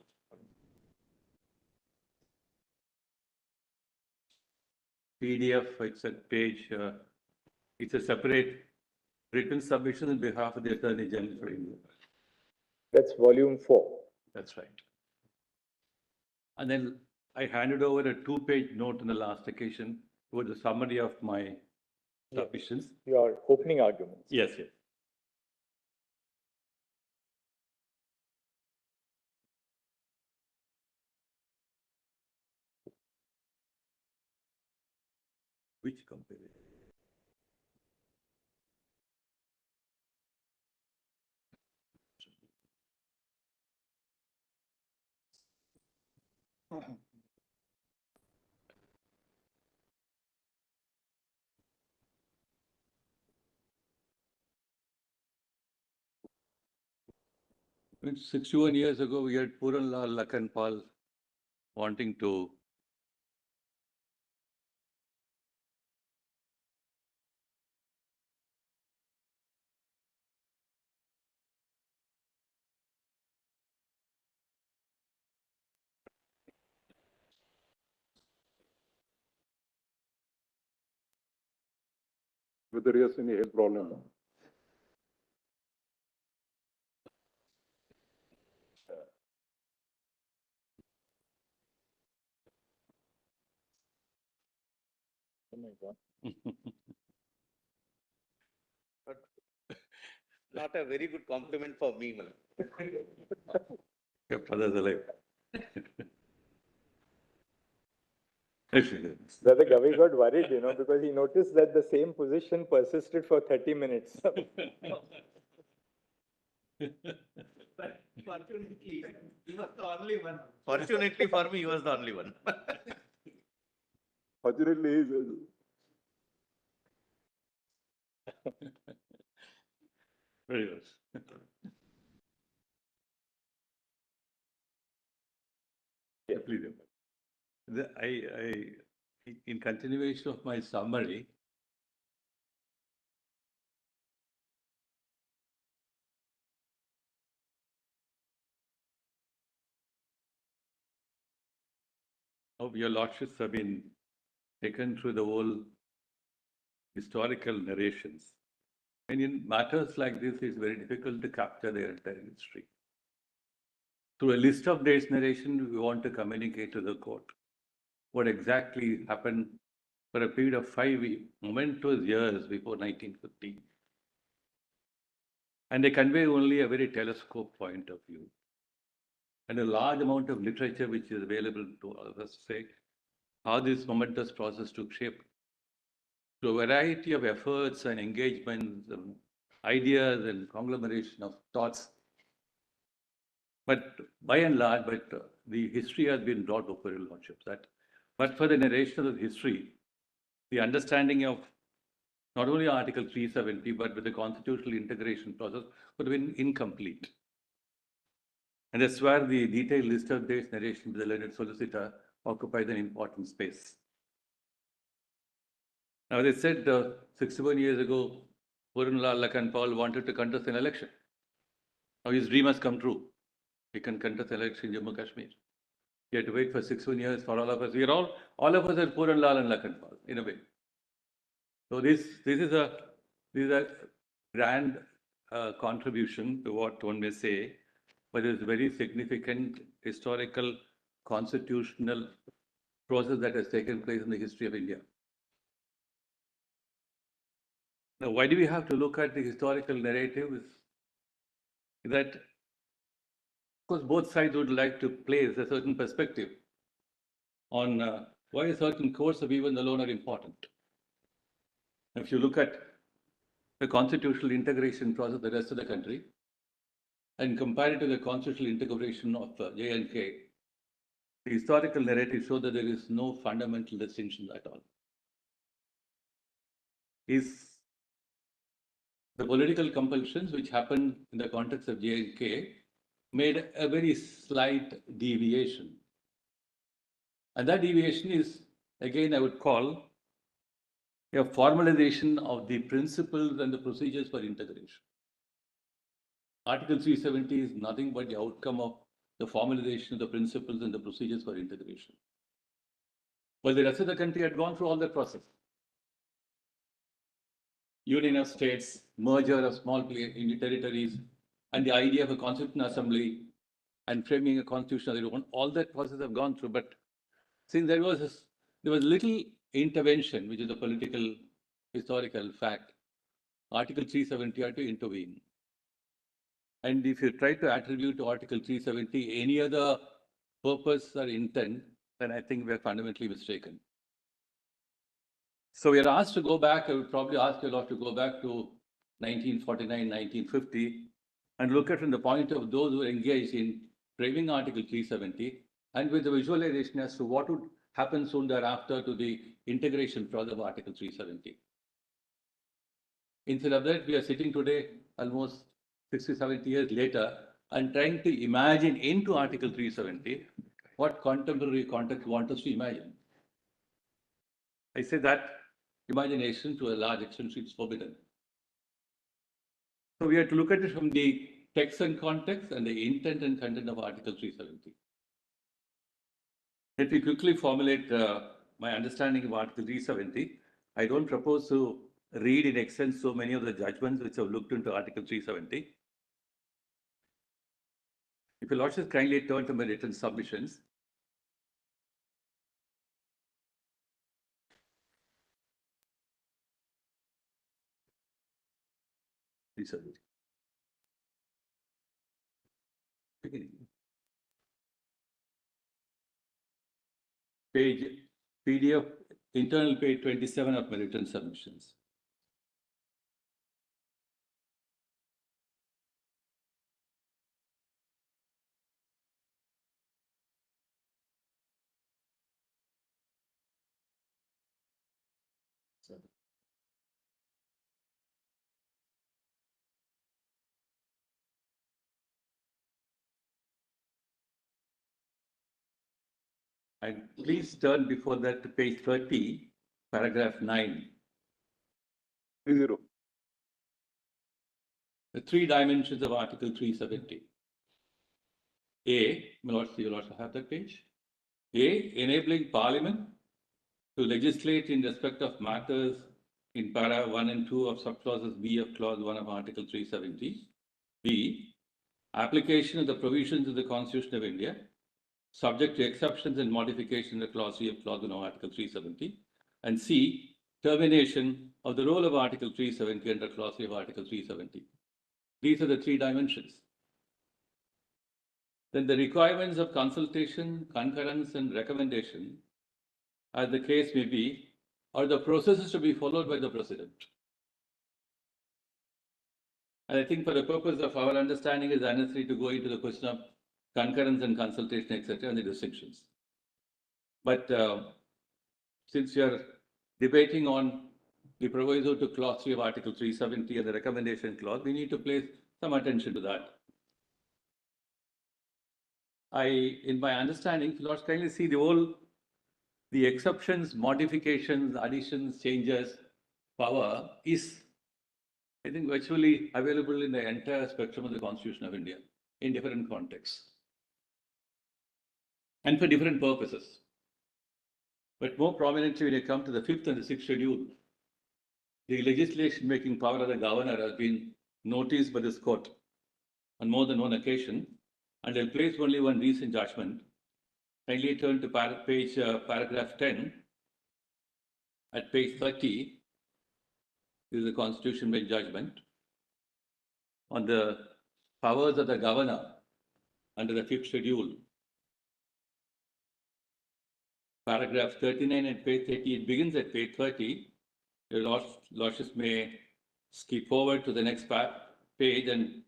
PDF, it's a page, it's a separate written submission on behalf of the Attorney General for India. That's volume 4. That's right. And then I handed over a 2-page note on the last occasion with a summary of my submissions. Your opening arguments. Yes, yes. Which company? It's 61 years ago, we had Puran Lal Lakhanpal wanting to whether he has any health problem. Oh my God. Not a very good compliment for me, my lord. kept others alive. That the Gavi got worried, because he noticed that the same position persisted for 30 minutes. Fortunately, he was the only one. Fortunately for me, he was the only one. Fortunately, Very good. Yeah. Please. In continuation of my summary, of your lordships have been taken through the whole historical narrations. And in matters like this, it's very difficult to capture their entire history. Through a list of dates narration, we want to communicate to the court what exactly happened for a period of 5 momentous years before 1950. And they convey only a very telescope point of view. And a large amount of literature which is available to all of us to say how this momentous process took shape. Through a variety of efforts and engagements and ideas and conglomeration of thoughts. But by and large, the history has been brought before your lordships. But for the narration of history, the understanding of not only Article 370, but with the constitutional integration process would have been incomplete. And that's where the detailed list of dates narration with the learned solicitor occupies an important space. Now, they said 61 years ago, Purnlal Lakhanpal wanted to contest an election. Now, his dream has come true. He can contest an election in Jammu and Kashmir. He had to wait for 61 years for all of us. We are all of us are Purnlal and Lakhanpal, in a way. So this is a grand contribution to what one may say, but it's a very significant historical constitutional process that has taken place in the history of India. Now, why do we have to look at the historical narrative? Is that, of course, both sides would like to place a certain perspective on why a certain course of events alone are important. If you look at the constitutional integration process of the rest of the country and compare it to the constitutional integration of J&K, the historical narrative shows that there is no fundamental distinction at all. Is the political compulsions which happened in the context of J&K made a very slight deviation. And that deviation is, again, I would call a formalization of the principles and the procedures for integration. Article 370 is nothing but the outcome of the formalization of the principles and the procedures for integration. Well, the rest of the country had gone through all that process. Union of states, merger of small territories, and the idea of a constitutional assembly and framing a constitution of their own, all that process have gone through. But since there was little intervention, which is a political historical fact, Article 370 had to intervene. And if you try to attribute to Article 370 any other purpose or intent, then I think we're fundamentally mistaken. So we are asked to go back, I would probably ask you a lot to go back to 1949, 1950, and look at from the point of those who are engaged in framing Article 370, and with the visualization as to what would happen soon thereafter to the integration process of Article 370. Instead of that, we are sitting today almost 60, 70 years later and trying to imagine into Article 370 what contemporary context want us to imagine. I say that imagination to a large extent is forbidden. So we have to look at it from the text and context and the intent and content of Article 370. Let me quickly formulate my understanding of Article 370. I don't propose to read in extent so many of the judgments which have looked into Article 370. If your lordships kindly turn to my written submissions. Page PDF, internal page 27 of my written submissions. And please turn before that to page 30, paragraph 9. 30. The three dimensions of Article 370. A, you'll also have that page. A, enabling Parliament to legislate in respect of matters in para 1 and 2 of subclauses B of clause 1 of Article 370. B, application of the provisions of the Constitution of India, subject to exceptions and modification of clause 3 of clause 1 of Article 370. And C, termination of the role of Article 370 under clause 3 of Article 370. These are the three dimensions. Then the requirements of consultation, concurrence, and recommendation, as the case may be, are the processes to be followed by the President. And I think for the purpose of our understanding, it is unnecessary to go into the question of concurrence and consultation, etc., and the distinctions. But since we are debating on the proviso to clause 3 of Article 370 and the recommendation clause, we need to place some attention to that. In my understanding, let's kindly see the exceptions, modifications, additions, changes, power is, I think, virtually available in the entire spectrum of the Constitution of India in different contexts and for different purposes. But more prominently, when you come to the 5th and the 6th schedule, the legislation making power of the governor has been noticed by this court on more than one occasion, and I'll place only one recent judgment. Kindly turn to paragraph 10 at page 30. This is the Constitution made judgment on the powers of the governor under the 5th schedule. Paragraph 39 at page 30, it begins at page 30. Your lordships may skip forward to the next page and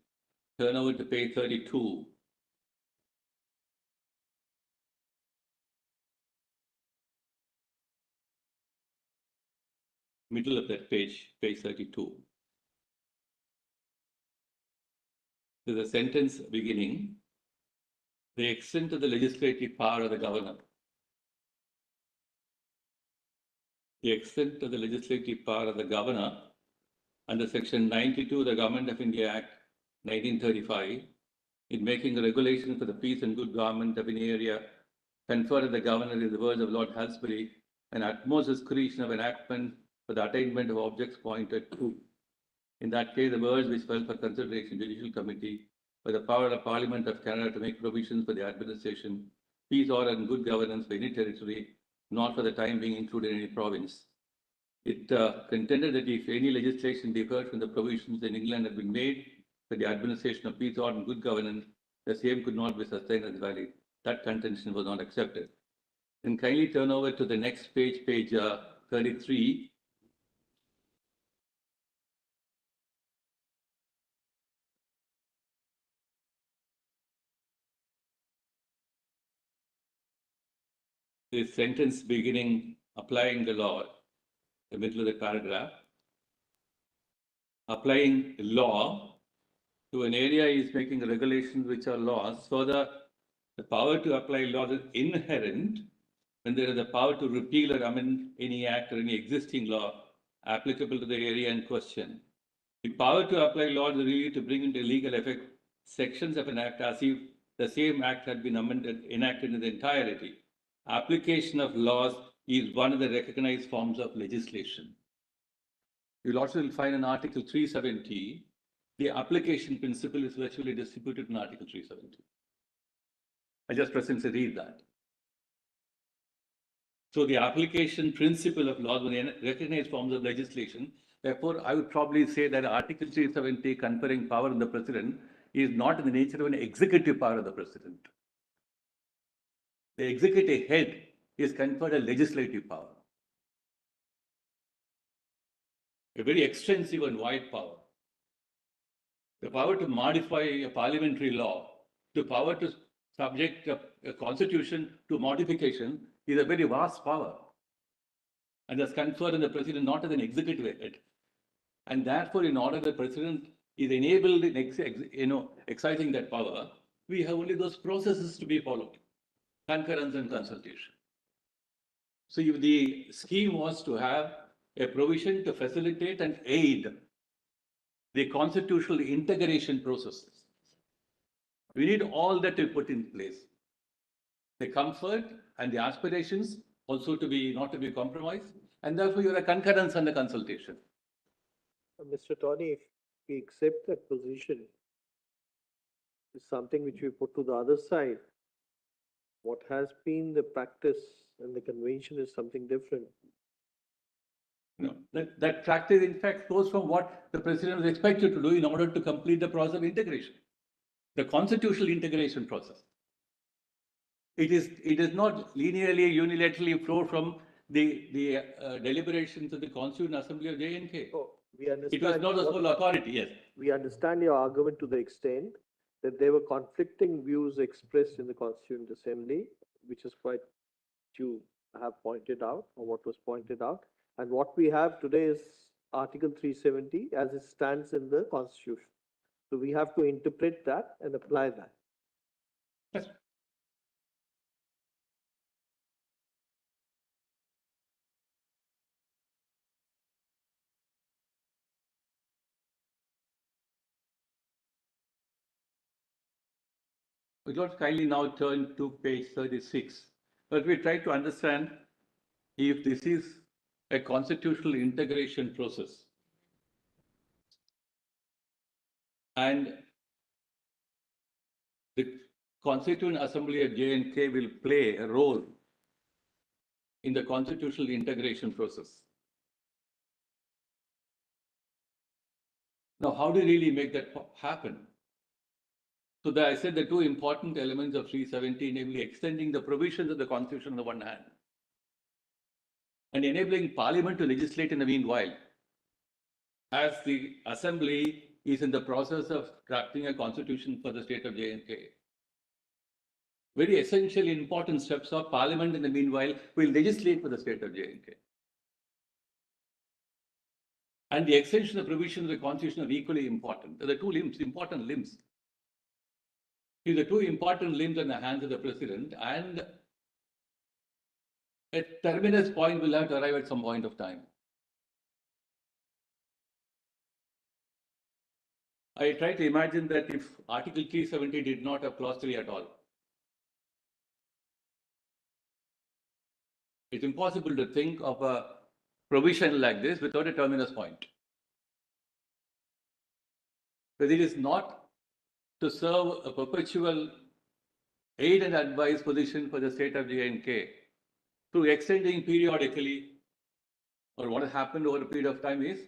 turn over to page 32. Middle of that page, page 32. There's a sentence beginning, the extent of the legislative power of the governor. The extent of the legislative power of the governor under section 92 of the Government of India Act 1935 in making a regulation for the peace and good government of an area conferred on the governor, in the words of Lord Halsbury, an utmost discretion of enactment for the attainment of objects pointed to. In that case, the words which fell for consideration Judicial Committee by the power of Parliament of Canada to make provisions for the administration, peace, order, and good governance for any territory, not for the time being included in any province. It contended that if any legislation differed from the provisions in England had been made for the administration of peace, order, and good governance, the same could not be sustained as valid. That contention was not accepted. And kindly turn over to the next page, page 33. This sentence beginning, applying the law, the middle of the paragraph. Applying law to an area is making regulations which are laws. So the power to apply law is inherent when there is a power to repeal or amend any act or any existing law applicable to the area in question. The power to apply law is really to bring into legal effect sections of an act as if the same act had been enacted in the entirety. Application of laws is one of the recognized forms of legislation. You'll also find in Article 370, the application principle is virtually distributed in Article 370. I just presently read that. So the application principle of laws were recognized forms of legislation. Therefore, I would probably say that Article 370 conferring power on the President is not in the nature of an executive power of the President. The executive head is conferred a legislative power. A very extensive and wide power. The power to modify a parliamentary law, the power to subject a constitution to modification is a very vast power. And that's conferred on the president not as an executive head. And therefore, in order the president is enabled in exercising that power, we have only those processes to be followed: concurrence and consultation. So if the scheme was to have a provision to facilitate and aid the constitutional integration processes, we need all that to put in place. The comfort and the aspirations also to be not to be compromised, and therefore you have a concurrence and the consultation. Mr. Tony, if we accept that position, is something which we put to the other side. What has been the practice and the convention is something different. No, that practice in fact goes from what the president was expected to do in order to complete the process of integration, the constitutional integration process. It is not linearly, unilaterally flow from the deliberations of the Constituent Assembly of J&K. Oh, we understand. It was not a sole authority, yes. We understand your argument to the extent that there were conflicting views expressed in the Constituent Assembly, which is quite you have pointed out, or what was pointed out. And what we have today is Article 370 as it stands in the Constitution. So we have to interpret that and apply that. Yes. We'd like to kindly now turn to page 36, but we try to understand if this is a constitutional integration process. And the Constituent Assembly of J&K will play a role in the constitutional integration process. Now, how do you really make that happen? So I said the two important elements of 370, namely extending the provisions of the Constitution on the one hand, and enabling Parliament to legislate in the meanwhile, as the Assembly is in the process of crafting a constitution for the state of J&K. Very essential, important steps of Parliament in the meanwhile will legislate for the state of J&K. And the extension of provisions of the Constitution are equally important. They're the two limbs, important limbs. The two important limbs in the hands of the president, and a terminus point will have to arrive at some point of time. I try to imagine that if Article 370 did not have clause 3 at all, it's impossible to think of a provision like this without a terminus point. But it is not to serve a perpetual aid and advice position for the state of J&K through extending periodically, or what has happened over a period of time is,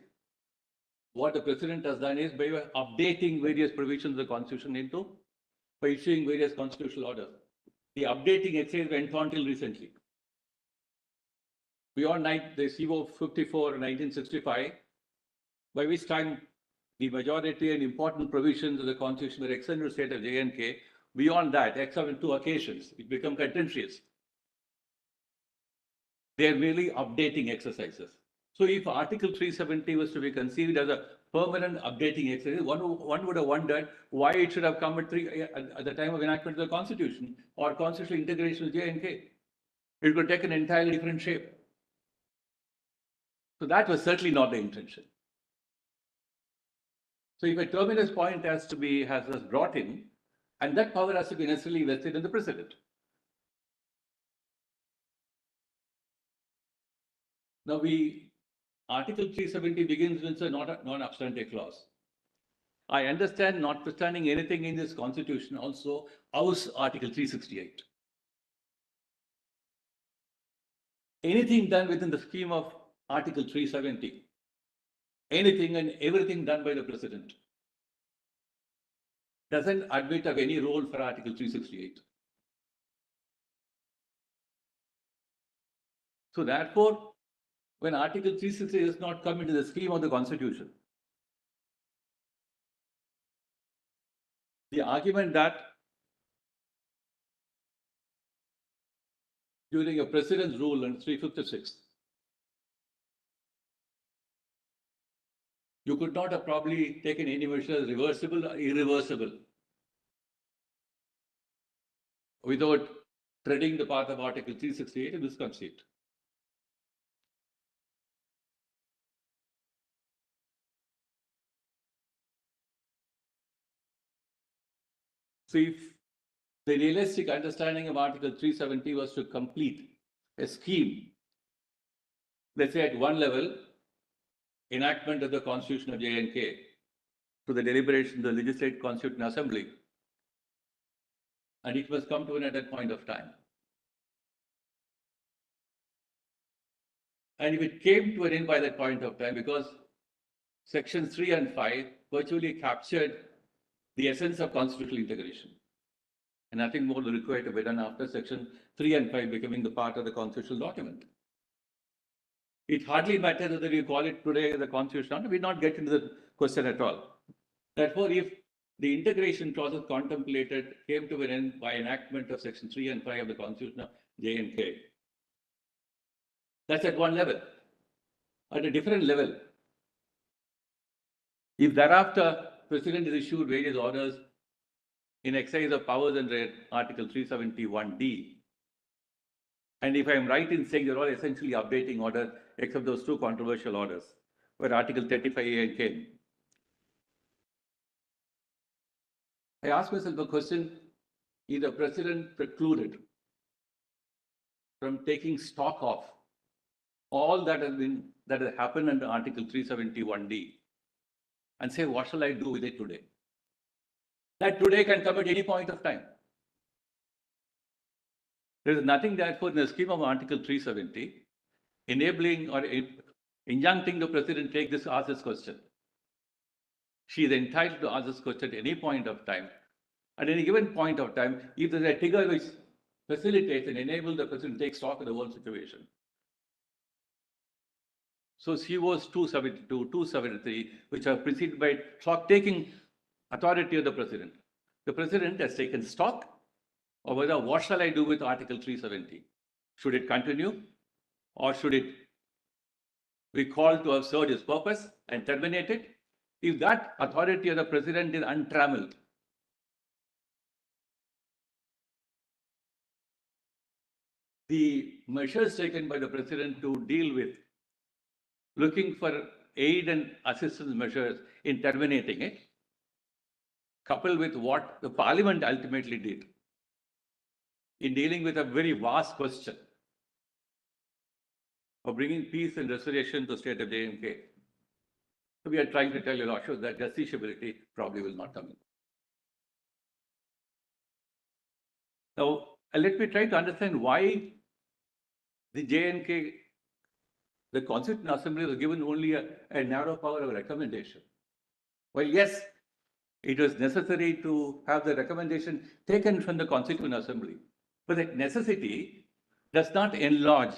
what the president has done is by updating various provisions of the Constitution by issuing various constitutional orders. The updating exercise went on till recently. Beyond the CO 54 1965, by which time the majority and important provisions of the Constitution were extended to the state of J&K. Beyond that, except on two occasions, it became contentious. They are merely updating exercises. So if Article 370 was to be conceived as a permanent updating exercise, one would have wondered why it should have come at the time of enactment of the Constitution or constitutional integration with J&K. It could take an entirely different shape. So that was certainly not the intention. So if a terminus point has brought in, and that power has to be necessarily vested in the president. Now Article 370 begins with a non-obstante clause. I understand, notwithstanding anything in this Constitution, also house Article 368. Anything done within the scheme of Article 370, anything and everything done by the president, doesn't admit of any role for Article 368. So therefore, when Article 360 does not come into the scheme of the Constitution, the argument that during a President's rule in 356, you could not have probably taken any measures reversible or irreversible without treading the path of Article 368 in this conceit. So if the realistic understanding of Article 370 was to complete a scheme, let's say at one level, enactment of the Constitution of J&K to the deliberation of the Legislative Constituent Assembly, and it must come to an end at that point of time. And if it came to an end by that point of time, because sections 3 and 5 virtually captured the essence of constitutional integration, and nothing more is required to be done after section 3 and 5 becoming the part of the constitutional document. It hardly matters whether you call it today the Constitution, we not get into the question at all. Therefore, if the integration process contemplated came to an end by enactment of section 3 and 5 of the Constitution of J&K, that's at one level. At a different level, if thereafter President is issued various orders in exercise of powers under Article 371D, and if I am right in saying they're all essentially updating orders, except those two controversial orders, where Article 35A came, I ask myself a question: is the President precluded from taking stock of all that has happened under Article 371D and say, what shall I do with it today? That today can come at any point of time. There is nothing, therefore, in the scheme of Article 370 enabling or injuncting the President take this, ask this question. She is entitled to ask this question at any point of time. At any given point of time, if there is a trigger which facilitates and enables the President to take stock of the whole situation. So COs 272, 273, which are preceded by stock-taking authority of the President. The President has taken stock of whether what shall I do with Article 370? Should it continue or should it be called to have served its purpose and terminate it? If that authority of the President is untrammeled, the measures taken by the President to deal with looking for aid and assistance measures in terminating it, coupled with what the Parliament ultimately did in dealing with a very vast question of bringing peace and restoration to the state of J&K. So we are trying to tell you, Lord, that justiciability probably will not come in. Now, let me try to understand why the J&K, the Constituent Assembly, was given only a narrow power of recommendation. Well, yes, it was necessary to have the recommendation taken from the Constituent Assembly, but that necessity does not enlarge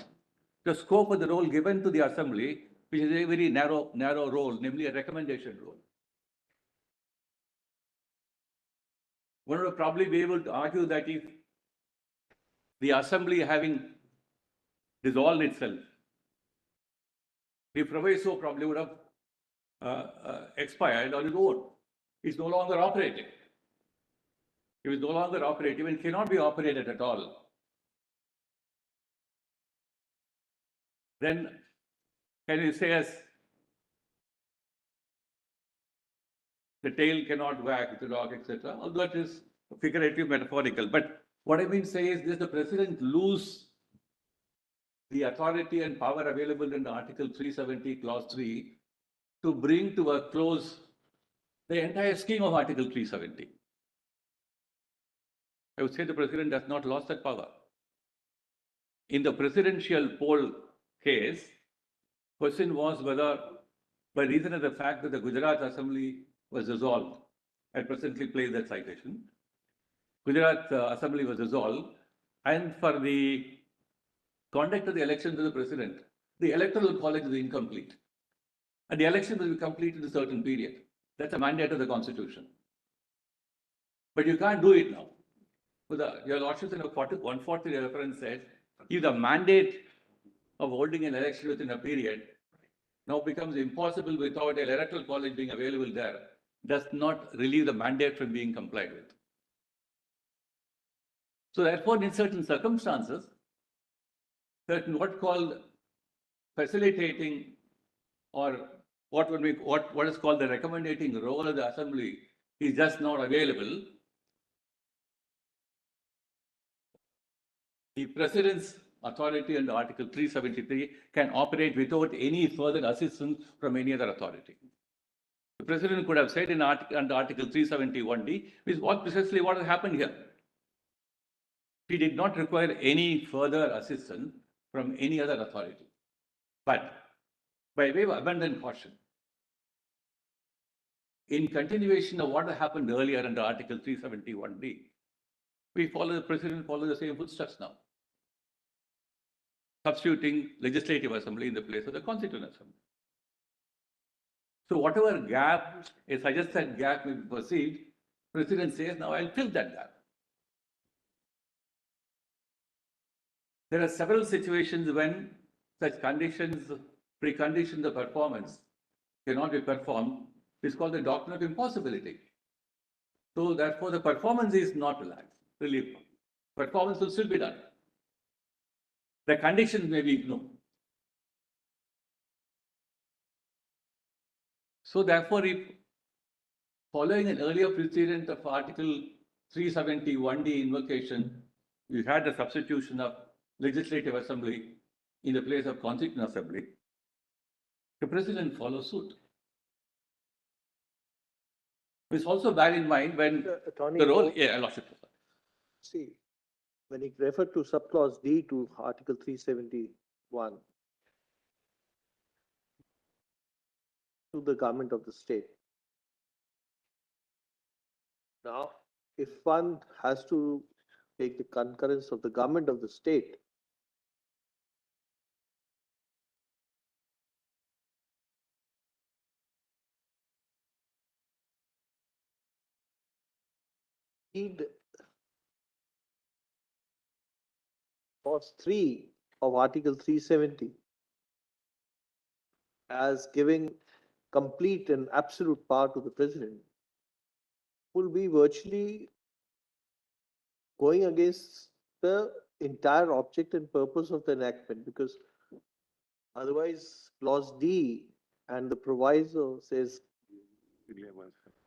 the scope of the role given to the Assembly, which is a very narrow role, namely a recommendation role. One would probably be able to argue that if the Assembly, having dissolved itself, the proviso probably would have expired on its own. It's no longer operating. If it's no longer operative and cannot be operated at all, then can you say as the tail cannot wag the dog, etc. Although it is figurative, metaphorical. But what I mean to say is this: the President lose the authority and power available in Article 370, Clause 3, to bring to a close the entire scheme of Article 370. I would say the President has not lost that power. In the presidential poll case, question was whether, by reason of the fact that the Gujarat Assembly was dissolved, I presently played that citation. Gujarat Assembly was dissolved, and for the conduct of the election to the president, the electoral college is incomplete. And the election will be complete in a certain period. That's a mandate of the constitution. But you can't do it now. Your lordship in a 140 reference says, if the mandate of holding an election within a period now becomes impossible without an electoral college being available there, does not relieve the mandate from being complied with. So therefore, in certain circumstances, certain what called facilitating or what is called the recommending role of the assembly is just not available. The president's authority under Article 373 can operate without any further assistance from any other authority. The president could have said under Article 371D, which is precisely what has happened here. He did not require any further assistance from any other authority. But by way of abundant caution, in continuation of what happened earlier under Article 371D, the president follows the same footsteps now, substituting legislative assembly in the place of the constituent assembly. So whatever gap, a suggested gap may be perceived, president says, now I'll fill that gap. There are several situations when such conditions, preconditions of performance cannot be performed. It's called the doctrine of impossibility. So therefore, the performance is not relieved. Performance will still be done. The conditions may be ignored. So therefore, if following an earlier precedent of Article 371D invocation, we had the substitution of legislative assembly in the place of constituent assembly, the president follows suit. It's also bear in mind when Attorney, the role, yeah, I lost it. see, when he referred to subclause D to Article 371, to the government of the state. Now, if one has to take the concurrence of the government of the state, read clause 3 of Article 370 as giving complete and absolute power to the president will be virtually going against the entire object and purpose of the enactment, because otherwise clause D and the proviso says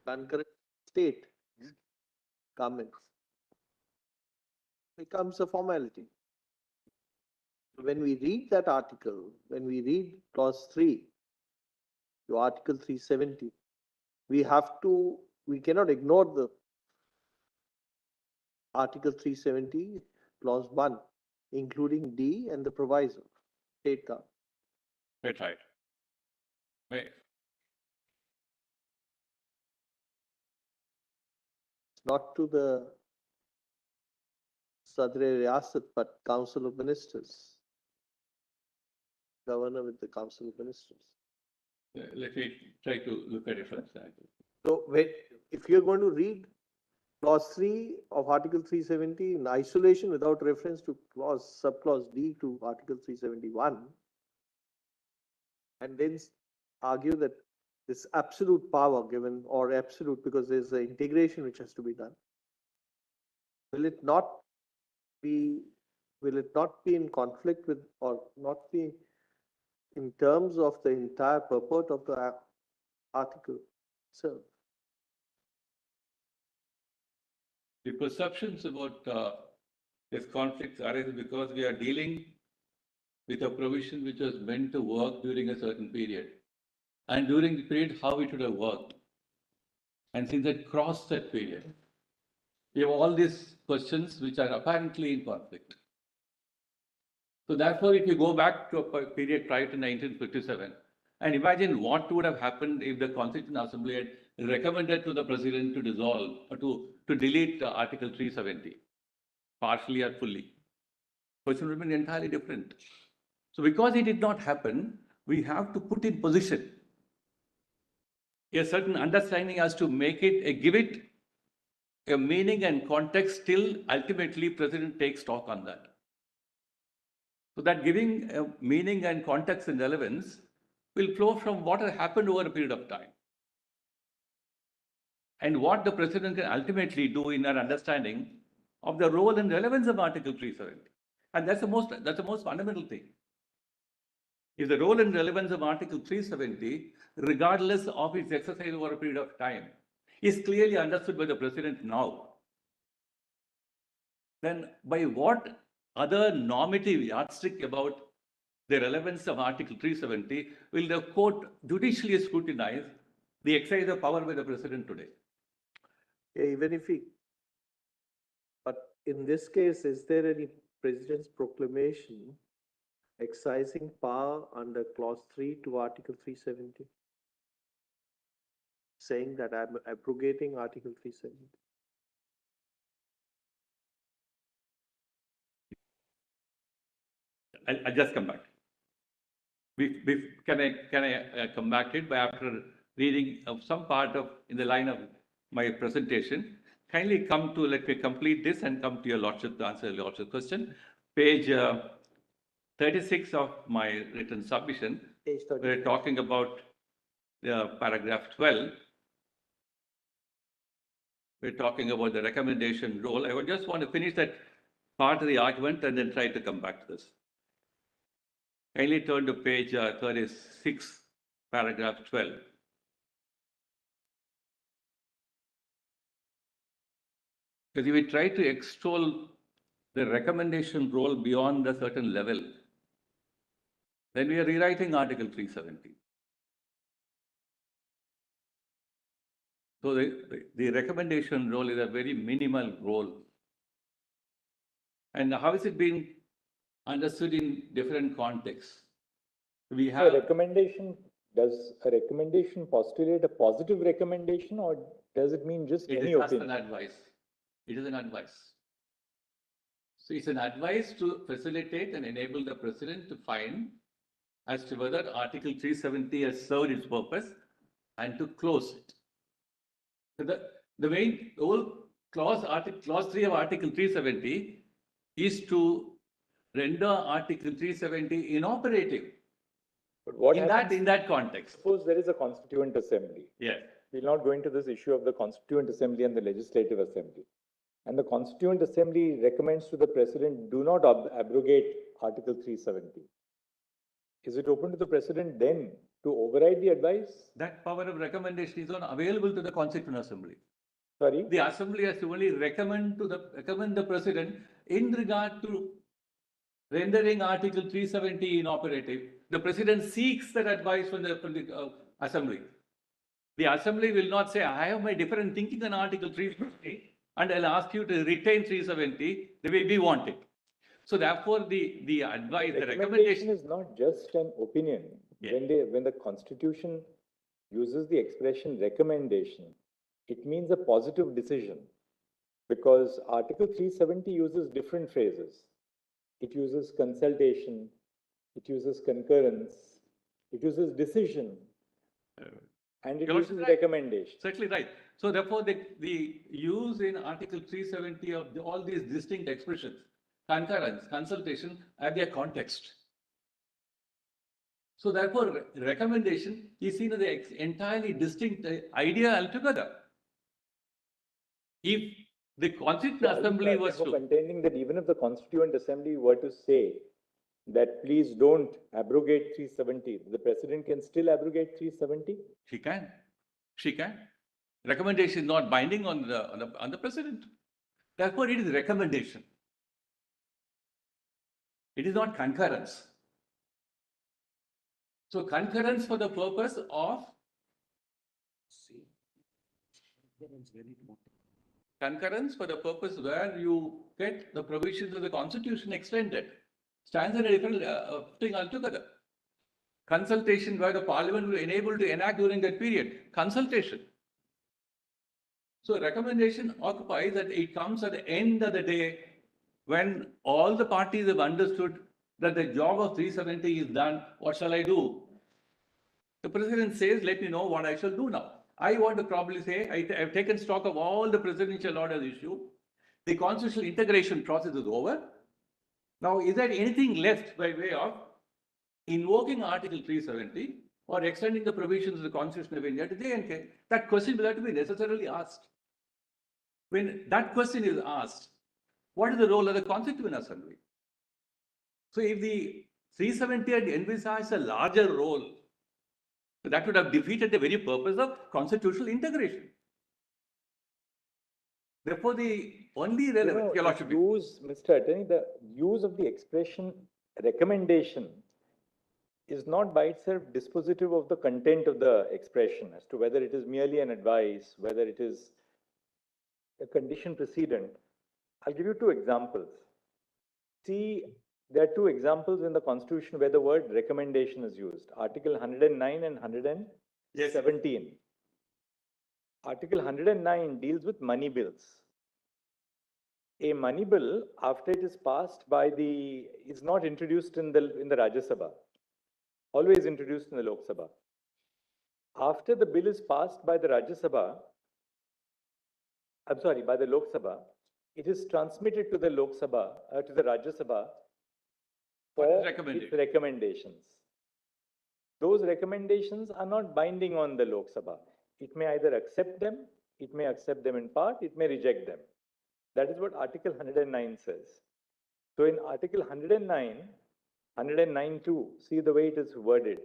concurrent state governments becomes a formality. When we read that article, when we read clause 3 to Article 370, we cannot ignore the Article 370 clause 1, including D and the proviso, state government. That's right. Right. Not to the Sadr Riyasat, but Council of Ministers. Governor with the Council of Ministers. Let me try to look at it from that. So if you're going to read clause 3 of Article 370 in isolation without reference to subclause D to Article 371, and then argue that this absolute power given, or absolute because there's an integration which has to be done, will it not be in conflict with, or not be in terms of the entire purport of the article itself? The perceptions about this conflict arise because we are dealing with a provision which was meant to work during a certain period. And during the period, how it should have worked. And since it crossed that period, we have all these questions which are apparently in conflict. So therefore, if you go back to a period prior to 1957, and imagine what would have happened if the Constituent Assembly had recommended to the President to dissolve or to delete Article 370, partially or fully. Question would have been entirely different. So because it did not happen, we have to put in position a certain understanding as to make it, give it a meaning and context till ultimately President takes stock on that. So that giving a meaning and context and relevance will flow from what has happened over a period of time. And what the President can ultimately do in our understanding of the role and relevance of Article 370. And that's the most fundamental thing. Is the role and relevance of Article 370, regardless of its exercise over a period of time, is clearly understood by the President now. Then by what other normative yardstick about the relevance of Article 370 will the court judicially scrutinize the exercise of power by the President today? Yeah, even if but in this case, is there any President's proclamation excising power under Clause 3 to Article 370? Saying that I'm abrogating Article 370? I'll just come back. Can I come back to it by after reading of some part of in the line of my presentation? Kindly let me complete this and come to your Lordship to answer your Lordship's question. Page 36 of my written submission. Page 36. We're talking about paragraph 12. We're talking about the recommendation role. I would just want to finish that part of the argument and then try to come back to this. Kindly turn to page 36, paragraph 12. Because if we try to extol the recommendation role beyond a certain level, then we are rewriting Article 370. So the recommendation role is a very minimal role. And how is it being understood in different contexts? We have So does a recommendation postulate a positive recommendation, or does it mean just any opinion? An advice. It is an advice. So it's an advice to facilitate and enable the President to find as to whether Article 370 has served its purpose and to close it. So the whole clause 3 of Article 370 is to render Article 370 inoperative. But what in that context. Suppose there is a Constituent Assembly. Yes. We'll not go into this issue of the Constituent Assembly and the Legislative Assembly. And the Constituent Assembly recommends to the President, do not abrogate Article 370. Is it open to the President then to override the advice? That power of recommendation is not available to the Constituent Assembly. Sorry? The Assembly has to only recommend the President in regard to rendering Article 370 inoperative. The President seeks that advice from the Assembly. The Assembly will not say, I have my different thinking on Article 350 and I'll ask you to retain 370 the way we want it. So therefore, the advice, the recommendation is not just an opinion. Yeah. When the Constitution uses the expression recommendation, it means a positive decision, because Article 370 uses different phrases. It uses consultation, it uses concurrence, it uses decision, and it uses recommendation. Certainly right. So therefore, the use in Article 370 of all these distinct expressions, concurrence, consultation, have their context. So therefore, recommendation is seen as an entirely distinct idea altogether. If the Constituent Assembly was to... contending that even if the Constituent Assembly were to say that please don't abrogate 370, the President can still abrogate 370? She can. She can. Recommendation is not binding on the President. Therefore, it is recommendation. It is not concurrence. So concurrence for the purpose of where you get the provisions of the Constitution extended stands in a different thing altogether. Consultation where the Parliament will enable to enact during that period. Consultation. So recommendation occupies that it comes at the end of the day when all the parties have understood that the job of 370 is done, what shall I do? The president says, let me know what I shall do now. I want to probably say, I've taken stock of all the presidential orders issued. The constitutional integration process is over. Now, is there anything left by way of invoking Article 370 or extending the provisions of the Constitution of India to J&K? That question will have to be necessarily asked. When that question is asked, what is the role of the Constituent Assembly? So if the 370 had envisaged a larger role, that would have defeated the very purpose of constitutional integration. Therefore, the only relevant, Your Lordship, use, Mr. Attorney, the use of the expression recommendation is not by itself dispositive of the content of the expression as to whether it is merely an advice, whether it is a condition precedent. I'll give you two examples. See, there are two examples in the Constitution where the word recommendation is used. Article 109 and 117. Article 109 deals with money bills. A money bill, after it is passed by the, is not introduced in the Rajya Sabha, always introduced in the Lok Sabha. After the bill is passed by the Rajya Sabha, by the Lok Sabha, it is transmitted to the Lok Sabha, to the Rajya Sabha for its recommendations. Those recommendations are not binding on the Lok Sabha. It may either accept them, it may accept them in part, it may reject them. That is what Article 109 says. So in Article 109, 109(2), see the way it is worded.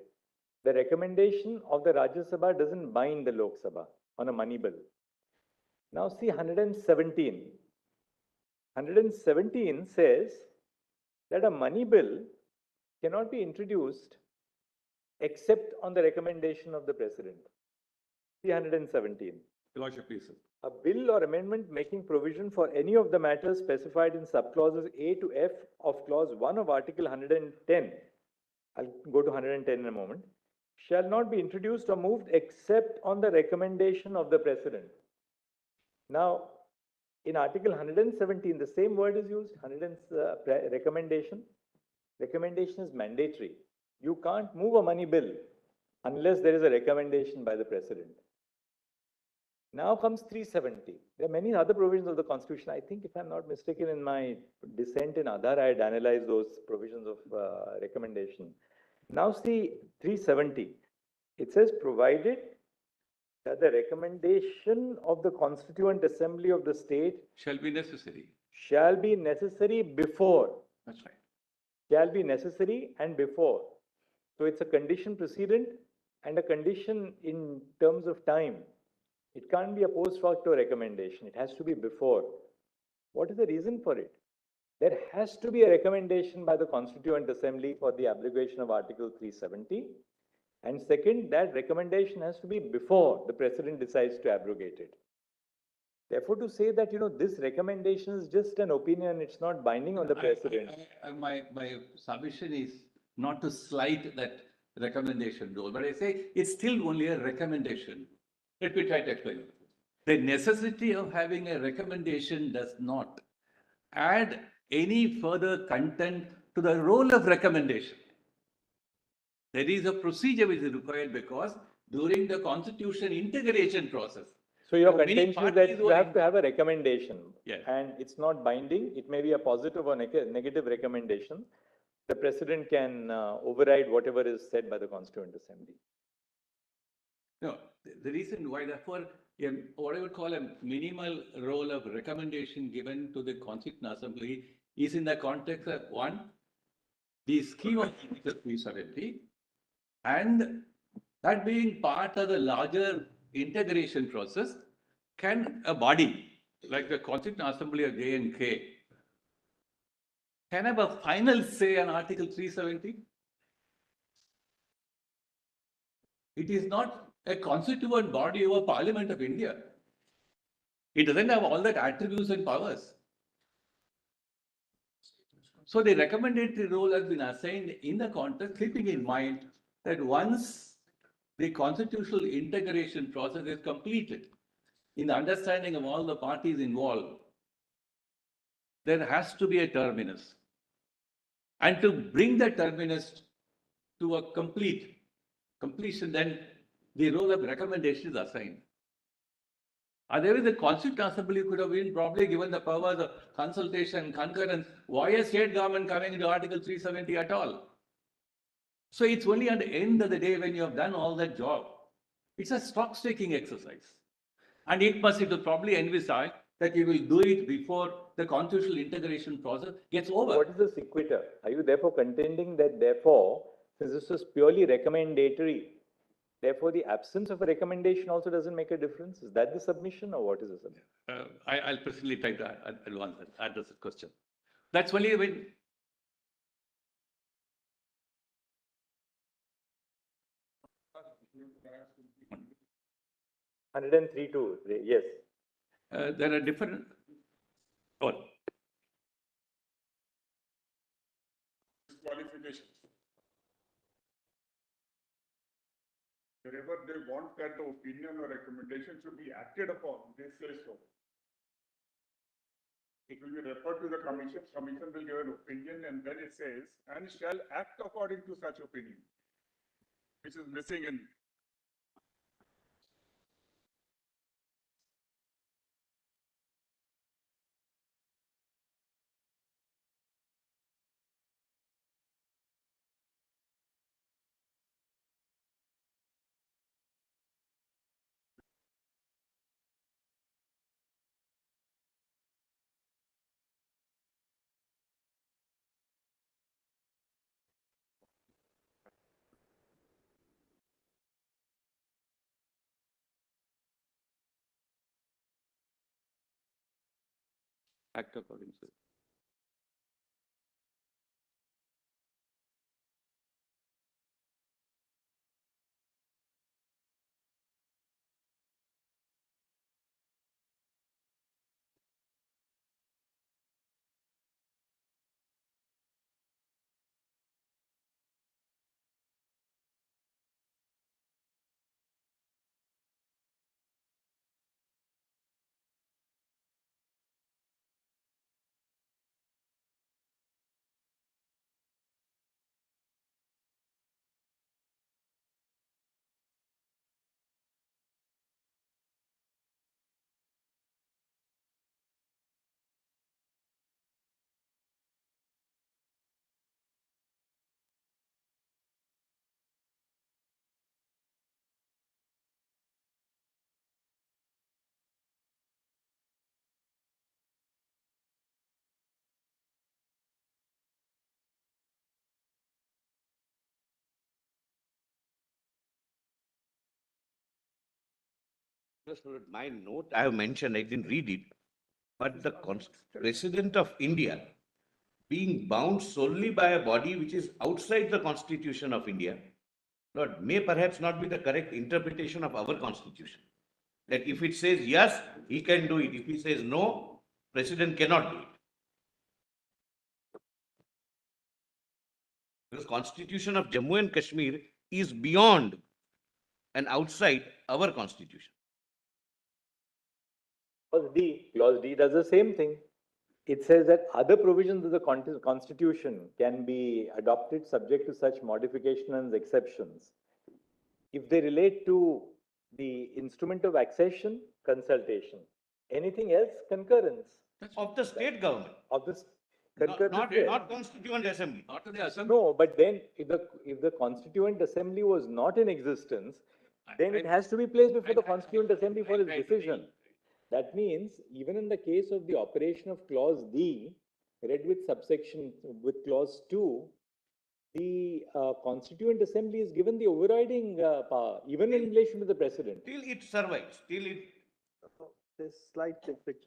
The recommendation of the Rajya Sabha doesn't bind the Lok Sabha on a money bill. Now see 117. 117 says that a money bill cannot be introduced except on the recommendation of the President. See 117. Your Lordship, please. A bill or amendment making provision for any of the matters specified in subclauses A to F of clause 1 of Article 110, I'll go to 110 in a moment, shall not be introduced or moved except on the recommendation of the President. Now, in Article 117, the same word is used, recommendation. Recommendation is mandatory. You can't move a money bill unless there is a recommendation by the President. Now comes 370. There are many other provisions of the Constitution. I think, if I'm not mistaken, in my dissent in Aadhaar, I had analyzed those provisions of recommendation. Now see 370. It says, provided that the recommendation of the Constituent Assembly of the state shall be necessary. Shall be necessary before. That's right. Shall be necessary and before. So it's a condition precedent and a condition in terms of time. It can't be a post facto recommendation. It has to be before. What is the reason for it? There has to be a recommendation by the Constituent Assembly for the abrogation of Article 370. And second, that recommendation has to be before the President decides to abrogate it. Therefore, to say that, this recommendation is just an opinion, it's not binding on the President. My submission is not to slight that recommendation role, but I say it's still only a recommendation. Let me try to explain. The necessity of having a recommendation does not add any further content to the role of recommendation. There is a procedure which is required because during the constitution integration process. So your contention is that you have to have a recommendation. Yes. And it's not binding. It may be a positive or negative recommendation. The President can override whatever is said by the Constituent Assembly. No, the reason why, therefore, what I would call a minimal role of recommendation given to the Constituent Assembly is in the context of, one, the scheme of Article 370, and that being part of the larger integration process, can a body like the Constituent Assembly of J&K can have a final say on Article 370? It is not a constituent body of a Parliament of India. It doesn't have all that attributes and powers. So the recommendatory role has been assigned in the context, keeping in mind that once the constitutional integration process is completed, in the understanding of all the parties involved, there has to be a terminus. And to bring the terminus to a completion, then the role of recommendation is assigned. Otherwise, the Constituent Assembly could have been probably given the powers of consultation, concurrence. Why a state government coming into Article 370 at all? So it's only at the end of the day when you have done all that job. It's a stock-taking exercise. And it will probably envisage that you will do it before the constitutional integration process gets over. What is the sequitur? Are you therefore contending that therefore, since this was purely recommendatory, therefore the absence of a recommendation also doesn't make a difference? Is that the submission or what is the submission? I'll presently try to address the question. That's only when 103(2), yes. there are different. Oh, Qualifications. Wherever they want that the opinion or recommendation should be acted upon, they say so. It will be referred to the commission will give an opinion, and then it says, and shall act according to such opinion, which is missing in. act according to. My note I have mentioned, I didn't read it, but the President of India being bound solely by a body which is outside the Constitution of India, Lord, may perhaps not be the correct interpretation of our Constitution. That if it says yes, he can do it. If he says no, President cannot do it. Because Constitution of Jammu and Kashmir is beyond and outside our Constitution. Clause D does the same thing. It says that other provisions of the Constitution can be adopted subject to such modification and exceptions. If they relate to the instrument of accession, consultation. Anything else, concurrence. Of the state government, Of this not concurrence. Constituent Assembly. Not to the assembly. No, but then if the Constituent Assembly was not in existence, then it has to be placed before the Constituent Assembly for its decision. That means even in the case of the operation of clause D, read with subsection with clause 2, the Constituent Assembly is given the overriding power, even in relation to the President. Till it survives, till it. There's slight difference.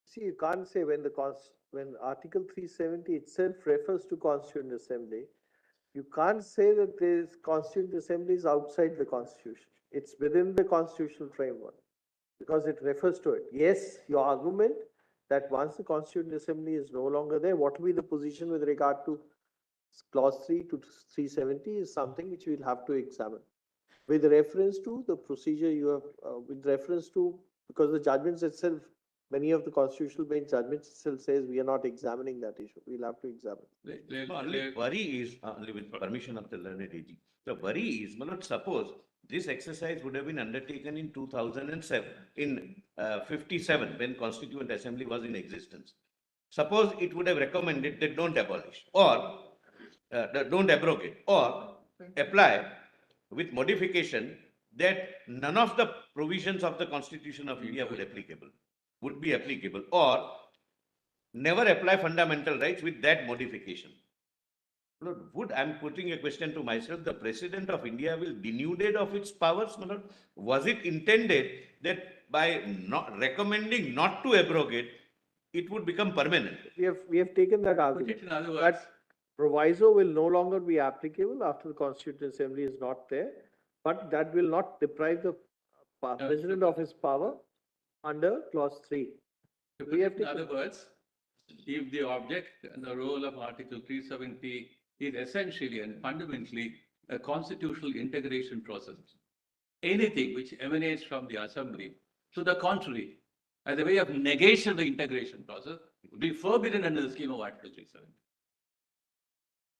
See, you can't say when when Article 370 itself refers to Constituent Assembly, you can't say that this Constituent Assembly is outside the Constitution. It's within the constitutional framework because it refers to it. Yes, your argument that once the Constituent Assembly is no longer there, what will be the position with regard to clause 3 to 370 is something which we'll have to examine. With reference to the procedure you have, with reference to, because the judgments itself Many of the constitutional bench judgments still says we are not examining that issue. We'll have to examine. No, only worry is, only with permission of the learned AG, the worry is, well, suppose this exercise would have been undertaken in 2007, in 57, when Constituent Assembly was in existence. Suppose it would have recommended that don't abolish or don't abrogate or apply with modification that none of the provisions of the Constitution of India would be applicable, or never apply fundamental rights with that modification. Lord, would, I'm putting a question to myself, the President of India will denuded of its powers, my Lord? Was it intended that by not recommending not to abrogate, it would become permanent? We have taken that Put argument. it in other words, That proviso will no longer be applicable after the Constituent Assembly is not there, but that will not deprive the President of his power under clause 3. to put We have it in taken- other words, if the object and the role of Article 370 is essentially and fundamentally a constitutional integration process, anything which emanates from the assembly, to the contrary, as a way of negation of the integration process, would be forbidden under the scheme of Article 370.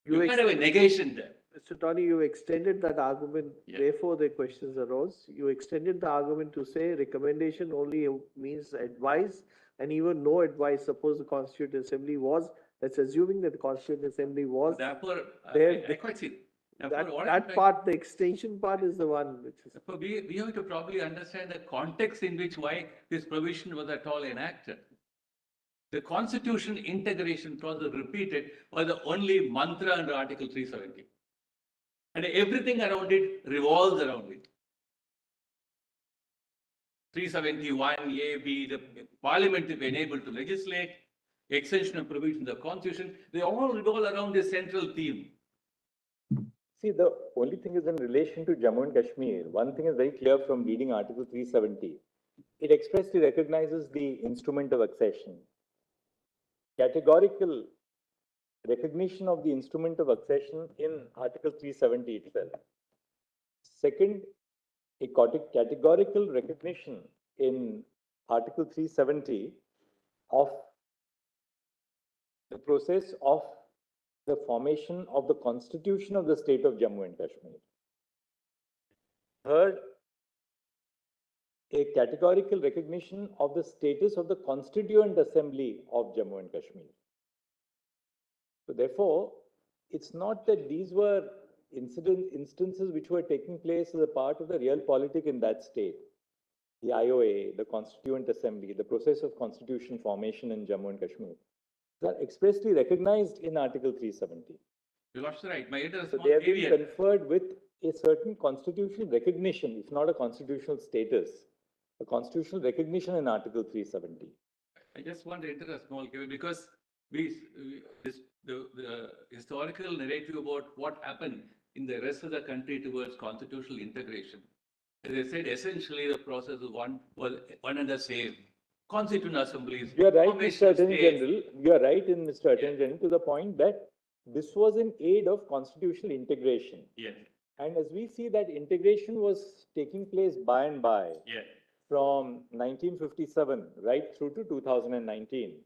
You can't have a negation there. Mr. Tony, you extended that argument, Yeah. therefore the questions arose. You extended the argument to say recommendation only means advice, and even no advice. Suppose the Constituent Assembly was, let's assuming that the Constituent Assembly was, Therefore, There- I quite see. Therefore, that, what I'm that trying- part, the extension part is the one which is. Therefore, we have to probably understand the context in which why this provision was at all enacted. The constitution integration process repeated was the only mantra under Article 370. And everything around it revolves around it. 371A, B, the Parliament is enabled to legislate, extension of provisions of the Constitution, they all revolve around this central theme. See, the only thing is in relation to Jammu and Kashmir, one thing is very clear from reading Article 370. It expressly recognizes the instrument of accession. Categorical recognition of the instrument of accession in Article 370 itself. Second, a categorical recognition in Article 370 of the process of the formation of the Constitution of the state of Jammu and Kashmir. Third, a categorical recognition of the status of the Constituent Assembly of Jammu and Kashmir. So therefore, it's not that these were instances which were taking place as a part of the real politic in that state. The IOA, the Constituent Assembly, the process of constitution formation in Jammu and Kashmir, they are expressly recognized in Article 370. You lost right. My head is So small they have been caveat. conferred with a certain constitutional recognition, if not a constitutional status, a constitutional recognition in Article 370. I just want to enter a small caveat because the historical narrative about what happened in the rest of the country towards constitutional integration. As I said, essentially the process was one and the same. Constituent assemblies. You are right, formation Mr. of Attorney states. General. You are right in Mr. Attorney General to the point that this was in aid of constitutional integration. Yes, And as we see that integration was taking place by and by yes. from 1957 right through to 2019.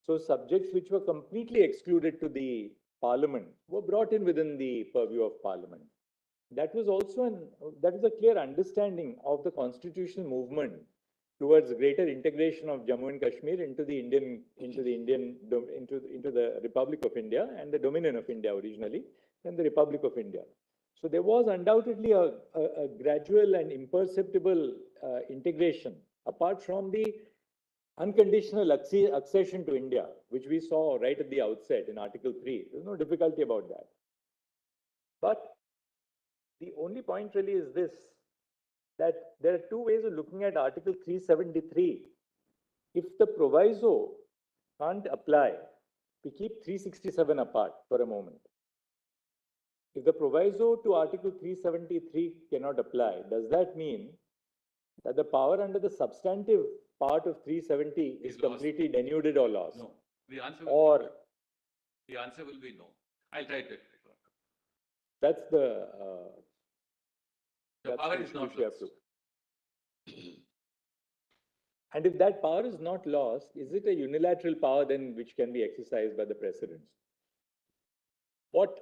So subjects which were completely excluded to the Parliament were brought in within the purview of Parliament. That was also that is a clear understanding of the constitutional movement towards greater integration of Jammu and Kashmir into the Republic of India and the Dominion of India originally, then the Republic of India. So there was undoubtedly a gradual and imperceptible integration apart from the unconditional accession to India, which we saw right at the outset in Article 3. There's no difficulty about that. But the only point really is this, that there are two ways of looking at Article 373. If the proviso can't apply, we keep 367 apart for a moment. If the proviso to Article 373 cannot apply, does that mean that the power under the substantive part of 370 is Is lost. completely denuded or lost? No. The answer Or will be no. I'll try to. that's the The power is issue not which we have lost. to. And if that power is not lost, is it a unilateral power then which can be exercised by the president? What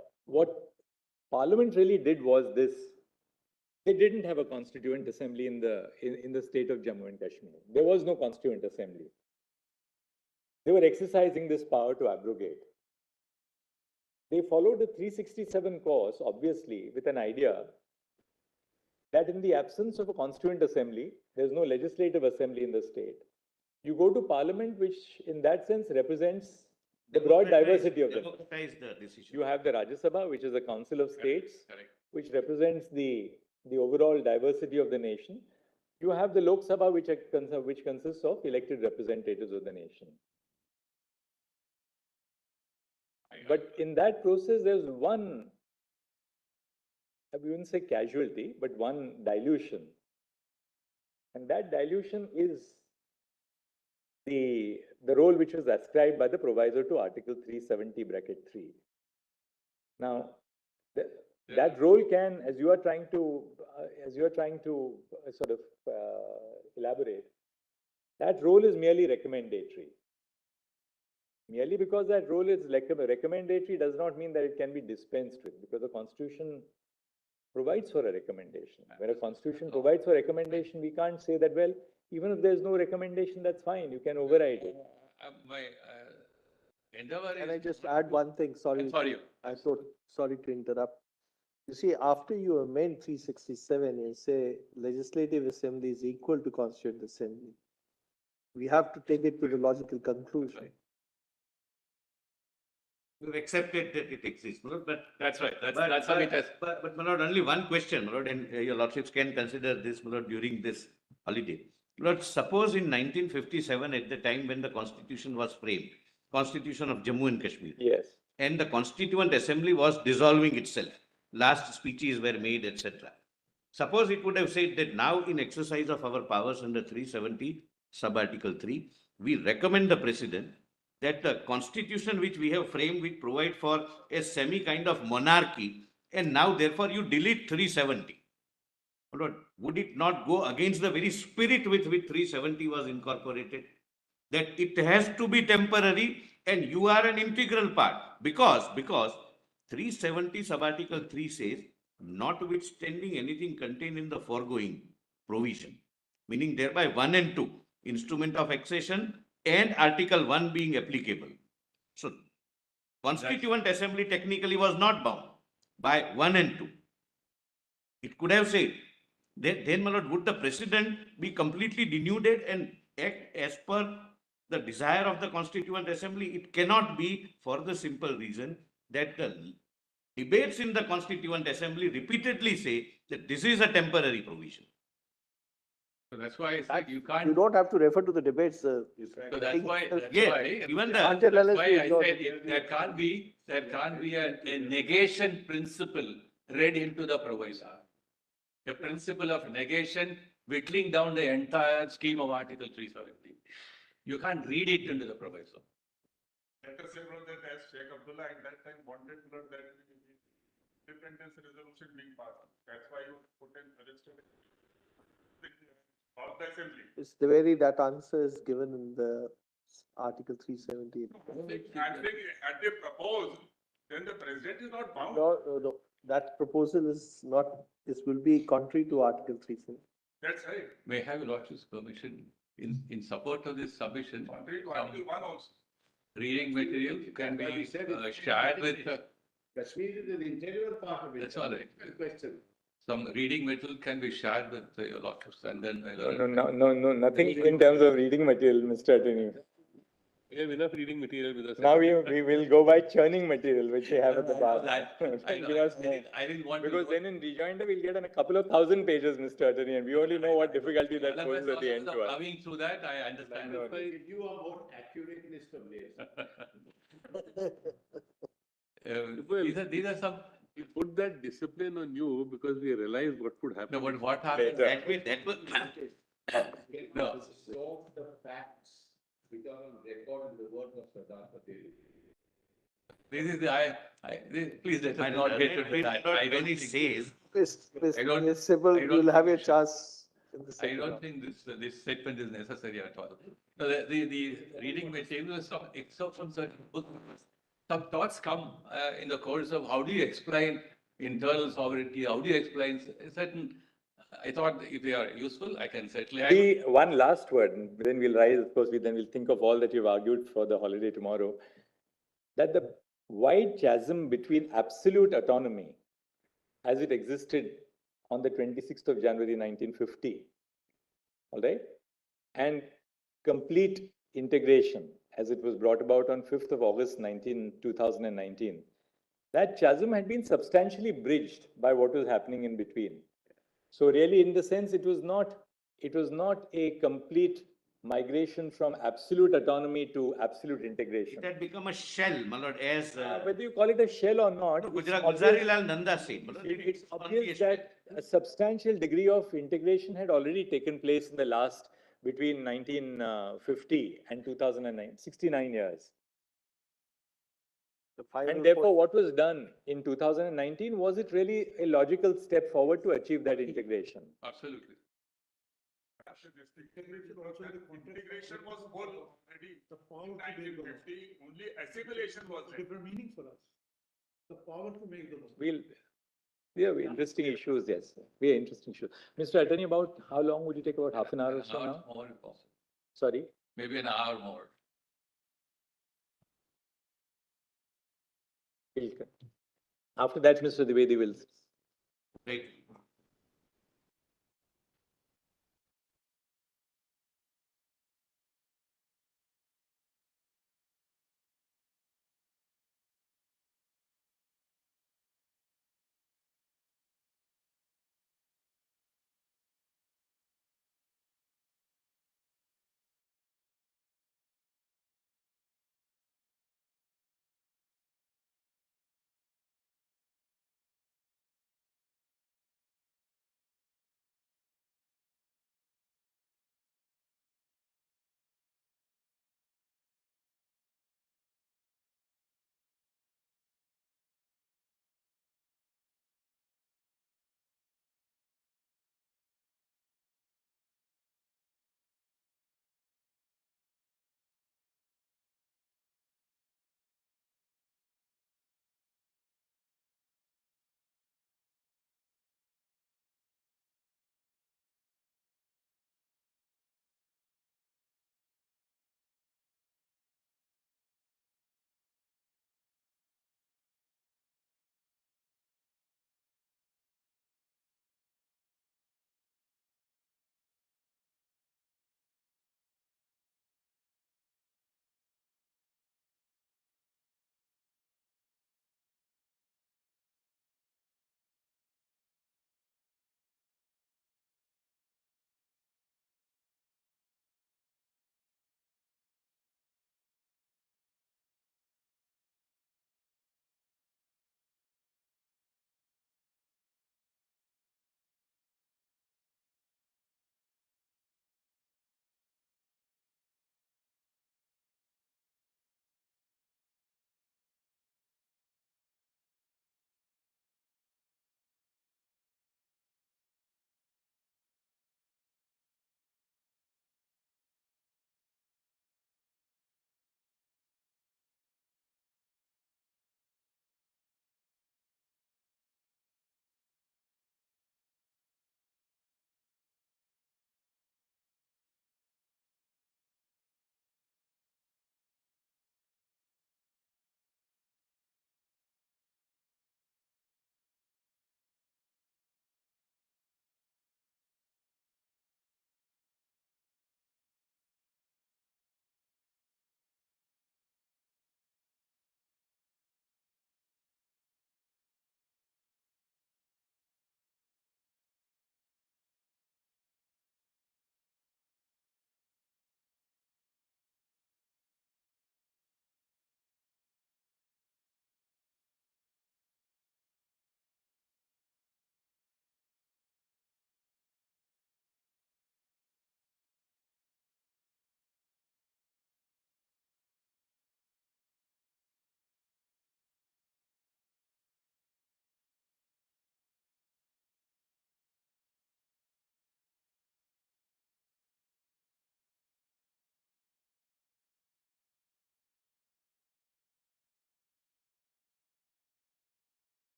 Parliament really did was this. They didn't have a constituent assembly in the state of Jammu and Kashmir. There was no constituent assembly. They were exercising this power to abrogate. They followed the 367 course, obviously, with an idea that in the absence of a constituent assembly, there's no legislative assembly in the state. You go to Parliament, which in that sense represents the broad diversity of them. Democratize the decision. You have the Rajya Sabha, which is the Council of States, Correct. which represents the overall diversity of the nation. You have the Lok Sabha, which consists of elected representatives of the nation. But in that process, there's one, I wouldn't say casualty, but one dilution. And that dilution is the role which was ascribed by the proviso to Article 370(3). Now, that role can, as you are trying to sort of elaborate, that role is merely recommendatory. Merely because that role is recommendatory does not mean that it can be dispensed with, because the Constitution provides for a recommendation. Where a Constitution provides for recommendation, we can't say that, well, even if there's no recommendation, that's fine, you can override it. My endeavor Can I is. just add one thing? Sorry. Sorry. Sorry to interrupt. You see, after you amend 367, you say legislative assembly is equal to constituent assembly. We have to take it to the logical conclusion. Right. We've accepted that it exists, my lord, but. That's right. That's how it has. But, my lord, only one question, my lord, and your lordships can consider this, my lord, during this holiday. Lord, suppose in 1957, at the time when the constitution was framed, Constitution of Jammu and Kashmir. Yes. And the Constituent Assembly was dissolving itself. Last speeches were made, etc. Suppose it would have said that now in exercise of our powers under 370, sub-article 3, we recommend the President that the Constitution which we have framed, which provide for a semi kind of monarchy, and now therefore you delete 370. Lord, would it not go against the very spirit with which 370 was incorporated? That it has to be temporary and you are an integral part, because 370 sub-article 3 says, notwithstanding anything contained in the foregoing provision, meaning thereby 1 and 2, instrument of accession and article 1 being applicable. So, Constituent Assembly technically was not bound by 1 and 2. It could have said, then, my lord, would the President be completely denuded and act as per the desire of the Constituent Assembly? It cannot be, for the simple reason that the debates in the Constituent Assembly repeatedly say that this is a temporary provision. So that's why I said you can't. You don't have to refer to the debates. So that's why, Even the. Until that's unless why we I ignore said it. there can't be a negation principle read into the proviso. A principle of negation whittling down the entire scheme of Article 370. You can't read it into the proviso. Let us say, bro, that as Sheikh Abdullah at that time wanted, bro, that independence resolution being passed. That's why you put in registered of the assembly. It's the very, that answer is given in the Article 370. I'm saying, had they proposed, then the president is not bound. No, that proposal is not, this will be contrary to Article 370. That's right. May I have your lordship's permission in support of this submission? Contrary to Article 1 also. Reading material can be shared with. Kashmir is an interior part of it. That's all right. Question. Some reading material can be shared with your lordships, and then. No, nothing in terms of reading material, Mr. Attorney. We have enough reading material with us. Now we will go by churning material, which we have at the bar. I didn't want Because to. then in rejoinder, we'll get a couple of thousand pages, Mr. Attorney, and we only know what difficulty that poses at the end to us. Coming through that, I understand. Give you a more accurate list of days. These are some, We put that discipline on you because we realized what could happen. no, but what happened? That was. No. So the facts which are on record in the work of Sardar Patel. This is please let us not get to that. I When don't he think- says, Please, I don't- Sybil, I don't- you'll have your chance in the I second don't round. think this statement is necessary at all. No, the reading material is some excerpt from certain books. Some thoughts come in the course of how do you explain internal sovereignty? How do you explain certain? I thought if they are useful, I can certainly. The one last word, and then we'll rise, of course, then we'll think of all that you've argued for the holiday tomorrow. That the wide chasm between absolute autonomy as it existed on the 26th of January 1950, all right, and complete integration as it was brought about on 5th of August 2019, that chasm had been substantially bridged by what was happening in between. So really, in the sense, it was not a complete migration from absolute autonomy to absolute integration. It had become a shell, my lord, as Whether you call it a shell or not, Gujarilal Nanda said. my lord, it's only obvious a shell. that a substantial degree of integration had already taken place in the last, between 1950 and 2009, 69 years. The final And therefore, what was done in 2019, was it really a logical step forward to achieve that integration? Absolutely. Integration was whole already. In 1950, only assimilation was there. Different meaning for us. The power to make the law. We have interesting issues, yes. We have interesting issues. Mr. Attorney, about how long would you take? About half an hour or so now? More if possible. Sorry? Maybe an hour more. After that, Mr. Dwivedi will. Right.